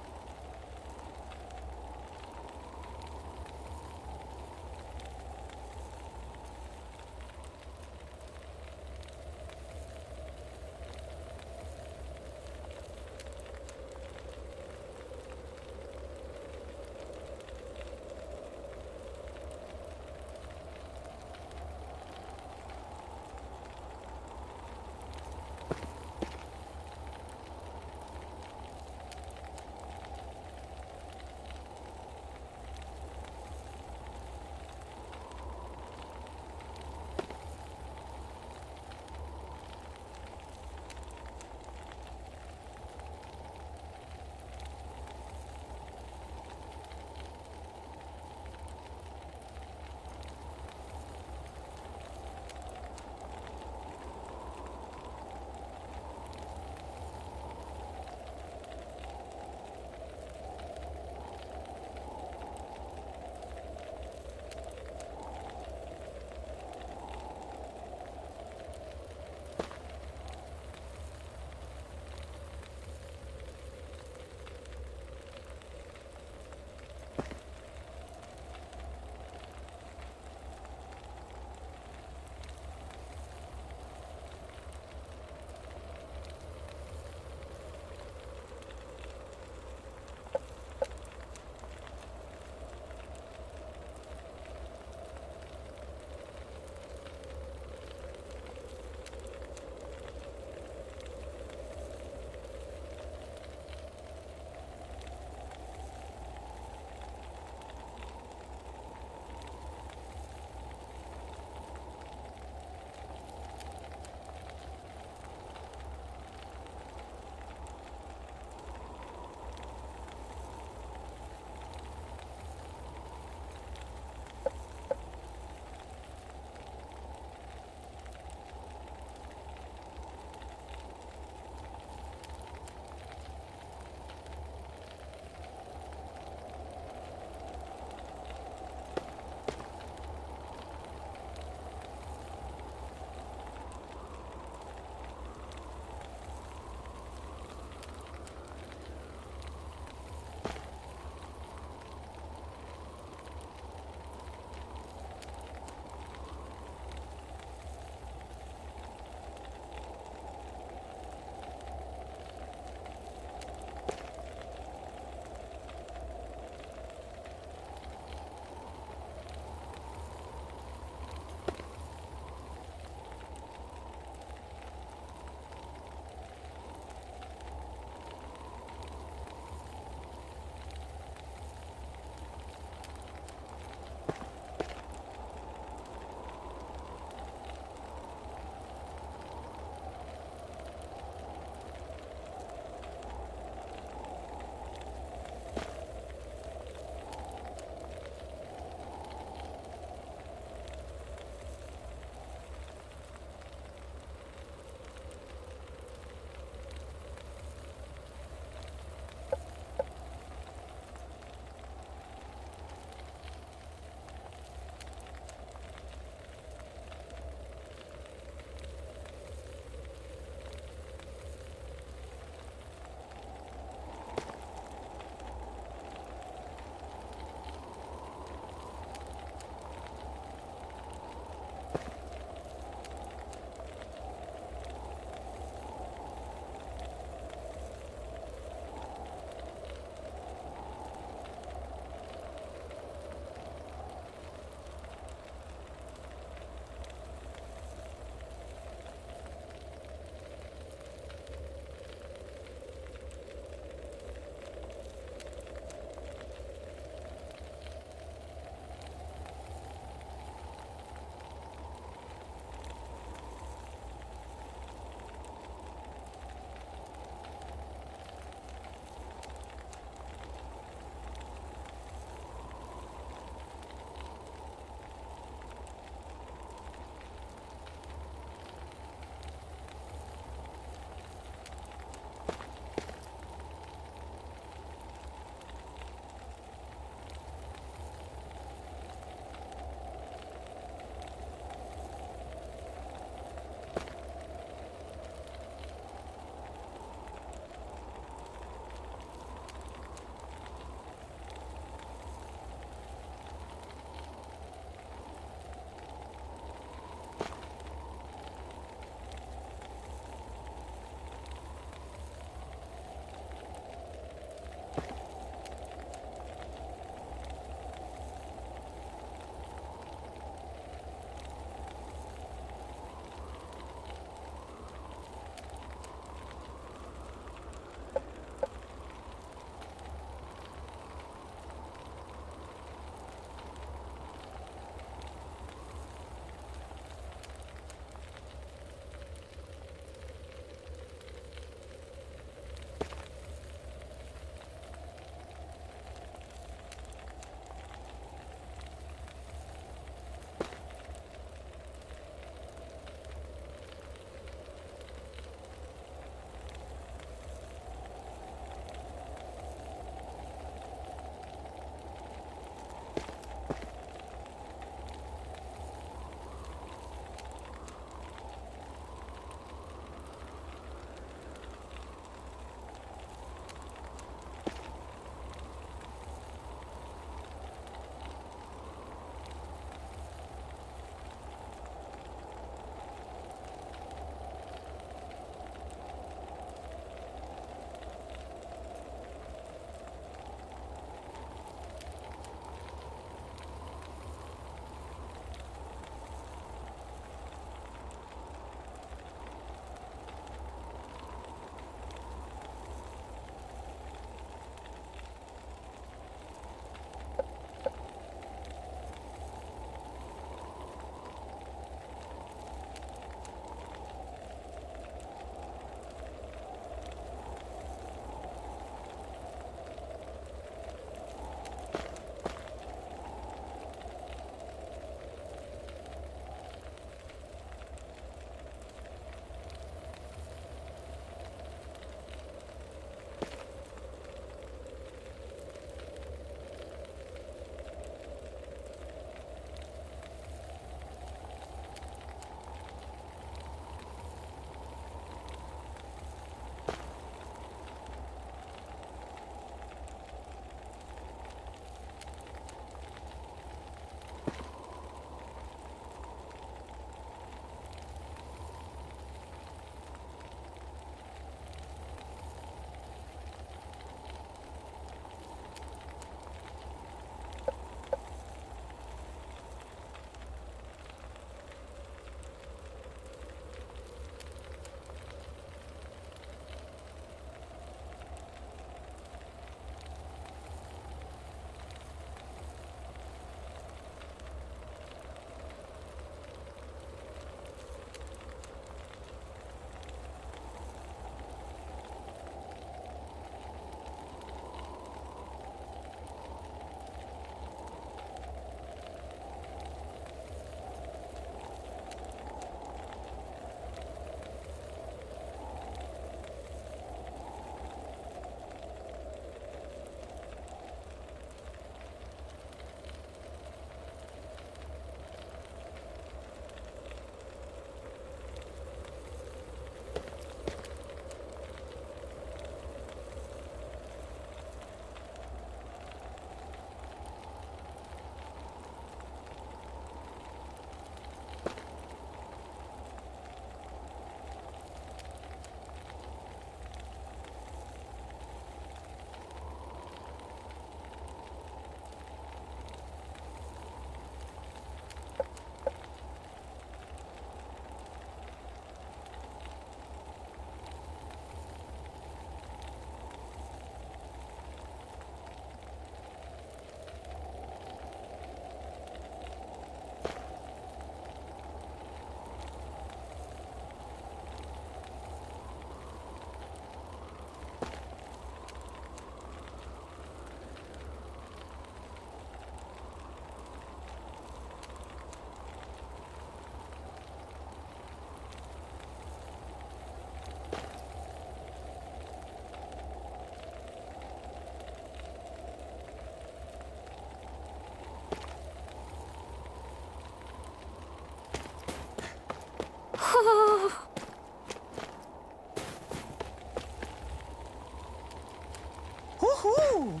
[SPEAKER 5] Woohoo!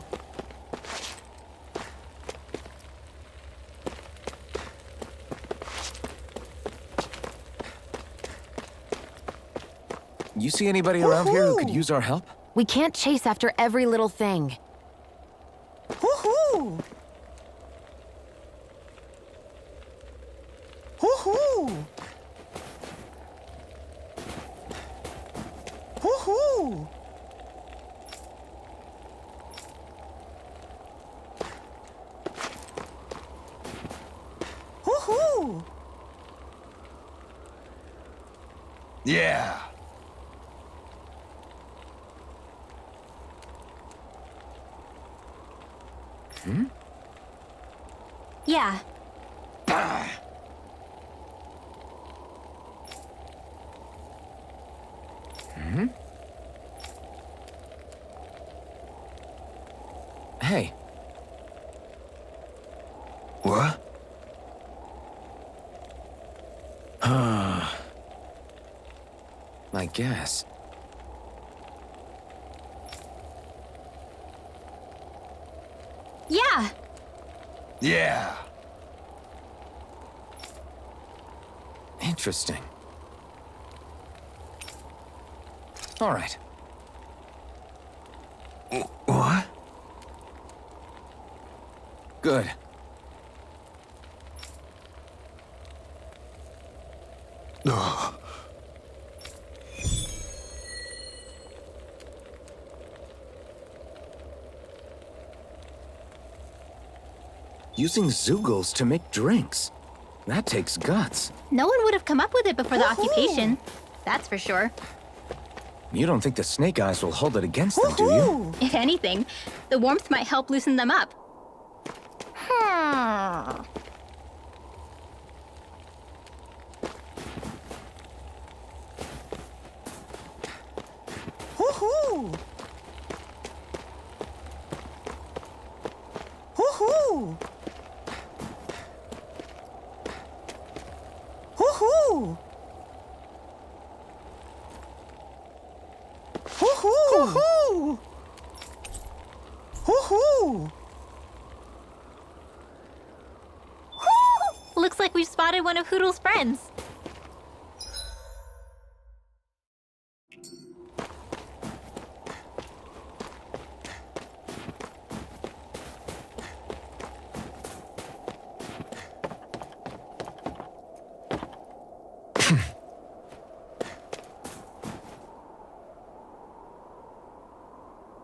[SPEAKER 1] You see anybody around here who could use our help?
[SPEAKER 2] We can't chase after every little thing.
[SPEAKER 5] Woohoo! Woohoo! Woohoo! Woohoo!
[SPEAKER 11] Yeah.
[SPEAKER 10] Yeah.
[SPEAKER 1] Hey.
[SPEAKER 11] What?
[SPEAKER 1] I guess.
[SPEAKER 10] Yeah.
[SPEAKER 11] Yeah.
[SPEAKER 1] Interesting. All right.
[SPEAKER 11] What?
[SPEAKER 1] Good.
[SPEAKER 11] Ugh.
[SPEAKER 1] Using Zeugles to make drinks. That takes guts.
[SPEAKER 10] No one would have come up with it before the occupation. That's for sure.
[SPEAKER 1] You don't think the Snake Eyes will hold it against them, do you?
[SPEAKER 10] If anything, the warmth might help loosen them up.
[SPEAKER 5] Woohoo! Woohoo! Woohoo! Woohoo! Woohoo!
[SPEAKER 10] Looks like we've spotted one of Hoodle's friends.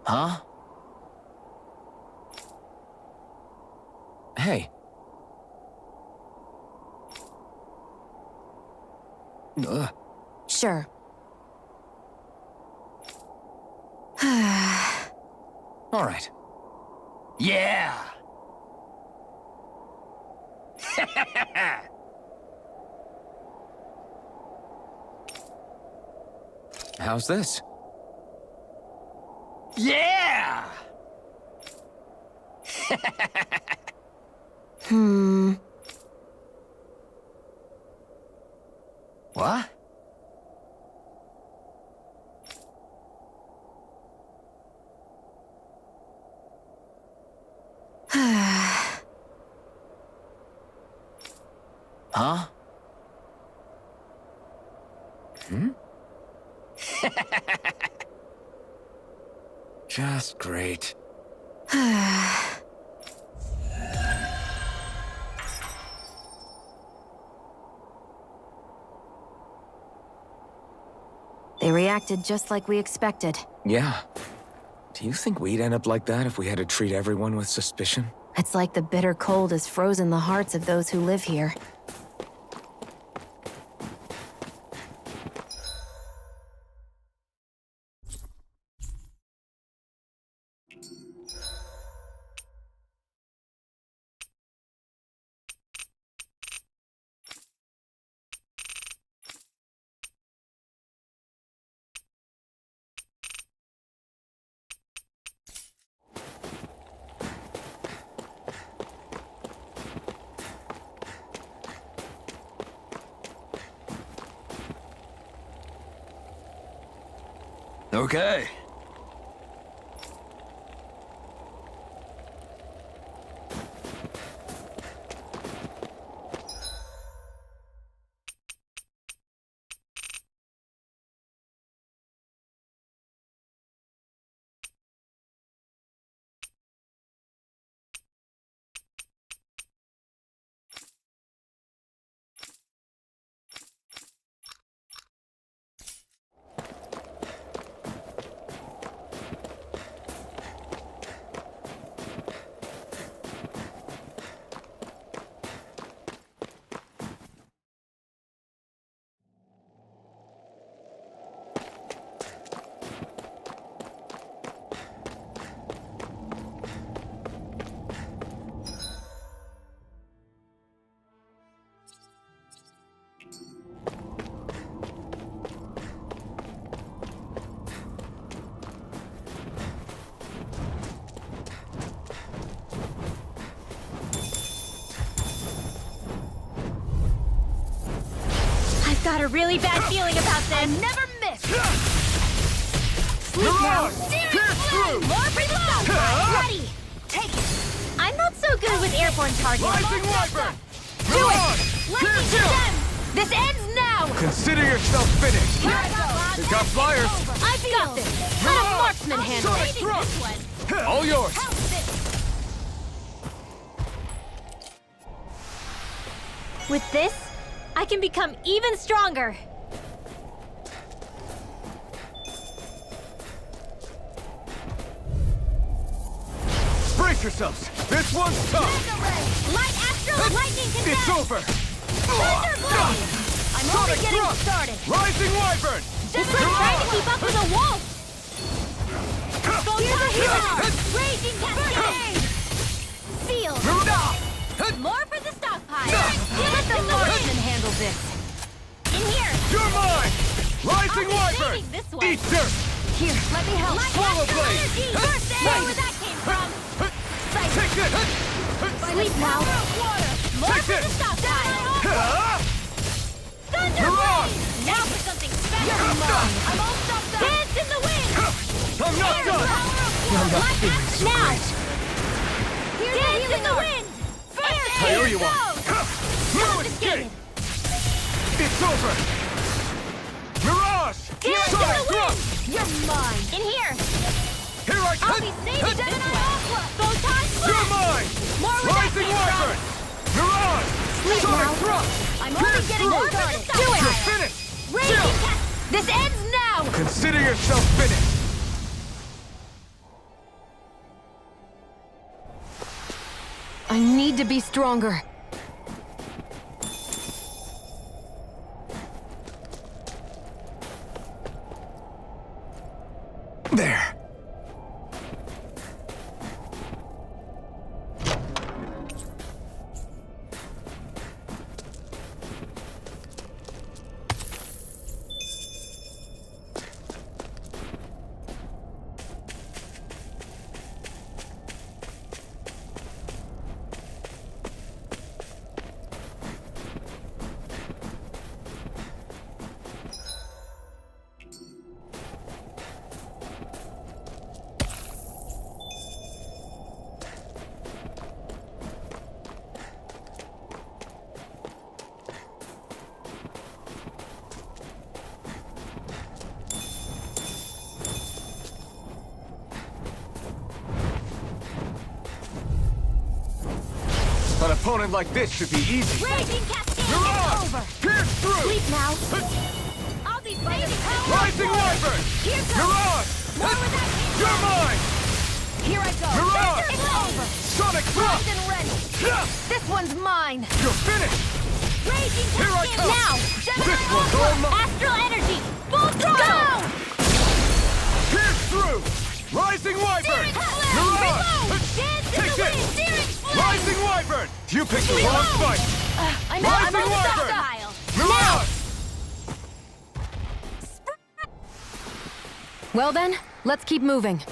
[SPEAKER 1] Huh? Hey.
[SPEAKER 2] Sure.
[SPEAKER 1] All right.
[SPEAKER 11] Yeah.
[SPEAKER 1] How's this?
[SPEAKER 11] Yeah. What?
[SPEAKER 1] Huh? Just great.
[SPEAKER 2] They reacted just like we expected.
[SPEAKER 1] Yeah. Do you think we'd end up like that if we had to treat everyone with suspicion?
[SPEAKER 2] It's like the bitter cold has frozen the hearts of those who live here.
[SPEAKER 11] Okay.
[SPEAKER 10] a really bad feeling about this.
[SPEAKER 5] I never miss.
[SPEAKER 10] Sleep now.
[SPEAKER 3] Pierce through!
[SPEAKER 10] More reload. Ready.
[SPEAKER 5] Take it.
[SPEAKER 10] I'm not so good with airborne targets.
[SPEAKER 3] Rising Wyvern!
[SPEAKER 10] Do it.
[SPEAKER 3] Mirage!
[SPEAKER 10] Lightning
[SPEAKER 3] Pierce
[SPEAKER 10] stem. This ends now.
[SPEAKER 3] Consider yourself finished.
[SPEAKER 5] Here I go.
[SPEAKER 3] They've got flyers.
[SPEAKER 10] I've got this. Let a marksman handle
[SPEAKER 3] Sonic
[SPEAKER 10] it.
[SPEAKER 3] thrust! All yours.
[SPEAKER 10] With this, I can become even stronger.
[SPEAKER 3] Brace yourselves. This one's tough.
[SPEAKER 10] Light astral lightning can
[SPEAKER 3] It's over.
[SPEAKER 10] Thunderblade. I'm only
[SPEAKER 3] Sonic
[SPEAKER 10] getting
[SPEAKER 3] thrust!
[SPEAKER 10] started.
[SPEAKER 3] Rising Wyvern!
[SPEAKER 10] It's like trying to keep up with a wolf. Here's a hero. Raging cascade. Sealed. More for the stockpile. Let the marksman handle this. In here.
[SPEAKER 3] You're mine! Rising
[SPEAKER 10] I'll be
[SPEAKER 3] Wyvern!
[SPEAKER 10] saving this one.
[SPEAKER 3] Eat dirt!
[SPEAKER 5] Here, let me help.
[SPEAKER 10] Light
[SPEAKER 3] Swallow
[SPEAKER 10] astral
[SPEAKER 3] blade.
[SPEAKER 10] energy. First air where that came from.
[SPEAKER 3] Take this!
[SPEAKER 10] Sleep now. More
[SPEAKER 3] Take
[SPEAKER 10] for the
[SPEAKER 3] this!
[SPEAKER 10] stockpile. Thunderblade. Now for something special.
[SPEAKER 5] I'm all stopped up.
[SPEAKER 10] Dance in the wind.
[SPEAKER 3] I'm not done!
[SPEAKER 10] Light astral now. Dance in the wind.
[SPEAKER 3] I owe you one. No escape! It's over! Mirage! Sonic thrust!
[SPEAKER 10] You're mine. In here.
[SPEAKER 3] Here I
[SPEAKER 10] I'll
[SPEAKER 3] come!
[SPEAKER 10] be saving Gemini Aqua. Photon
[SPEAKER 3] You're
[SPEAKER 10] flash.
[SPEAKER 3] mine!
[SPEAKER 10] More where that
[SPEAKER 3] Rising
[SPEAKER 10] came
[SPEAKER 3] Wyvern!
[SPEAKER 10] from.
[SPEAKER 3] Mirage!
[SPEAKER 10] Sleep
[SPEAKER 3] Sonic
[SPEAKER 10] now.
[SPEAKER 3] thrust!
[SPEAKER 10] I'm only
[SPEAKER 3] Pierce
[SPEAKER 10] getting
[SPEAKER 3] through!
[SPEAKER 10] started.
[SPEAKER 3] Do it! You're finished!
[SPEAKER 10] Raging cat. This ends now.
[SPEAKER 3] Consider yourself finished!
[SPEAKER 2] I need to be stronger.
[SPEAKER 3] There! An opponent like this should be easy.
[SPEAKER 10] Raging cascade.
[SPEAKER 3] Mirage!
[SPEAKER 10] Over.
[SPEAKER 3] Pierce through!
[SPEAKER 10] Sleep now. I'll be saving power.
[SPEAKER 3] Rising Wyvern!
[SPEAKER 10] Here goes.
[SPEAKER 3] Mirage!
[SPEAKER 10] More where that came
[SPEAKER 3] You're mine!
[SPEAKER 5] Here I go.
[SPEAKER 3] Mirage!
[SPEAKER 10] It's over.
[SPEAKER 3] Sonic thrust!
[SPEAKER 5] Primed and ready.
[SPEAKER 2] This one's mine.
[SPEAKER 3] You're finished!
[SPEAKER 10] Raging
[SPEAKER 3] Here I
[SPEAKER 10] cascade.
[SPEAKER 3] come!
[SPEAKER 10] Now.
[SPEAKER 3] This one's all mine!
[SPEAKER 10] Astral energy. Full throttle.
[SPEAKER 3] Pierce through! Rising Wyvern! Mirage! Take this! Rising Wyvern! You picked the wrong fight!
[SPEAKER 10] I'm
[SPEAKER 3] Rising
[SPEAKER 10] on the
[SPEAKER 3] Wyvern!
[SPEAKER 10] stockpile.
[SPEAKER 3] Mirage!
[SPEAKER 2] Well then, let's keep moving.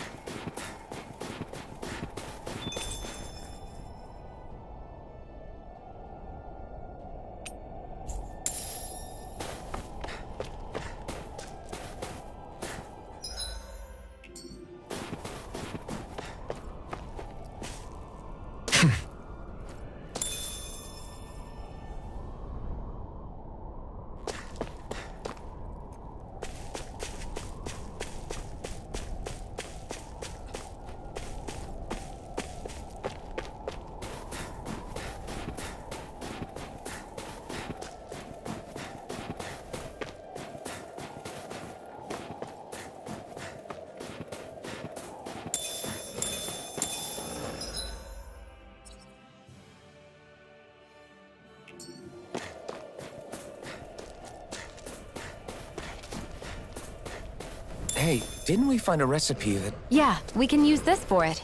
[SPEAKER 1] Hey, didn't we find a recipe that...
[SPEAKER 2] Yeah, we can use this for it.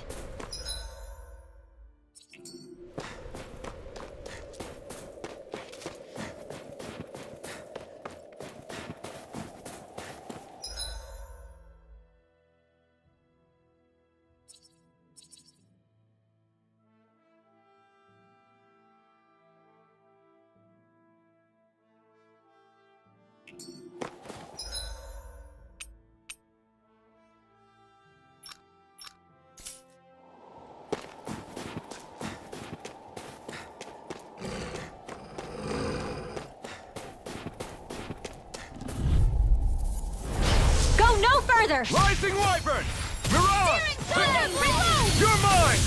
[SPEAKER 2] Go no further!
[SPEAKER 3] Rising Wyvern! Mirage!
[SPEAKER 5] Reload!
[SPEAKER 3] You're mine!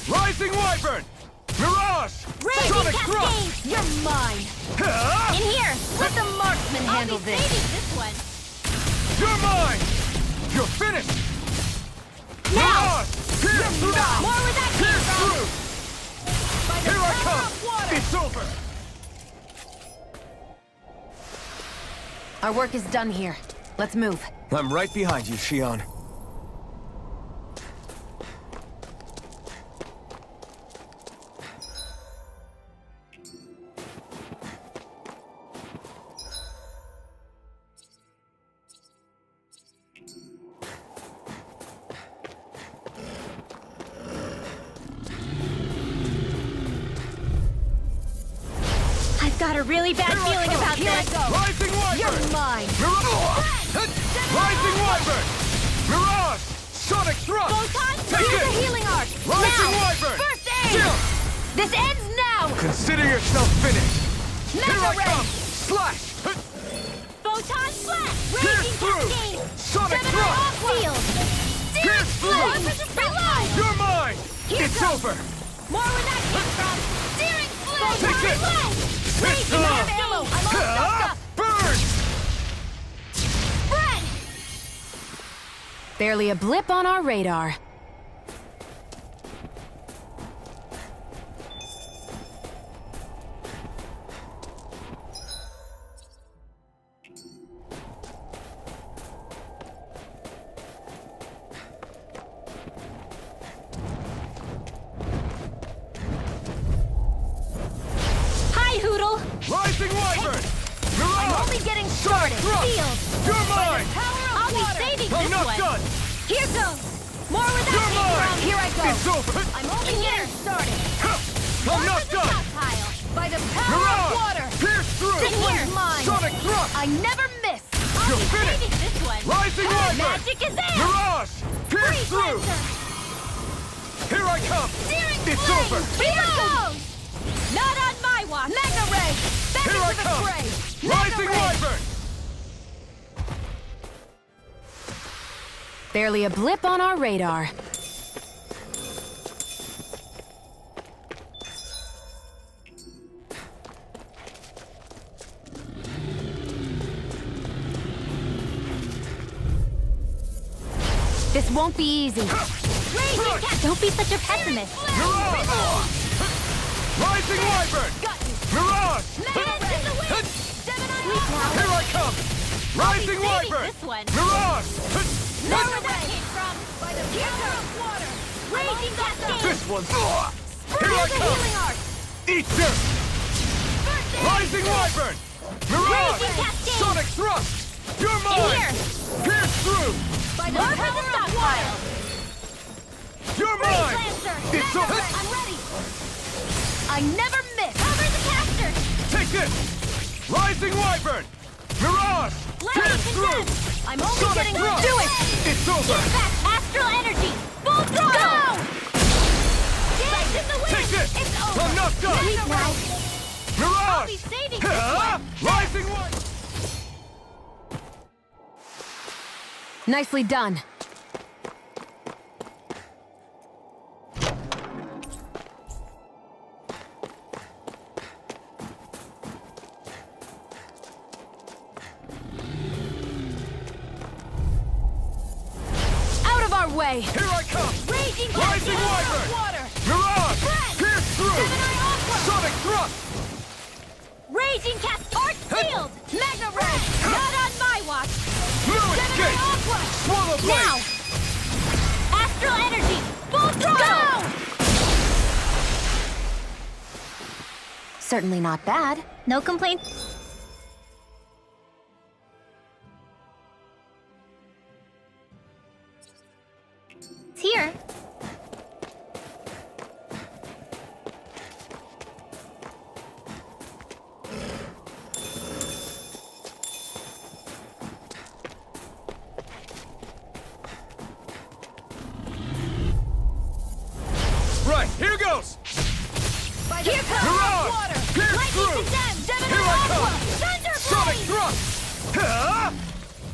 [SPEAKER 3] Rising Wyvern! Mirage! Sonic Thrust!
[SPEAKER 2] You're mine!
[SPEAKER 3] Huh?
[SPEAKER 2] In here! Let the marksman handle this!
[SPEAKER 5] This one.
[SPEAKER 3] You're mine! You're finished!
[SPEAKER 2] Now!
[SPEAKER 3] Mirage! Pierce through!
[SPEAKER 2] More where that came
[SPEAKER 3] Pierce
[SPEAKER 2] from!
[SPEAKER 3] through! Here I come! It's over!
[SPEAKER 2] Our work is done here. Let's move.
[SPEAKER 3] I'm right behind you, Shion.
[SPEAKER 10] I've got a really bad feeling about this.
[SPEAKER 3] Rising Wyvern!
[SPEAKER 2] You're mine!
[SPEAKER 3] Mirage! Rising Wyvern! Mirage! Sonic Thrust!
[SPEAKER 5] Photon!
[SPEAKER 3] Take
[SPEAKER 2] Use
[SPEAKER 3] it!
[SPEAKER 2] the healing arc!
[SPEAKER 3] Rising
[SPEAKER 2] Now!
[SPEAKER 3] Wyvern!
[SPEAKER 2] First aid!
[SPEAKER 3] Jump!
[SPEAKER 2] This ends now!
[SPEAKER 3] Consider yourself finished! Here I
[SPEAKER 2] Mega
[SPEAKER 3] come!
[SPEAKER 2] Ray!
[SPEAKER 3] Slash!
[SPEAKER 5] Photon flash!
[SPEAKER 3] Pierce
[SPEAKER 5] Raging
[SPEAKER 3] through!
[SPEAKER 5] cascade!
[SPEAKER 3] Sonic
[SPEAKER 5] Gemini
[SPEAKER 3] Thrust!
[SPEAKER 5] off-field!
[SPEAKER 3] Pierce through!
[SPEAKER 5] Reload!
[SPEAKER 3] You're mine!
[SPEAKER 5] Here
[SPEAKER 3] It's
[SPEAKER 5] comes.
[SPEAKER 3] over!
[SPEAKER 5] More where that came from! Searing flame!
[SPEAKER 3] Take it!
[SPEAKER 5] Raging out of ammo! I'm all stuffed up!
[SPEAKER 3] Burn!
[SPEAKER 5] Spread!
[SPEAKER 2] Barely a blip on our radar. Hi, Hoodle!
[SPEAKER 3] Rising Wyvern! Mirage!
[SPEAKER 2] I'm only getting started.
[SPEAKER 3] Thrust!
[SPEAKER 2] Field!
[SPEAKER 3] You're mine!
[SPEAKER 2] I'll be saving
[SPEAKER 3] I'm
[SPEAKER 2] this
[SPEAKER 3] not
[SPEAKER 2] one.
[SPEAKER 3] done!
[SPEAKER 2] Here goes! More where that
[SPEAKER 3] You're
[SPEAKER 2] came
[SPEAKER 3] mine!
[SPEAKER 2] from. Here I go.
[SPEAKER 3] It's over!
[SPEAKER 2] I'm only getting started.
[SPEAKER 3] I'm not done!
[SPEAKER 2] By the power
[SPEAKER 3] Mirage!
[SPEAKER 2] of water!
[SPEAKER 3] Pierce through!
[SPEAKER 2] This one's mine!
[SPEAKER 3] Sonic Thrust!
[SPEAKER 2] I never miss!
[SPEAKER 3] You're finished!
[SPEAKER 5] This one!
[SPEAKER 3] Rising Wyvern!
[SPEAKER 2] Magic is in!
[SPEAKER 3] Mirage! Pierce through! Here I come! It's over!
[SPEAKER 2] Here goes!
[SPEAKER 5] Not on my watch!
[SPEAKER 2] Mega Ray! Back
[SPEAKER 3] Here
[SPEAKER 2] into
[SPEAKER 3] I
[SPEAKER 2] the
[SPEAKER 3] come!
[SPEAKER 2] fray!
[SPEAKER 3] Rising
[SPEAKER 2] Mega Ray!
[SPEAKER 3] Wyvern!
[SPEAKER 2] Barely a blip on our radar. This won't be easy.
[SPEAKER 10] Don't be such a pessimist.
[SPEAKER 3] Mirage! Rising Wyvern! Mirage! Here I come! Rising Wyvern!
[SPEAKER 5] This one!
[SPEAKER 3] Mirage!
[SPEAKER 5] More where that came from! By the power of water! Raging cascade!
[SPEAKER 3] This one's... Here I come! Eat dirt! Rising Wyvern! Mirage!
[SPEAKER 5] Raging cascade!
[SPEAKER 3] Sonic Thrust! You're mine!
[SPEAKER 5] here!
[SPEAKER 3] Pierce through!
[SPEAKER 5] By the power of water!
[SPEAKER 3] You're mine!
[SPEAKER 5] Lancer!
[SPEAKER 3] It's
[SPEAKER 5] Mega
[SPEAKER 3] over!
[SPEAKER 5] Ray, I'm ready!
[SPEAKER 2] I never miss!
[SPEAKER 5] Cover the caster!
[SPEAKER 3] Take this! Rising Wyvern! Mirage! Pierce through!
[SPEAKER 2] I'm only
[SPEAKER 3] Sonic
[SPEAKER 2] getting
[SPEAKER 3] Thrust!
[SPEAKER 2] do it!
[SPEAKER 3] It's over!
[SPEAKER 5] Get back! Astral energy! Full throttle! Sights in the wind!
[SPEAKER 3] Take this!
[SPEAKER 5] It's over!
[SPEAKER 3] I'm not done!
[SPEAKER 5] Mega Ray!
[SPEAKER 3] Mirage!
[SPEAKER 5] Be saving this one!
[SPEAKER 3] Rising Wyvern!
[SPEAKER 2] Nicely done. Out of our way!
[SPEAKER 3] Here I come!
[SPEAKER 5] Raging
[SPEAKER 3] Rising
[SPEAKER 5] cascade!
[SPEAKER 3] Wyvern!
[SPEAKER 5] Water!
[SPEAKER 3] Mirage!
[SPEAKER 5] Spread!
[SPEAKER 3] Pierce through!
[SPEAKER 5] Gemini Aqua!
[SPEAKER 3] Sonic Thrust!
[SPEAKER 5] Raging cascade! Arc field! Mega Ray! Not on my watch!
[SPEAKER 3] No
[SPEAKER 5] Gemini
[SPEAKER 3] escape!
[SPEAKER 5] Aqua!
[SPEAKER 3] Swallow blade!
[SPEAKER 5] Now! Astral energy! Full throttle!
[SPEAKER 2] Certainly not bad.
[SPEAKER 10] No complaints. It's here.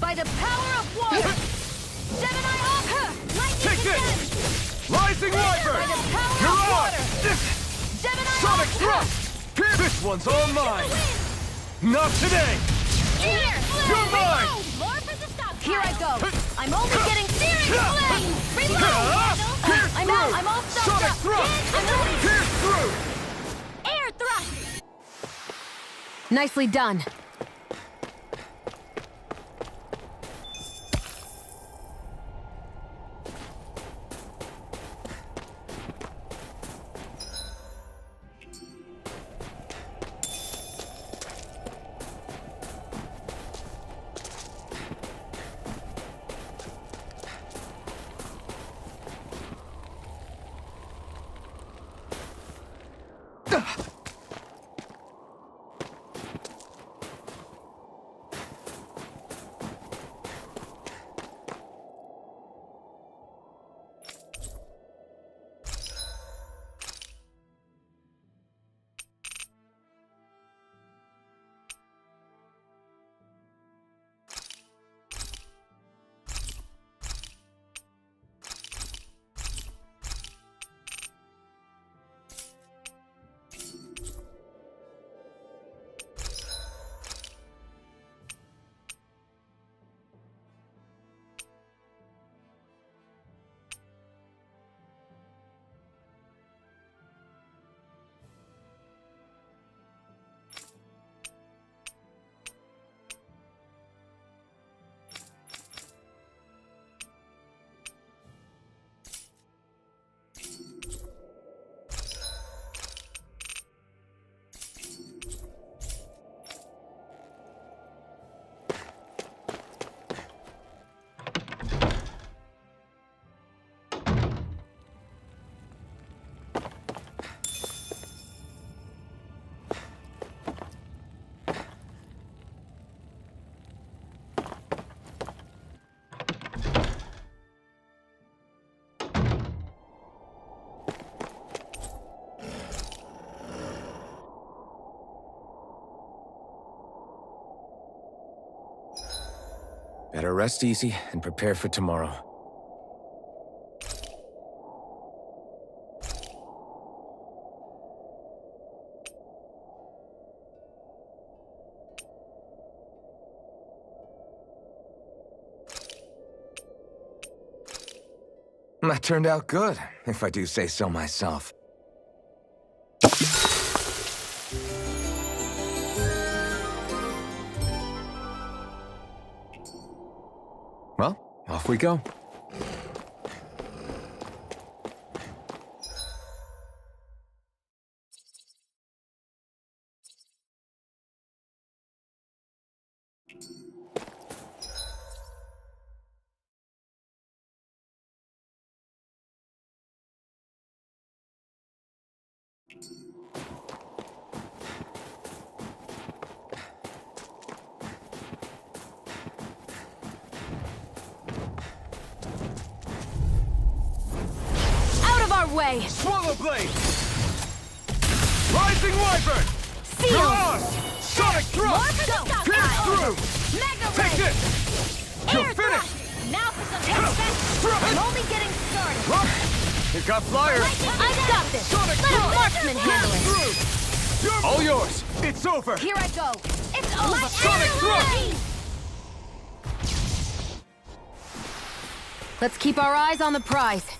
[SPEAKER 5] By the power of water! Gemini Arc! Lightning
[SPEAKER 3] Take
[SPEAKER 5] descent!
[SPEAKER 3] this! Rising Wyvern!
[SPEAKER 5] By the power
[SPEAKER 3] You're
[SPEAKER 5] of
[SPEAKER 3] on!
[SPEAKER 5] water! Gemini
[SPEAKER 3] Sonic
[SPEAKER 5] Arc!
[SPEAKER 3] Thrust! This one's all mine! Not today!
[SPEAKER 5] Here!
[SPEAKER 3] You're mine!
[SPEAKER 5] More for the stockpile! Here I go! I'm only getting searing flame! Reload! I'm out! I'm all stopped
[SPEAKER 3] Sonic
[SPEAKER 5] up!
[SPEAKER 3] Thrust!
[SPEAKER 5] I'm ready!
[SPEAKER 3] Pierce through!
[SPEAKER 5] Air thrust!
[SPEAKER 2] Nicely done.
[SPEAKER 1] Better rest easy and prepare for tomorrow. That turned out good, if I do say so myself. Well, off we go.
[SPEAKER 2] Way.
[SPEAKER 3] Swallow Blade! Rising Wyvern!
[SPEAKER 2] Seal!
[SPEAKER 3] You're on! Sonic Thrust! Pierce through!
[SPEAKER 5] Mega
[SPEAKER 3] Take
[SPEAKER 5] Ray!
[SPEAKER 3] this! You're
[SPEAKER 5] Air
[SPEAKER 3] finished!
[SPEAKER 5] thrust! Now for some defense! I'm only getting started!
[SPEAKER 3] You got flyers!
[SPEAKER 2] I've got this!
[SPEAKER 3] Sonic
[SPEAKER 2] Let a
[SPEAKER 3] Thrust!
[SPEAKER 2] marksman handle it!
[SPEAKER 3] Through! You're all yours! It's over!
[SPEAKER 5] Here I go! It's over!
[SPEAKER 3] Sonic Thrust!
[SPEAKER 2] Let's keep our eyes on the prize.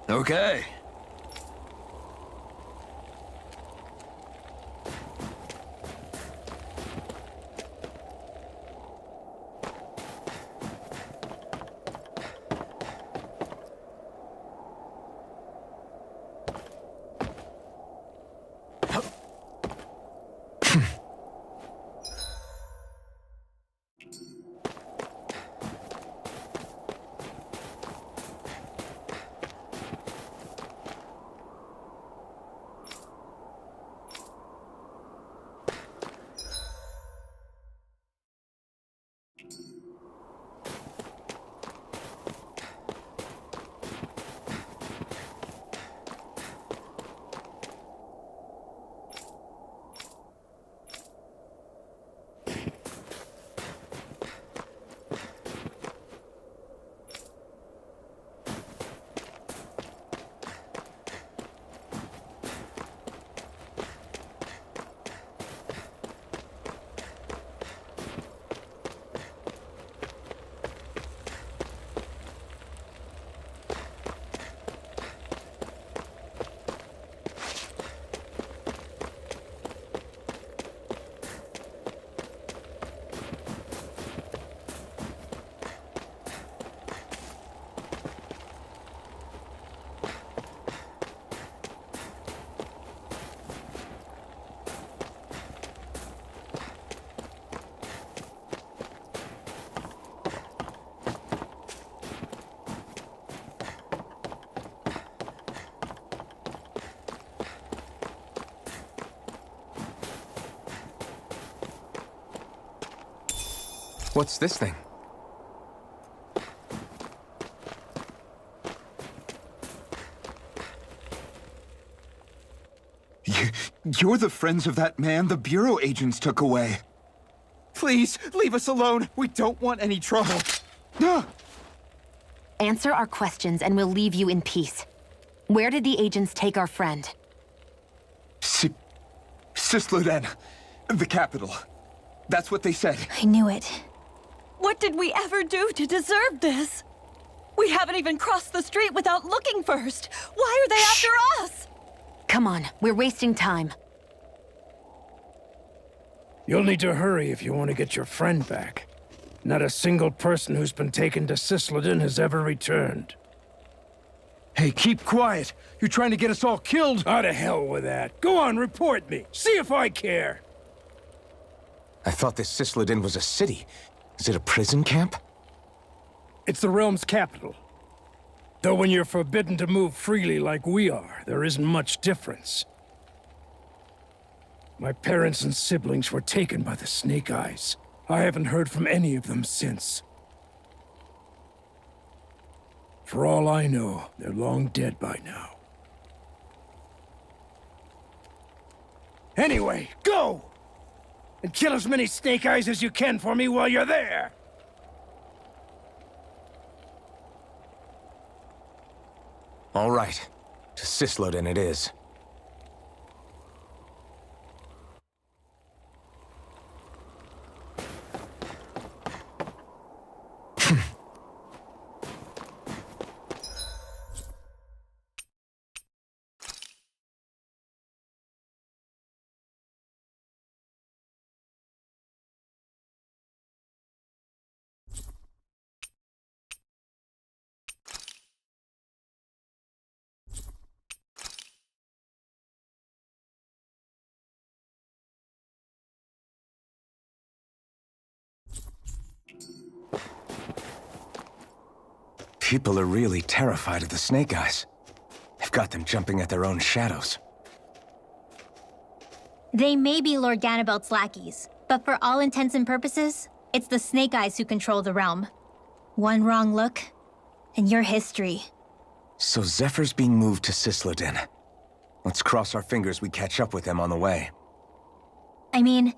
[SPEAKER 11] Okay.
[SPEAKER 1] What's this thing?
[SPEAKER 13] You're the friends of that man the Bureau agents took away. Please, leave us alone. We don't want any trouble.
[SPEAKER 2] Answer our questions and we'll leave you in peace. Where did the agents take our friend?
[SPEAKER 13] Cisloden, the capital. That's what they said.
[SPEAKER 10] I knew it.
[SPEAKER 5] What did we ever do to deserve this? We haven't even crossed the street without looking first. Why are they after us?
[SPEAKER 2] Come on, we're wasting time.
[SPEAKER 6] You'll need to hurry if you want to get your friend back. Not a single person who's been taken to Cisloden has ever returned.
[SPEAKER 3] Hey, keep quiet. You're trying to get us all killed.
[SPEAKER 6] Out of hell with that. Go on, report me. See if I care.
[SPEAKER 1] I thought this Cisloden was a city. Is it a prison camp?
[SPEAKER 6] It's the realm's capital. Though when you're forbidden to move freely like we are, there isn't much difference. My parents and siblings were taken by the Snake Eyes. I haven't heard from any of them since. For all I know, they're long dead by now. Anyway, go! And kill as many Snake Eyes as you can for me while you're there!
[SPEAKER 1] All right. To Cisloden it is. People are really terrified of the Snake Eyes. They've got them jumping at their own shadows.
[SPEAKER 10] They may be Lord Ganabelt's lackeys, but for all intents and purposes, it's the Snake Eyes who control the realm. One wrong look, and your history.
[SPEAKER 1] So Zephyr's being moved to Cisloden. Let's cross our fingers we catch up with them on the way.
[SPEAKER 10] I mean,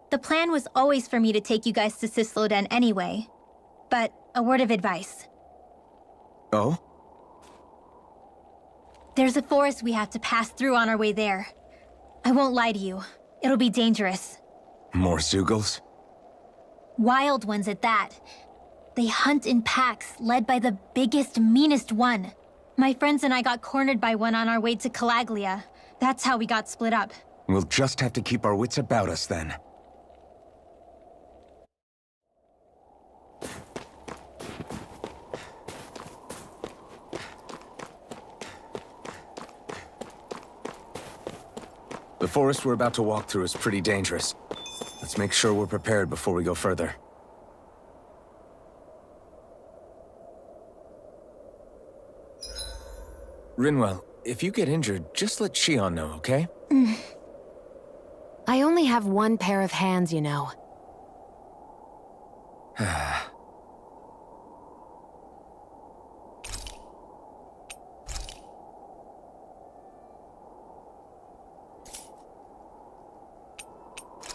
[SPEAKER 10] the plan was always for me to take you guys to Cisloden anyway. But a word of advice.
[SPEAKER 1] Oh?
[SPEAKER 10] There's a forest we have to pass through on our way there. I won't lie to you. It'll be dangerous.
[SPEAKER 1] More Zeugles?
[SPEAKER 10] Wild ones at that. They hunt in packs, led by the biggest, meanest one. My friends and I got cornered by one on our way to Calaglia. That's how we got split up.
[SPEAKER 1] We'll just have to keep our wits about us then. The forest we're about to walk through is pretty dangerous. Let's make sure we're prepared before we go further. Rinwell, if you get injured, just let Shion know, okay?
[SPEAKER 2] I only have one pair of hands, you know.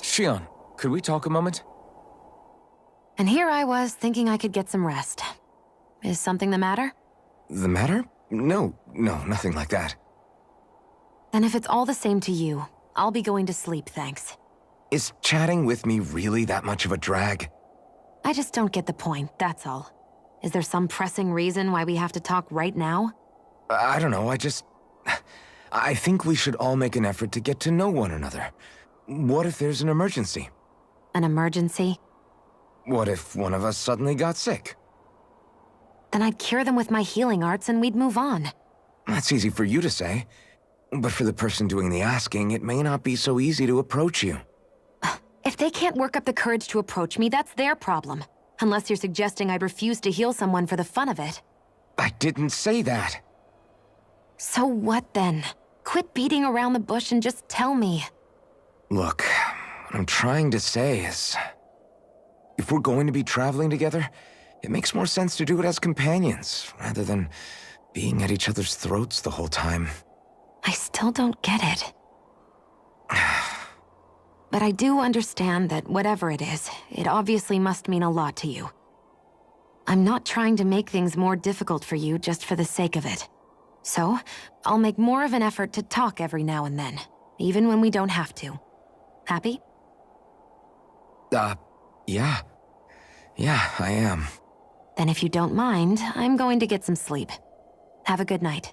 [SPEAKER 1] Shion, could we talk a moment?
[SPEAKER 2] And here I was, thinking I could get some rest. Is something the matter?
[SPEAKER 1] The matter? No, nothing like that.
[SPEAKER 2] Then if it's all the same to you, I'll be going to sleep, thanks.
[SPEAKER 1] Is chatting with me really that much of a drag?
[SPEAKER 2] I just don't get the point, that's all. Is there some pressing reason why we have to talk right now?
[SPEAKER 1] I don't know, I think we should all make an effort to get to know one another. What if there's an emergency?
[SPEAKER 2] An emergency?
[SPEAKER 1] What if one of us suddenly got sick?
[SPEAKER 2] Then I'd cure them with my healing arts and we'd move on.
[SPEAKER 1] That's easy for you to say. But for the person doing the asking, it may not be so easy to approach you.
[SPEAKER 2] If they can't work up the courage to approach me, that's their problem. Unless you're suggesting I'd refuse to heal someone for the fun of it.
[SPEAKER 1] I didn't say that.
[SPEAKER 2] So what then? Quit beating around the bush and just tell me.
[SPEAKER 1] Look, what I'm trying to say is... if we're going to be traveling together, it makes more sense to do it as companions, rather than being at each other's throats the whole time.
[SPEAKER 2] I still don't get it. But I do understand that whatever it is, it obviously must mean a lot to you. I'm not trying to make things more difficult for you just for the sake of it. So, I'll make more of an effort to talk every now and then, even when we don't have to. Happy?
[SPEAKER 1] Yeah. Yeah, I am.
[SPEAKER 2] Then if you don't mind, I'm going to get some sleep. Have a good night.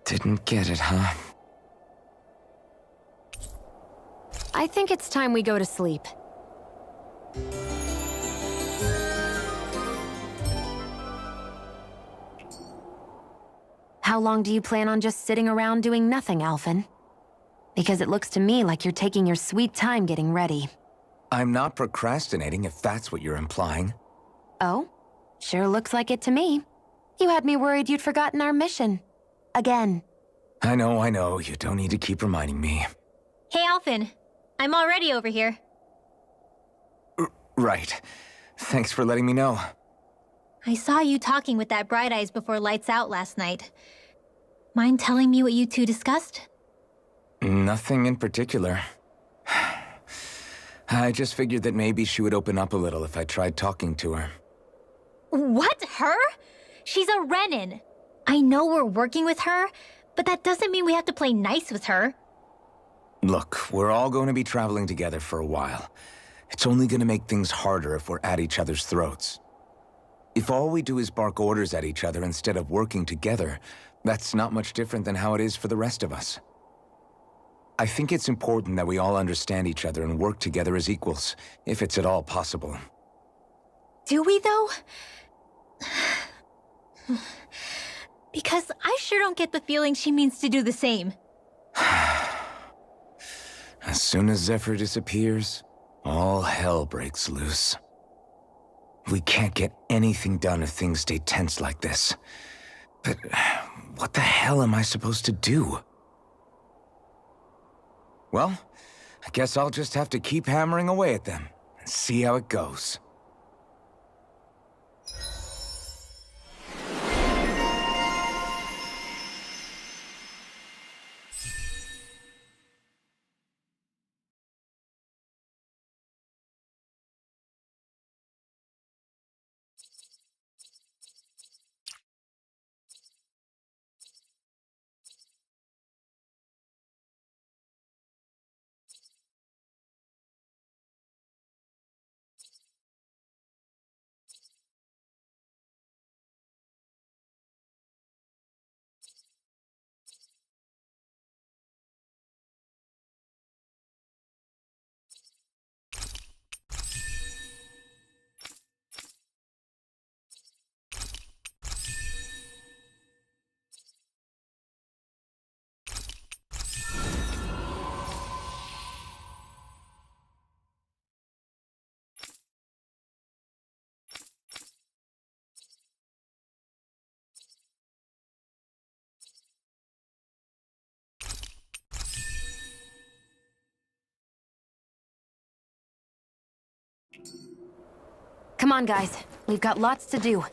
[SPEAKER 1] Didn't get it, huh?
[SPEAKER 2] I think it's time we go to sleep. How long do you plan on just sitting around doing nothing, Alphen? Because it looks to me like you're taking your sweet time getting ready.
[SPEAKER 1] I'm not procrastinating, if that's what you're implying.
[SPEAKER 2] Oh? Sure looks like it to me. You had me worried you'd forgotten our mission. Again.
[SPEAKER 1] I know. You don't need to keep reminding me.
[SPEAKER 10] Hey, Alphen. I'm already over here.
[SPEAKER 1] Right. Thanks for letting me know.
[SPEAKER 10] I saw you talking with that Bright Eyes before lights out last night. Mind telling me what you two discussed?
[SPEAKER 1] Nothing in particular. I just figured that maybe she would open up a little if I tried talking to her.
[SPEAKER 10] What? Her? She's a Renin. I know we're working with her, but that doesn't mean we have to play nice with her.
[SPEAKER 1] Look, we're all going to be traveling together for a while. It's only going to make things harder if we're at each other's throats. If all we do is bark orders at each other instead of working together, that's not much different than how it is for the rest of us. I think it's important that we all understand each other and work together as equals, if it's at all possible.
[SPEAKER 10] Do we, though? Because I sure don't get the feeling she means to do the same.
[SPEAKER 1] As soon as Zephyr disappears, all hell breaks loose. We can't get anything done if things stay tense like this. But what the hell am I supposed to do? Well, I guess I'll just have to keep hammering away at them and see how it goes.
[SPEAKER 2] Come on, guys. We've got lots to do.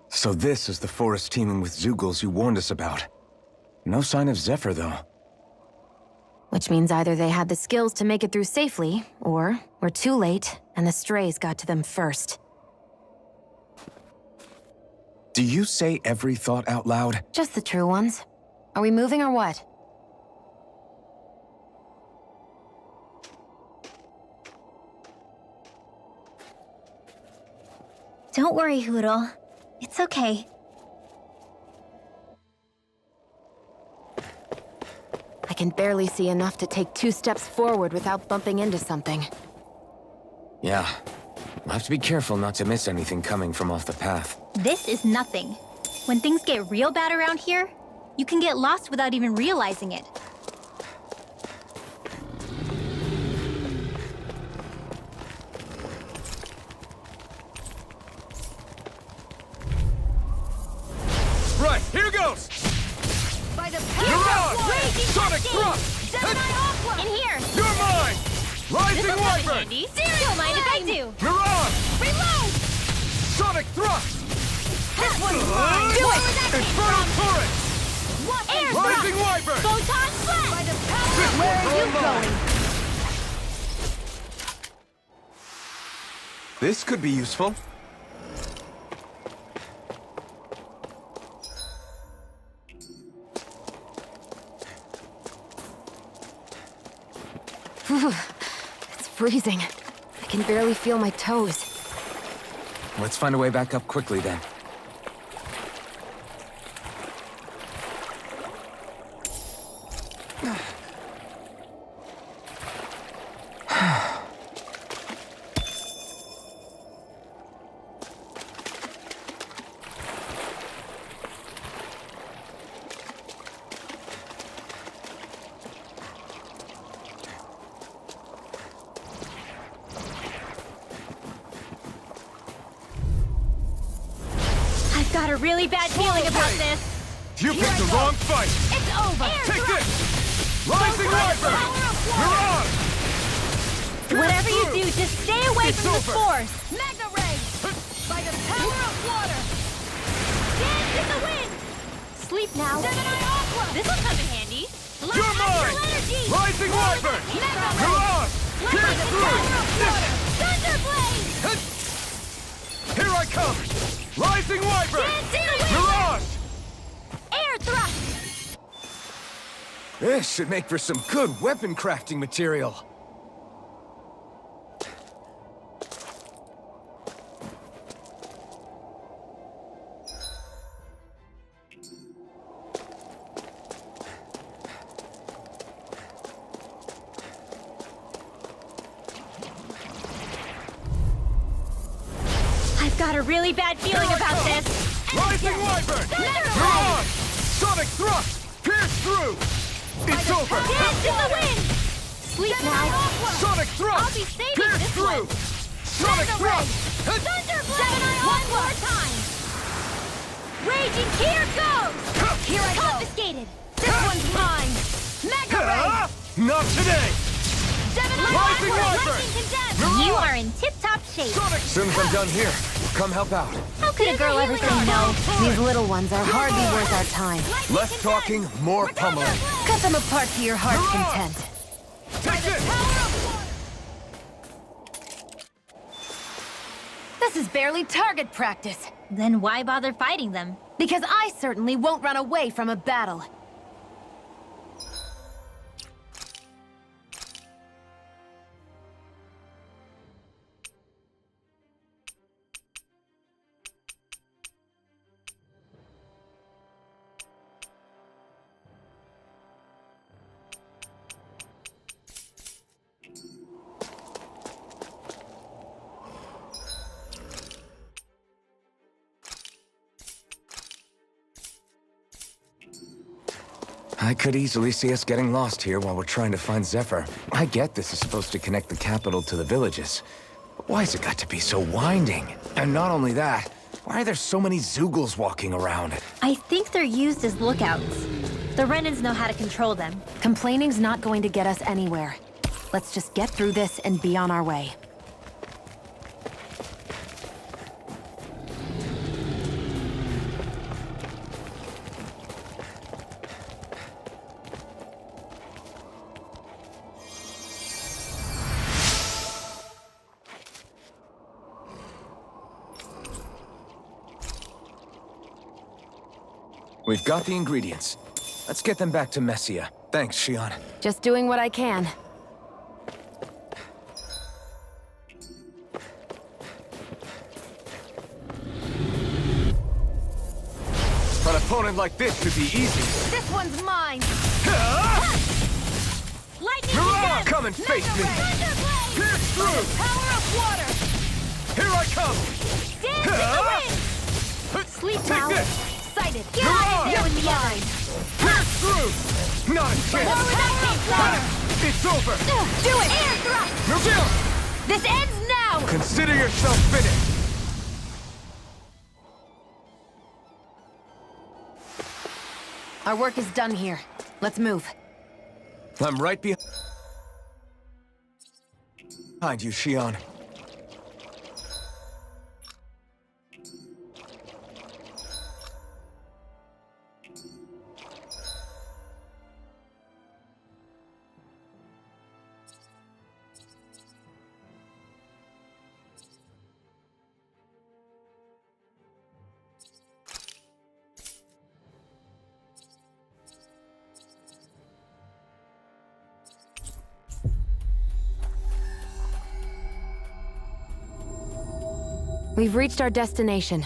[SPEAKER 1] So this is the forest teeming with Zeugles you warned us about. No sign of Zephyr, though.
[SPEAKER 2] Which means either they had the skills to make it through safely, or we're too late, and the strays got to them first.
[SPEAKER 1] Do you say every thought out loud?
[SPEAKER 2] Just the true ones. Are we moving or what?
[SPEAKER 10] Don't worry, Hoodle. It's okay.
[SPEAKER 2] I can barely see enough to take 2 steps forward without bumping into something.
[SPEAKER 1] Yeah. I'll have to be careful not to miss anything coming from off the path.
[SPEAKER 10] This is nothing. When things get real bad around here, you can get lost without even realizing it.
[SPEAKER 3] Right, here goes!
[SPEAKER 5] By the
[SPEAKER 3] Mirage! Sonic thrust!
[SPEAKER 10] In here!
[SPEAKER 3] You're mine! Rising
[SPEAKER 10] This'll come in
[SPEAKER 3] Wyvern!
[SPEAKER 10] handy. Don't mind if I do.
[SPEAKER 3] Mirage!
[SPEAKER 10] Reload!
[SPEAKER 3] Sonic thrust!
[SPEAKER 10] This one's mine! Do it!
[SPEAKER 3] Infernal Torrent!
[SPEAKER 10] Air
[SPEAKER 3] Rising Wyvern!
[SPEAKER 10] Photon flash!
[SPEAKER 5] By the power
[SPEAKER 3] This
[SPEAKER 2] Where
[SPEAKER 3] one's
[SPEAKER 2] are you
[SPEAKER 3] all mine.
[SPEAKER 2] going?
[SPEAKER 1] This could be useful.
[SPEAKER 2] It's freezing. I can barely feel my toes.
[SPEAKER 1] Let's find a way back up quickly, then.
[SPEAKER 10] I've got a really bad feeling about this.
[SPEAKER 3] You picked the wrong fight!
[SPEAKER 10] It's over!
[SPEAKER 3] Take this! Rising Wyvern! Mirage!
[SPEAKER 10] Whatever you do, just stay away
[SPEAKER 3] It's
[SPEAKER 10] from
[SPEAKER 3] over.
[SPEAKER 10] the force!
[SPEAKER 5] Mega Ray! By the power of water!
[SPEAKER 10] Dance in the wind! Sleep now.
[SPEAKER 5] Gemini Aqua!
[SPEAKER 10] This'll come in handy.
[SPEAKER 3] You're mine!
[SPEAKER 10] Energy!
[SPEAKER 3] Rising Wyvern!
[SPEAKER 5] Mega Ray!
[SPEAKER 3] Mirage! Pierce through!
[SPEAKER 10] Thunderblade!
[SPEAKER 3] Here I come! Rising Wyvern!
[SPEAKER 10] Dance in the wind!
[SPEAKER 3] Mirage!
[SPEAKER 10] Air thrust!
[SPEAKER 1] This should make for some good weapon crafting material.
[SPEAKER 10] I've got a really bad feeling
[SPEAKER 3] Here I
[SPEAKER 10] about
[SPEAKER 3] come.
[SPEAKER 10] this.
[SPEAKER 3] Rising Wyvern! Mirage! Sonic thrust! Pierce through! It's over!
[SPEAKER 10] Dance in the wind! Sleep now.
[SPEAKER 3] Sonic thrust!
[SPEAKER 10] I'll be saving
[SPEAKER 3] Pierce
[SPEAKER 10] this
[SPEAKER 3] through!
[SPEAKER 10] one.
[SPEAKER 3] Sonic
[SPEAKER 10] Mega
[SPEAKER 3] thrust!
[SPEAKER 10] Thunderblade! One more time! Raging, here goes!
[SPEAKER 5] Here I go!
[SPEAKER 10] Confiscated!
[SPEAKER 5] This one's mine! Mega Ray!
[SPEAKER 3] Ah! Not today!
[SPEAKER 5] Gemini
[SPEAKER 3] Rising
[SPEAKER 5] Aqua!
[SPEAKER 3] Wyvern!
[SPEAKER 5] Lightning Condemned!
[SPEAKER 10] You are in tip-top shape.
[SPEAKER 3] Sonic!
[SPEAKER 1] As soon as I'm done here, come help out.
[SPEAKER 10] How could a girl ever say no?
[SPEAKER 2] These little ones are hardly worth our time.
[SPEAKER 1] Less talking, more pummeling.
[SPEAKER 2] Cut them apart to your heart's
[SPEAKER 3] Mirage!
[SPEAKER 2] content.
[SPEAKER 3] Take this!
[SPEAKER 2] This is barely target practice.
[SPEAKER 10] Then why bother fighting them?
[SPEAKER 2] Because I certainly won't run away from a battle.
[SPEAKER 1] I could easily see us getting lost here while we're trying to find Zephyr. I get this is supposed to connect the capital to the villages. But why's it got to be so winding? And not only that, why are there so many Zeugles walking around?
[SPEAKER 10] I think they're used as lookouts. The Renans know how to control them.
[SPEAKER 2] Complaining's not going to get us anywhere. Let's just get through this and be on our way.
[SPEAKER 1] We've got the ingredients. Let's get them back to Messia. Thanks, Shion.
[SPEAKER 2] Just doing what I can.
[SPEAKER 1] An opponent like this should be easy.
[SPEAKER 2] This one's mine!
[SPEAKER 5] Lightning
[SPEAKER 1] Mirage,
[SPEAKER 5] again!
[SPEAKER 1] come and face me! Pierce through!
[SPEAKER 5] Power of water!
[SPEAKER 1] Here I come!
[SPEAKER 5] Dance in the wind!
[SPEAKER 2] Sleep
[SPEAKER 1] Take
[SPEAKER 2] now!
[SPEAKER 1] this!
[SPEAKER 2] Sighted!
[SPEAKER 1] Mirage!
[SPEAKER 2] Get there with the eye!
[SPEAKER 1] Pierce through! Not a chance! It's over!
[SPEAKER 2] Do it! Air thrust!
[SPEAKER 1] Reveal!
[SPEAKER 2] This ends now!
[SPEAKER 1] Consider yourself finished!
[SPEAKER 2] Our work is done here. Let's move.
[SPEAKER 1] I'm right behind you, Shion.
[SPEAKER 2] We've reached our destination.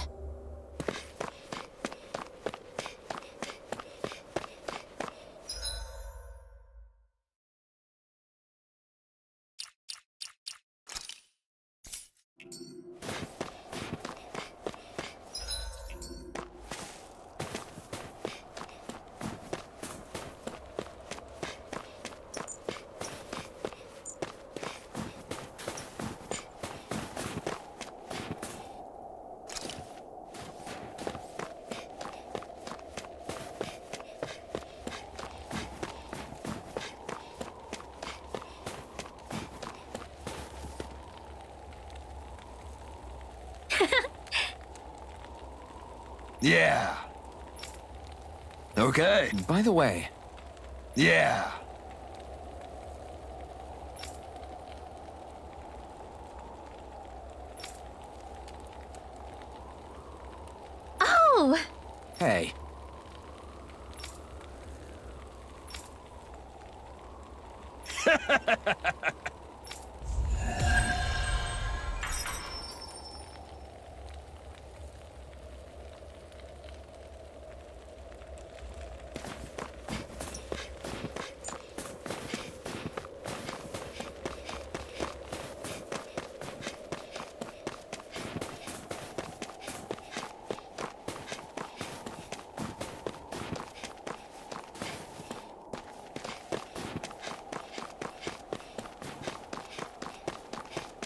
[SPEAKER 11] Yeah. Okay.
[SPEAKER 1] By the way...
[SPEAKER 11] Yeah.
[SPEAKER 10] Oh!
[SPEAKER 1] Hey.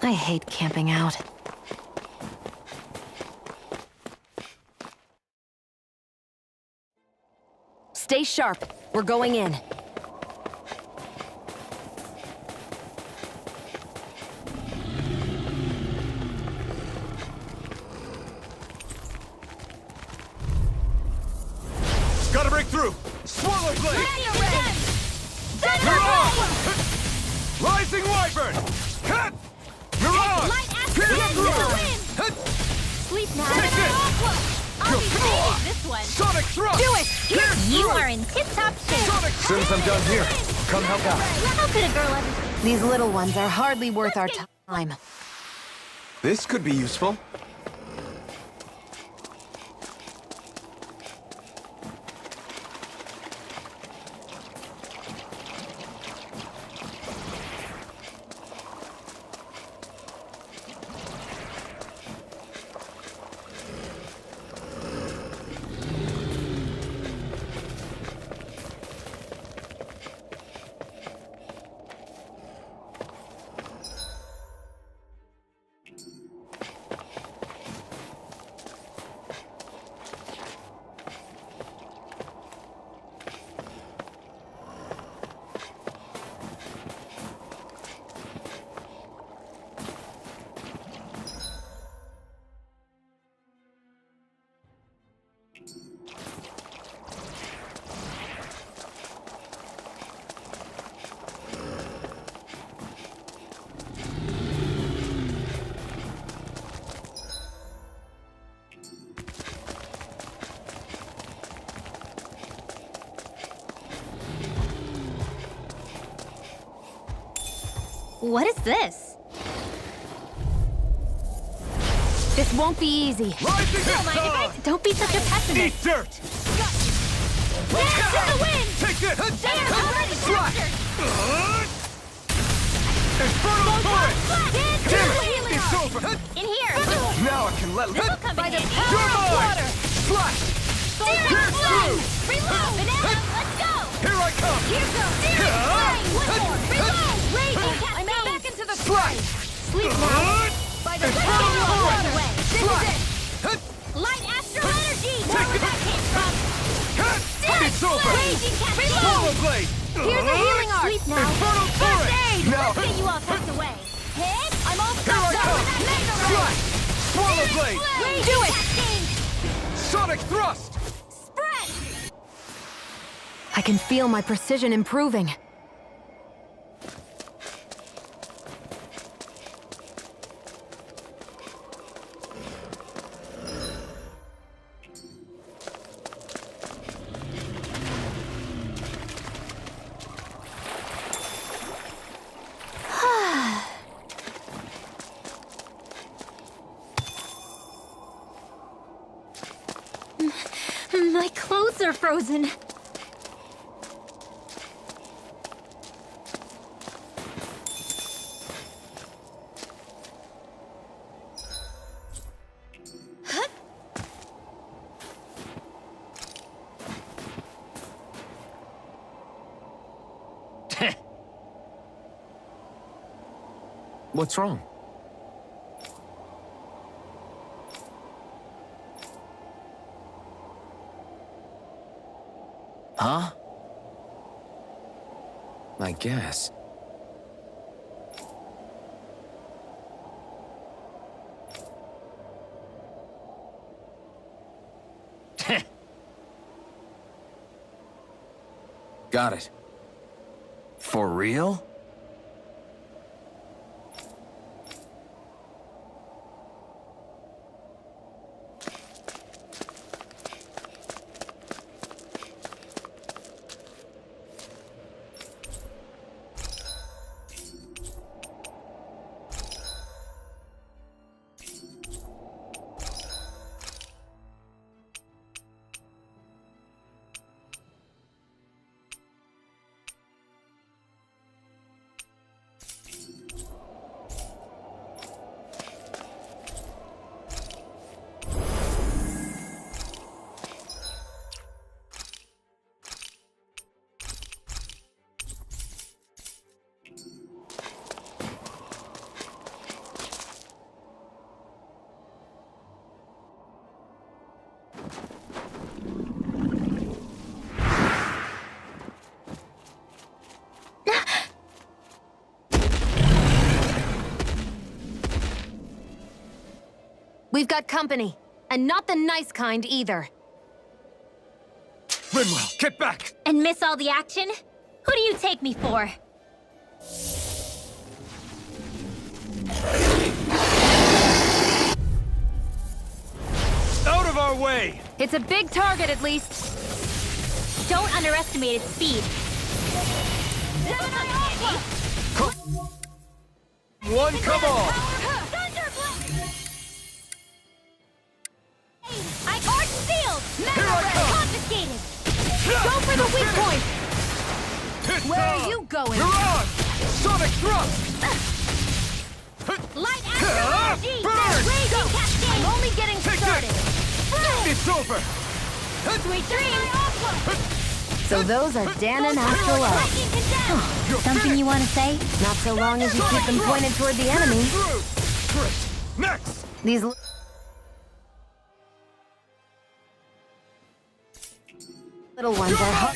[SPEAKER 2] I hate camping out. Stay sharp. We're going in.
[SPEAKER 3] Gotta break through! Swallow blade! Rising wyvern! Cut! Mirage! Pierce through!
[SPEAKER 10] Sleep now.
[SPEAKER 3] Take this!
[SPEAKER 10] I'll be saving this one.
[SPEAKER 3] Sonic thrust!
[SPEAKER 10] Do it!
[SPEAKER 3] Pierce
[SPEAKER 10] You
[SPEAKER 3] through!
[SPEAKER 10] are in tip-top shape.
[SPEAKER 3] Sonic
[SPEAKER 1] As soon as I'm done here, come help out.
[SPEAKER 10] How could a girl ever...
[SPEAKER 2] These little ones are hardly worth our time.
[SPEAKER 13] This could be useful.
[SPEAKER 10] What is this?
[SPEAKER 2] This won't be easy.
[SPEAKER 10] Don't be such a pessimist.
[SPEAKER 3] Eat dirt!
[SPEAKER 10] Dance in the wind!
[SPEAKER 3] Take this!
[SPEAKER 10] They are already captured!
[SPEAKER 3] Infernal turret!
[SPEAKER 10] Damn
[SPEAKER 3] it! It's over!
[SPEAKER 10] In here!
[SPEAKER 3] Now I can let
[SPEAKER 10] This'll come in handy.
[SPEAKER 3] You're mine! Slash! Pierce through!
[SPEAKER 10] Reload! Banana, let's go!
[SPEAKER 3] Here I come!
[SPEAKER 10] Here goes! Reload! Raging cascade! I'm back into the
[SPEAKER 3] Slash!
[SPEAKER 10] Sleep now! By the
[SPEAKER 3] Infernal turret!
[SPEAKER 10] away! This
[SPEAKER 3] Slash!
[SPEAKER 10] is it! Light astral energy! Where
[SPEAKER 3] Take it!
[SPEAKER 10] that came from!
[SPEAKER 3] It's over!
[SPEAKER 10] Raging cascade!
[SPEAKER 3] Swallow blade!
[SPEAKER 10] Here's a healing arc! Sleep now!
[SPEAKER 3] Infernal
[SPEAKER 10] First
[SPEAKER 3] turret!
[SPEAKER 10] aid!
[SPEAKER 3] Now!
[SPEAKER 10] Let's get you all tucked away! Hit! I'm all
[SPEAKER 3] Here I
[SPEAKER 10] stuck
[SPEAKER 3] come!
[SPEAKER 10] up with that
[SPEAKER 3] Slash! Swallow blade!
[SPEAKER 10] Do it! Cascade!
[SPEAKER 3] Sonic thrust!
[SPEAKER 10] Spread!
[SPEAKER 2] I can feel my precision improving.
[SPEAKER 10] My clothes are frozen.
[SPEAKER 1] What's wrong?
[SPEAKER 8] Huh?
[SPEAKER 1] I guess. Got it.
[SPEAKER 8] For real?
[SPEAKER 2] We've got company, and not the nice kind either.
[SPEAKER 3] Rinwell, get back!
[SPEAKER 10] And miss all the action? Who do you take me for?
[SPEAKER 3] Out of our way!
[SPEAKER 2] It's a big target, at least.
[SPEAKER 10] Don't underestimate its speed.
[SPEAKER 3] One, come on!
[SPEAKER 10] I arch sealed!
[SPEAKER 3] Here I come!
[SPEAKER 10] Confiscated!
[SPEAKER 2] Go for the weak point!
[SPEAKER 3] It's
[SPEAKER 2] Where
[SPEAKER 3] on!
[SPEAKER 2] are you going?
[SPEAKER 3] You're on! Sonic thrust!
[SPEAKER 10] Light astral energy!
[SPEAKER 3] Burn!
[SPEAKER 10] Raging cascade!
[SPEAKER 2] I'm only getting
[SPEAKER 3] Take
[SPEAKER 2] started.
[SPEAKER 3] It's over!
[SPEAKER 10] Sweet dreams!
[SPEAKER 2] So those are Dan and Astral Love.
[SPEAKER 10] Breaking condemned! Something you want to say?
[SPEAKER 2] Not so long as you keep them pointed toward the enemy.
[SPEAKER 3] Next!
[SPEAKER 2] These little ones are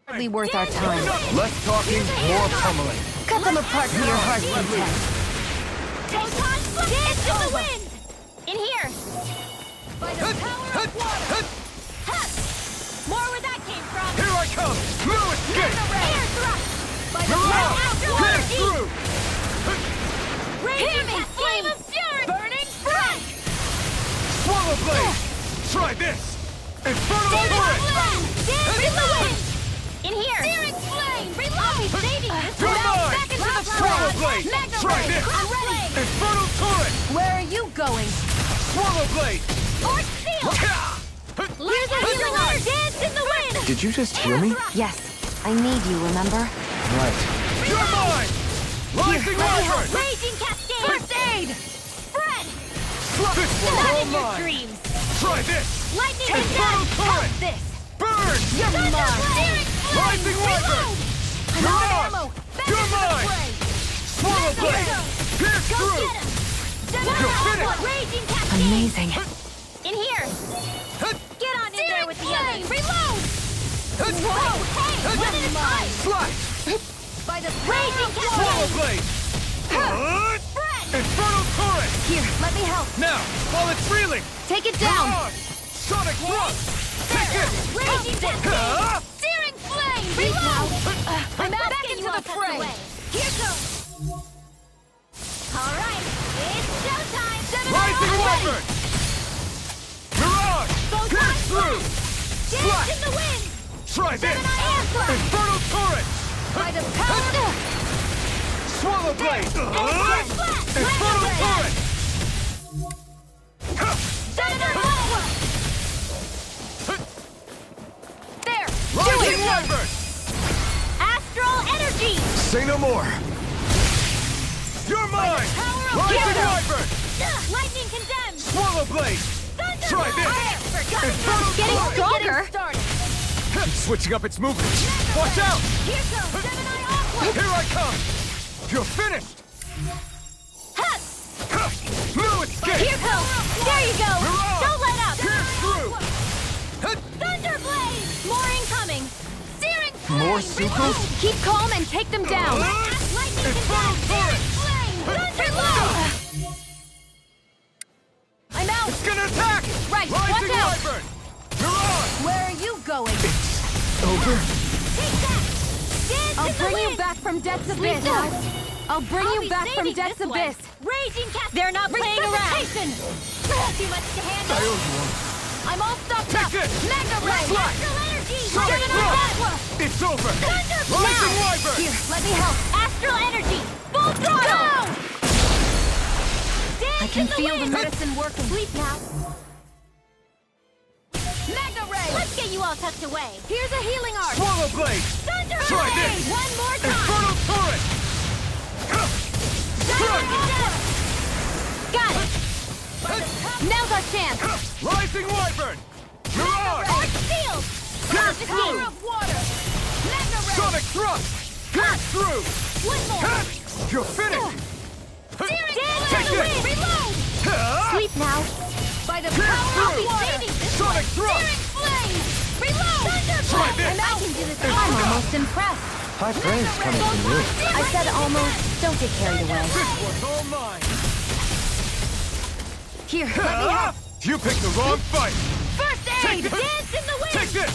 [SPEAKER 2] hardly worth our time.
[SPEAKER 3] Less talking, more pummeling.
[SPEAKER 2] Cut them apart to your heart's content.
[SPEAKER 10] Photon flip into the wind! In here!
[SPEAKER 5] By the power of water! More where that came from!
[SPEAKER 3] Here I come! No escape!
[SPEAKER 5] Air thrust! By the
[SPEAKER 3] Mirage!
[SPEAKER 5] power
[SPEAKER 3] Pierce
[SPEAKER 5] of
[SPEAKER 3] through!
[SPEAKER 5] Raging flame of fury! Burning strike!
[SPEAKER 3] Swallow blade! Try this! Infernal turret!
[SPEAKER 5] Dance in the wind! In here! Searing flame! I'll be saving this
[SPEAKER 3] You're mine!
[SPEAKER 5] back into the
[SPEAKER 3] Swallow
[SPEAKER 5] fray!
[SPEAKER 3] blade!
[SPEAKER 5] Magna
[SPEAKER 3] Try
[SPEAKER 5] ray!
[SPEAKER 3] this!
[SPEAKER 5] I'm ready!
[SPEAKER 3] Infernal turret!
[SPEAKER 5] Where are you going?
[SPEAKER 3] Swallow blade!
[SPEAKER 5] Or seal! Here's a healing art! Dance in the wind!
[SPEAKER 1] Did you just hear me?
[SPEAKER 2] Yes. I need you, remember?
[SPEAKER 1] Right.
[SPEAKER 3] You're mine! Rising Wyvern!
[SPEAKER 5] Raging cascade! First aid! Spread!
[SPEAKER 3] This one's
[SPEAKER 5] Not
[SPEAKER 3] all
[SPEAKER 5] in your
[SPEAKER 3] mine!
[SPEAKER 5] dreams!
[SPEAKER 3] Try this!
[SPEAKER 5] Lightning
[SPEAKER 3] Infernal
[SPEAKER 5] condemned!
[SPEAKER 3] turret!
[SPEAKER 5] Help this!
[SPEAKER 3] Burn!
[SPEAKER 5] You're mine!
[SPEAKER 3] Rising Wyvern!
[SPEAKER 5] I'm out of
[SPEAKER 3] Mirage!
[SPEAKER 5] ammo! Back
[SPEAKER 3] You're
[SPEAKER 5] into the
[SPEAKER 3] mine!
[SPEAKER 5] fray!
[SPEAKER 3] Swallow blade! Pierce
[SPEAKER 5] Go
[SPEAKER 3] through!
[SPEAKER 5] get him!
[SPEAKER 3] You're finished!
[SPEAKER 5] Raging cascade!
[SPEAKER 2] Amazing.
[SPEAKER 5] In here! Get on in there with the others! Reload! Whoa! Hey! One at a time!
[SPEAKER 3] Slice!
[SPEAKER 5] By the raging
[SPEAKER 3] Swallow
[SPEAKER 5] cascade!
[SPEAKER 3] blade!
[SPEAKER 5] Spread!
[SPEAKER 3] Infernal turret!
[SPEAKER 5] Here, let me help!
[SPEAKER 3] Now, while it's reeling!
[SPEAKER 5] Take it down!
[SPEAKER 3] Mirage! Sonic thrust! Take it!
[SPEAKER 5] Raging cascade! Searing flame! Reload! I'm back into the fray! Here goes! All right, it's showtime!
[SPEAKER 3] Rising Wyvern! Mirage! Pierce through!
[SPEAKER 5] Dance in the wind!
[SPEAKER 3] Try this!
[SPEAKER 5] Answer!
[SPEAKER 3] Infernal turret!
[SPEAKER 5] By the power!
[SPEAKER 3] Swallow blade! Infernal turret!
[SPEAKER 5] There!
[SPEAKER 3] Rising Wyvern!
[SPEAKER 5] Astral energy!
[SPEAKER 3] Say no more! You're mine! Rising Wyvern!
[SPEAKER 5] Lightning condemned!
[SPEAKER 3] Swallow blade! Try this! Infernal
[SPEAKER 5] Getting
[SPEAKER 3] turret!
[SPEAKER 5] stronger!
[SPEAKER 3] It's switching up its movements! Watch out!
[SPEAKER 5] Here goes Gemini Aqua!
[SPEAKER 3] Here I come! You're finished! No escape!
[SPEAKER 5] Here goes! There you go!
[SPEAKER 3] Mirage!
[SPEAKER 5] Don't let up!
[SPEAKER 3] Pierce through!
[SPEAKER 5] Thunderblade! More incoming! Searing flame!
[SPEAKER 3] More Sucos?
[SPEAKER 5] Keep calm and take them down! Lightning
[SPEAKER 3] Infernal turret!
[SPEAKER 5] flame! Thunderblade! I'm out!
[SPEAKER 3] It's gonna attack!
[SPEAKER 5] Right,
[SPEAKER 3] Rising
[SPEAKER 5] watch out!
[SPEAKER 3] Wyvern! Mirage!
[SPEAKER 5] Where are you going?
[SPEAKER 3] Over?
[SPEAKER 5] Take that! Dance
[SPEAKER 2] I'll
[SPEAKER 5] in the
[SPEAKER 2] bring you
[SPEAKER 5] wind!
[SPEAKER 2] back from Death's
[SPEAKER 5] Sleep
[SPEAKER 2] Abyss.
[SPEAKER 5] now.
[SPEAKER 2] I'll bring you back from Death's Abyss.
[SPEAKER 5] Raging cast. They're not playing around. Too much to handle.
[SPEAKER 3] I owe you one.
[SPEAKER 5] I'm all stopped
[SPEAKER 3] Take
[SPEAKER 5] up.
[SPEAKER 3] this!
[SPEAKER 5] Magna ray.
[SPEAKER 3] Slide.
[SPEAKER 5] Astral energy.
[SPEAKER 3] Sonic
[SPEAKER 5] Gemini
[SPEAKER 3] thrust.
[SPEAKER 5] Aqua.
[SPEAKER 3] It's over!
[SPEAKER 5] Thunderblade.
[SPEAKER 3] Rising
[SPEAKER 5] Now.
[SPEAKER 3] Wyvern!
[SPEAKER 5] Here, let me help. Astral energy. Full throttle. Dance
[SPEAKER 2] I can
[SPEAKER 5] in the
[SPEAKER 2] feel the
[SPEAKER 5] wind.
[SPEAKER 2] medicine working.
[SPEAKER 5] Sleep now. Magna ray. Let's get you all tucked away. Here's a healing art.
[SPEAKER 3] Swallow blade!
[SPEAKER 5] Thunderblade.
[SPEAKER 3] Try this!
[SPEAKER 5] One more time.
[SPEAKER 3] Infernal turret!
[SPEAKER 5] Got it! Now's our chance!
[SPEAKER 3] Rising Wyvern! Mirage!
[SPEAKER 5] Arch field!
[SPEAKER 3] Pierce
[SPEAKER 5] The
[SPEAKER 3] through!
[SPEAKER 5] power of water! Magna ray!
[SPEAKER 3] Sonic thrust! Pierce through!
[SPEAKER 5] One more!
[SPEAKER 3] You're finished!
[SPEAKER 5] Dance
[SPEAKER 3] Take
[SPEAKER 5] in the
[SPEAKER 3] this!
[SPEAKER 5] wind! Reload! Sleep now! By the
[SPEAKER 3] Pierce
[SPEAKER 5] power of
[SPEAKER 3] through!
[SPEAKER 5] water! Saving this
[SPEAKER 3] Sonic
[SPEAKER 5] one!
[SPEAKER 3] thrust!
[SPEAKER 5] Searing flame! Reload! Thunderblade!
[SPEAKER 3] Try this!
[SPEAKER 5] I can do this!
[SPEAKER 2] I'm almost impressed.
[SPEAKER 1] High praise coming from you.
[SPEAKER 2] I said almost. Don't get carried away.
[SPEAKER 3] This one's all mine!
[SPEAKER 2] Here, let me help.
[SPEAKER 3] You picked the wrong fight!
[SPEAKER 5] First
[SPEAKER 3] Take
[SPEAKER 5] aid!
[SPEAKER 3] this!
[SPEAKER 5] Dance in the wind!
[SPEAKER 3] Take this!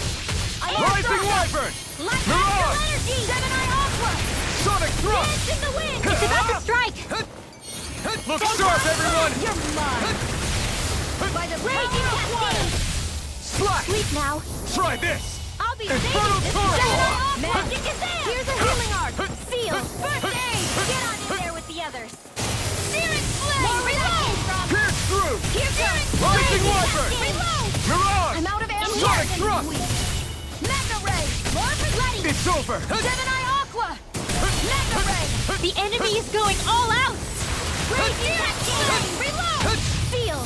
[SPEAKER 5] I
[SPEAKER 3] Rising Wyvern!
[SPEAKER 5] Light
[SPEAKER 3] Mirage!
[SPEAKER 5] astral energy! Gemini Aqua!
[SPEAKER 3] Sonic thrust!
[SPEAKER 5] Dance in the wind! It's about to strike!
[SPEAKER 3] Look sharp, everyone!
[SPEAKER 5] You're mine! By the raging cascade!
[SPEAKER 3] Slash!
[SPEAKER 5] Sleep now!
[SPEAKER 3] Try this!
[SPEAKER 5] I'll be
[SPEAKER 3] Infernal
[SPEAKER 5] saving this
[SPEAKER 3] turret!
[SPEAKER 5] Magic is there! Here's a healing art! Seal! First aid! Get on in there with the others! Searing flame! More reload!
[SPEAKER 3] Pierce through!
[SPEAKER 5] Here goes!
[SPEAKER 3] Rising Wyvern!
[SPEAKER 5] Reload!
[SPEAKER 3] Mirage!
[SPEAKER 5] I'm out of ammo!
[SPEAKER 3] Sonic thrust!
[SPEAKER 5] Magna ray! More for ready!
[SPEAKER 3] It's over!
[SPEAKER 5] Gemini Aqua! Magna ray! The enemy is going all out! Raging cascade! Reload! Seal!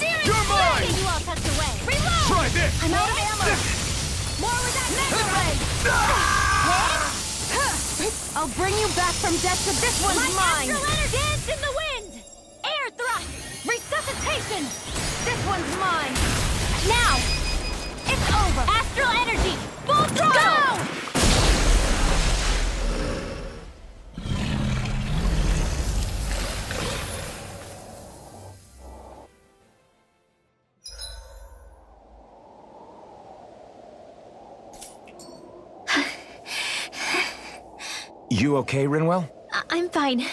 [SPEAKER 5] Searing
[SPEAKER 3] You're mine!
[SPEAKER 5] Get you all tucked away! Reload!
[SPEAKER 3] Try this!
[SPEAKER 5] I'm out of ammo! More with that Magna ray!
[SPEAKER 2] I'll bring you back from Death's Abyss. This one's mine.
[SPEAKER 5] Astral energy! Dance in the wind! Air thrust! Resuscitation! This one's mine! Now! It's over! Astral energy! Full throttle! Go!
[SPEAKER 1] You okay, Rinwell?
[SPEAKER 10] I'm fine.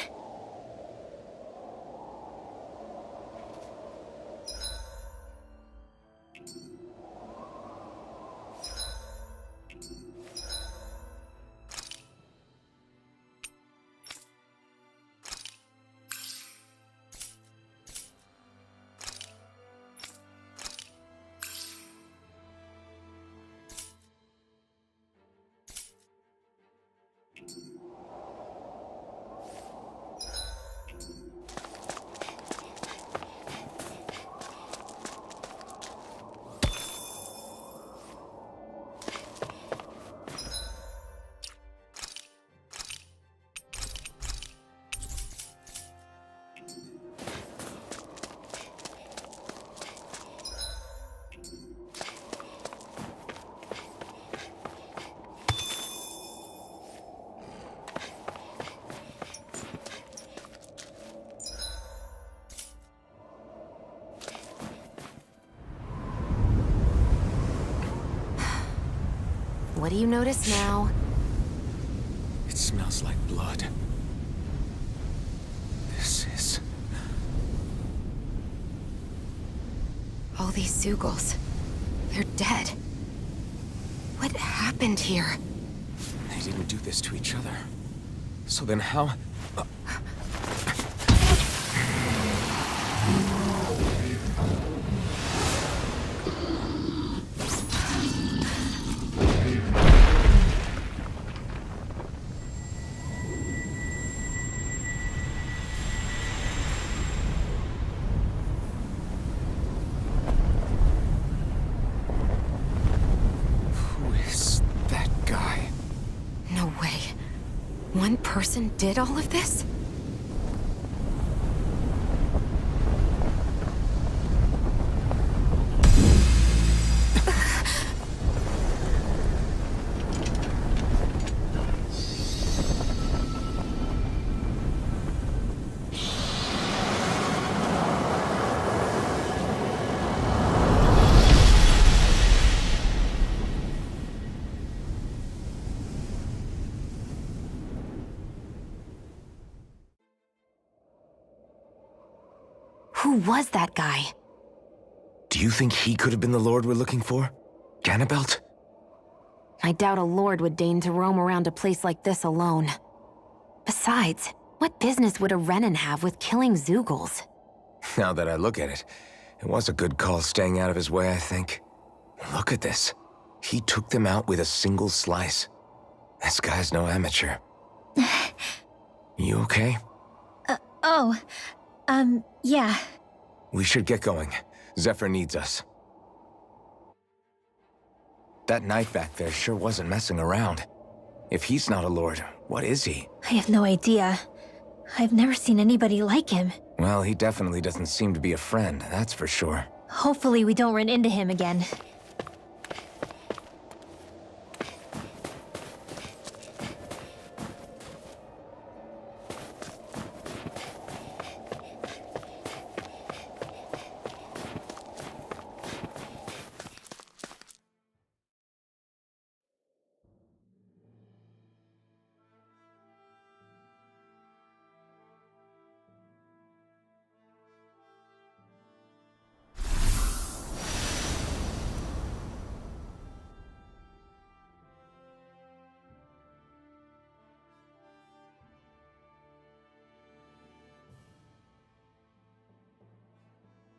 [SPEAKER 2] What do you notice now?
[SPEAKER 1] It smells like blood. This is...
[SPEAKER 2] All these Zeugles. They're dead. What happened here?
[SPEAKER 1] They didn't do this to each other. So then how...
[SPEAKER 2] One person did all of this? Who was that guy?
[SPEAKER 1] Do you think he could have been the Lord we're looking for? Ganabelt?
[SPEAKER 2] I doubt a Lord would deign to roam around a place like this alone. Besides, what business would a Renan have with killing Zeugles?
[SPEAKER 1] Now that I look at it, it was a good call staying out of his way, I think. Look at this. He took them out with a single slice. This guy's no amateur. You okay?
[SPEAKER 10] Yeah.
[SPEAKER 1] We should get going. Zephyr needs us. That knight back there sure wasn't messing around. If he's not a lord, what is he?
[SPEAKER 10] I have no idea. I've never seen anybody like him.
[SPEAKER 1] Well, he definitely doesn't seem to be a friend, that's for sure.
[SPEAKER 10] Hopefully we don't run into him again.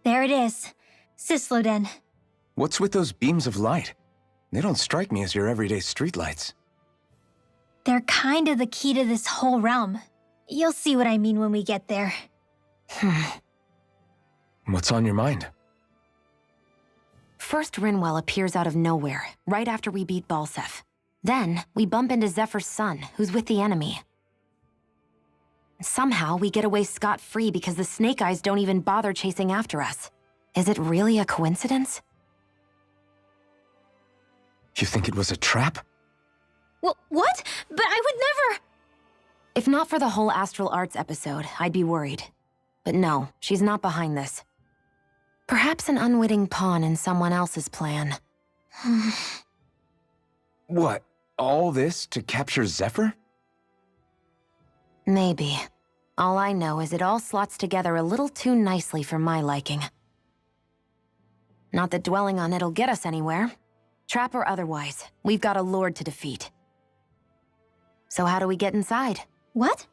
[SPEAKER 10] There it is. Sisloden.
[SPEAKER 1] What's with those beams of light? They don't strike me as your everyday streetlights.
[SPEAKER 10] They're kind of the key to this whole realm. You'll see what I mean when we get there.
[SPEAKER 1] What's on your mind?
[SPEAKER 2] First, Rinwell appears out of nowhere, right after we beat Balseph. Then, we bump into Zephyr's son, who's with the enemy. Somehow, we get away scot-free because the Snake Eyes don't even bother chasing after us. Is it really a coincidence?
[SPEAKER 1] You think it was a trap?
[SPEAKER 10] What? But I would never...
[SPEAKER 2] If not for the whole Astral Arts episode, I'd be worried. But no, she's not behind this. Perhaps an unwitting pawn in someone else's plan.
[SPEAKER 1] What? All this to capture Zephyr?
[SPEAKER 2] Maybe. All I know is it all slots together a little too nicely for my liking. Not that dwelling on it'll get us anywhere. Trap or otherwise, we've got a lord to defeat. So how do we get inside?
[SPEAKER 10] What?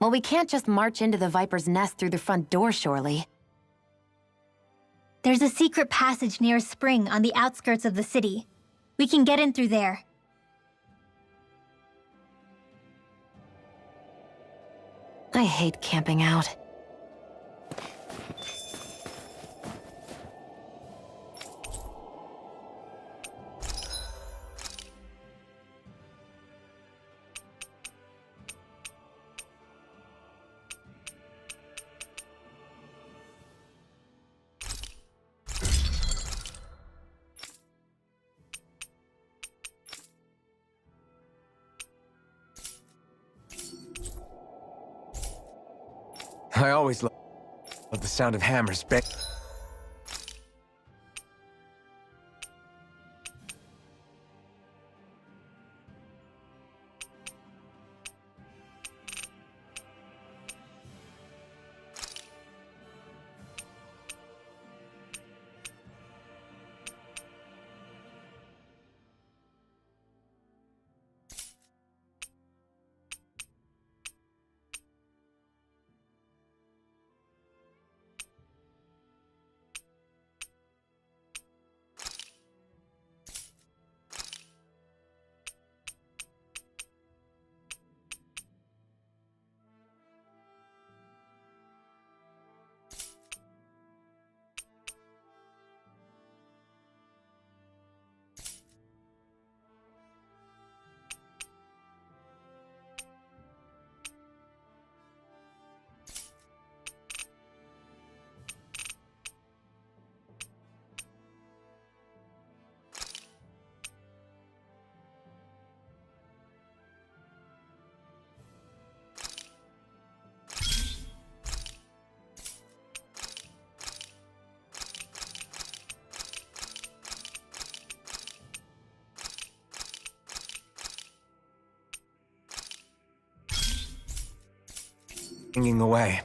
[SPEAKER 2] Well, we can't just march into the Viper's nest through the front door, surely.
[SPEAKER 10] There's a secret passage near a spring on the outskirts of the city. We can get in through there.
[SPEAKER 2] I hate camping out.
[SPEAKER 1] I always love the sound of hammers bang. Away.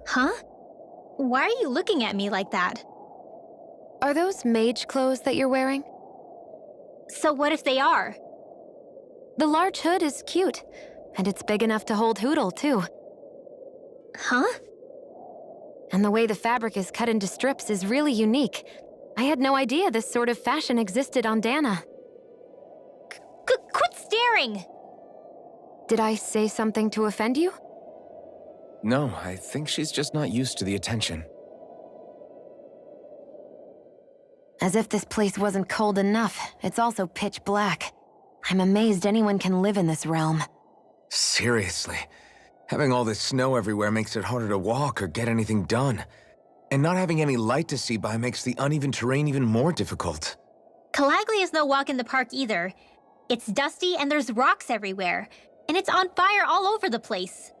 [SPEAKER 10] Huh? Why are you looking at me like that?
[SPEAKER 2] Are those mage clothes that you're wearing?
[SPEAKER 10] So what if they are?
[SPEAKER 2] The large hood is cute, and it's big enough to hold Hootle, too.
[SPEAKER 10] Huh?
[SPEAKER 2] And the way the fabric is cut into strips is really unique. I had no idea this sort of fashion existed on Dana.
[SPEAKER 10] Quit staring!
[SPEAKER 2] Did I say something to offend you?
[SPEAKER 1] No, I think she's just not used to the attention.
[SPEAKER 2] As if this place wasn't cold enough, it's also pitch black. I'm amazed anyone can live in this realm.
[SPEAKER 1] Seriously. Having all this snow everywhere makes it harder to walk or get anything done. And not having any light to see by makes the uneven terrain even more difficult.
[SPEAKER 10] Calaglia is no walk in the park either. It's dusty and there's rocks everywhere. And it's on fire all over the place.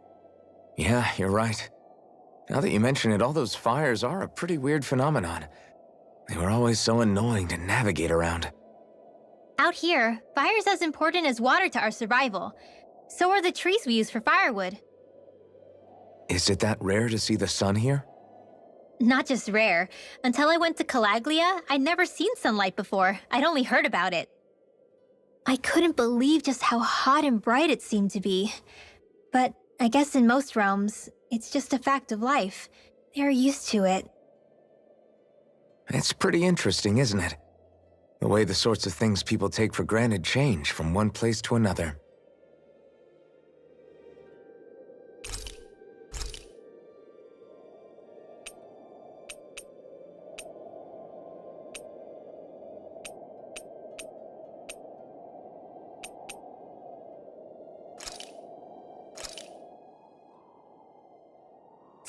[SPEAKER 1] Yeah, you're right. Now that you mention it, all those fires are a pretty weird phenomenon. They were always so annoying to navigate around.
[SPEAKER 10] Out here, fire's as important as water to our survival. So are the trees we use for firewood.
[SPEAKER 1] Is it that rare to see the sun here?
[SPEAKER 10] Not just rare. Until I went to Calaglia, I'd never seen sunlight before. I'd only heard about it. I couldn't believe just how hot and bright it seemed to be. But I guess in most realms, it's just a fact of life. They're used to it.
[SPEAKER 1] It's pretty interesting, isn't it? The way the sorts of things people take for granted change from one place to another.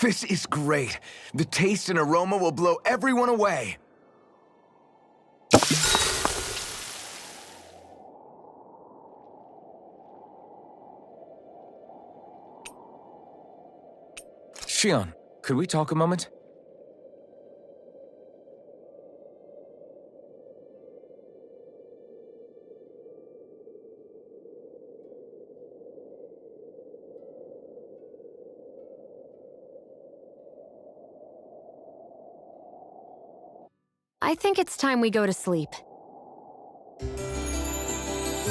[SPEAKER 1] This is great. The taste and aroma will blow everyone away. Shion, could we talk a moment?
[SPEAKER 2] I think it's time we go to sleep.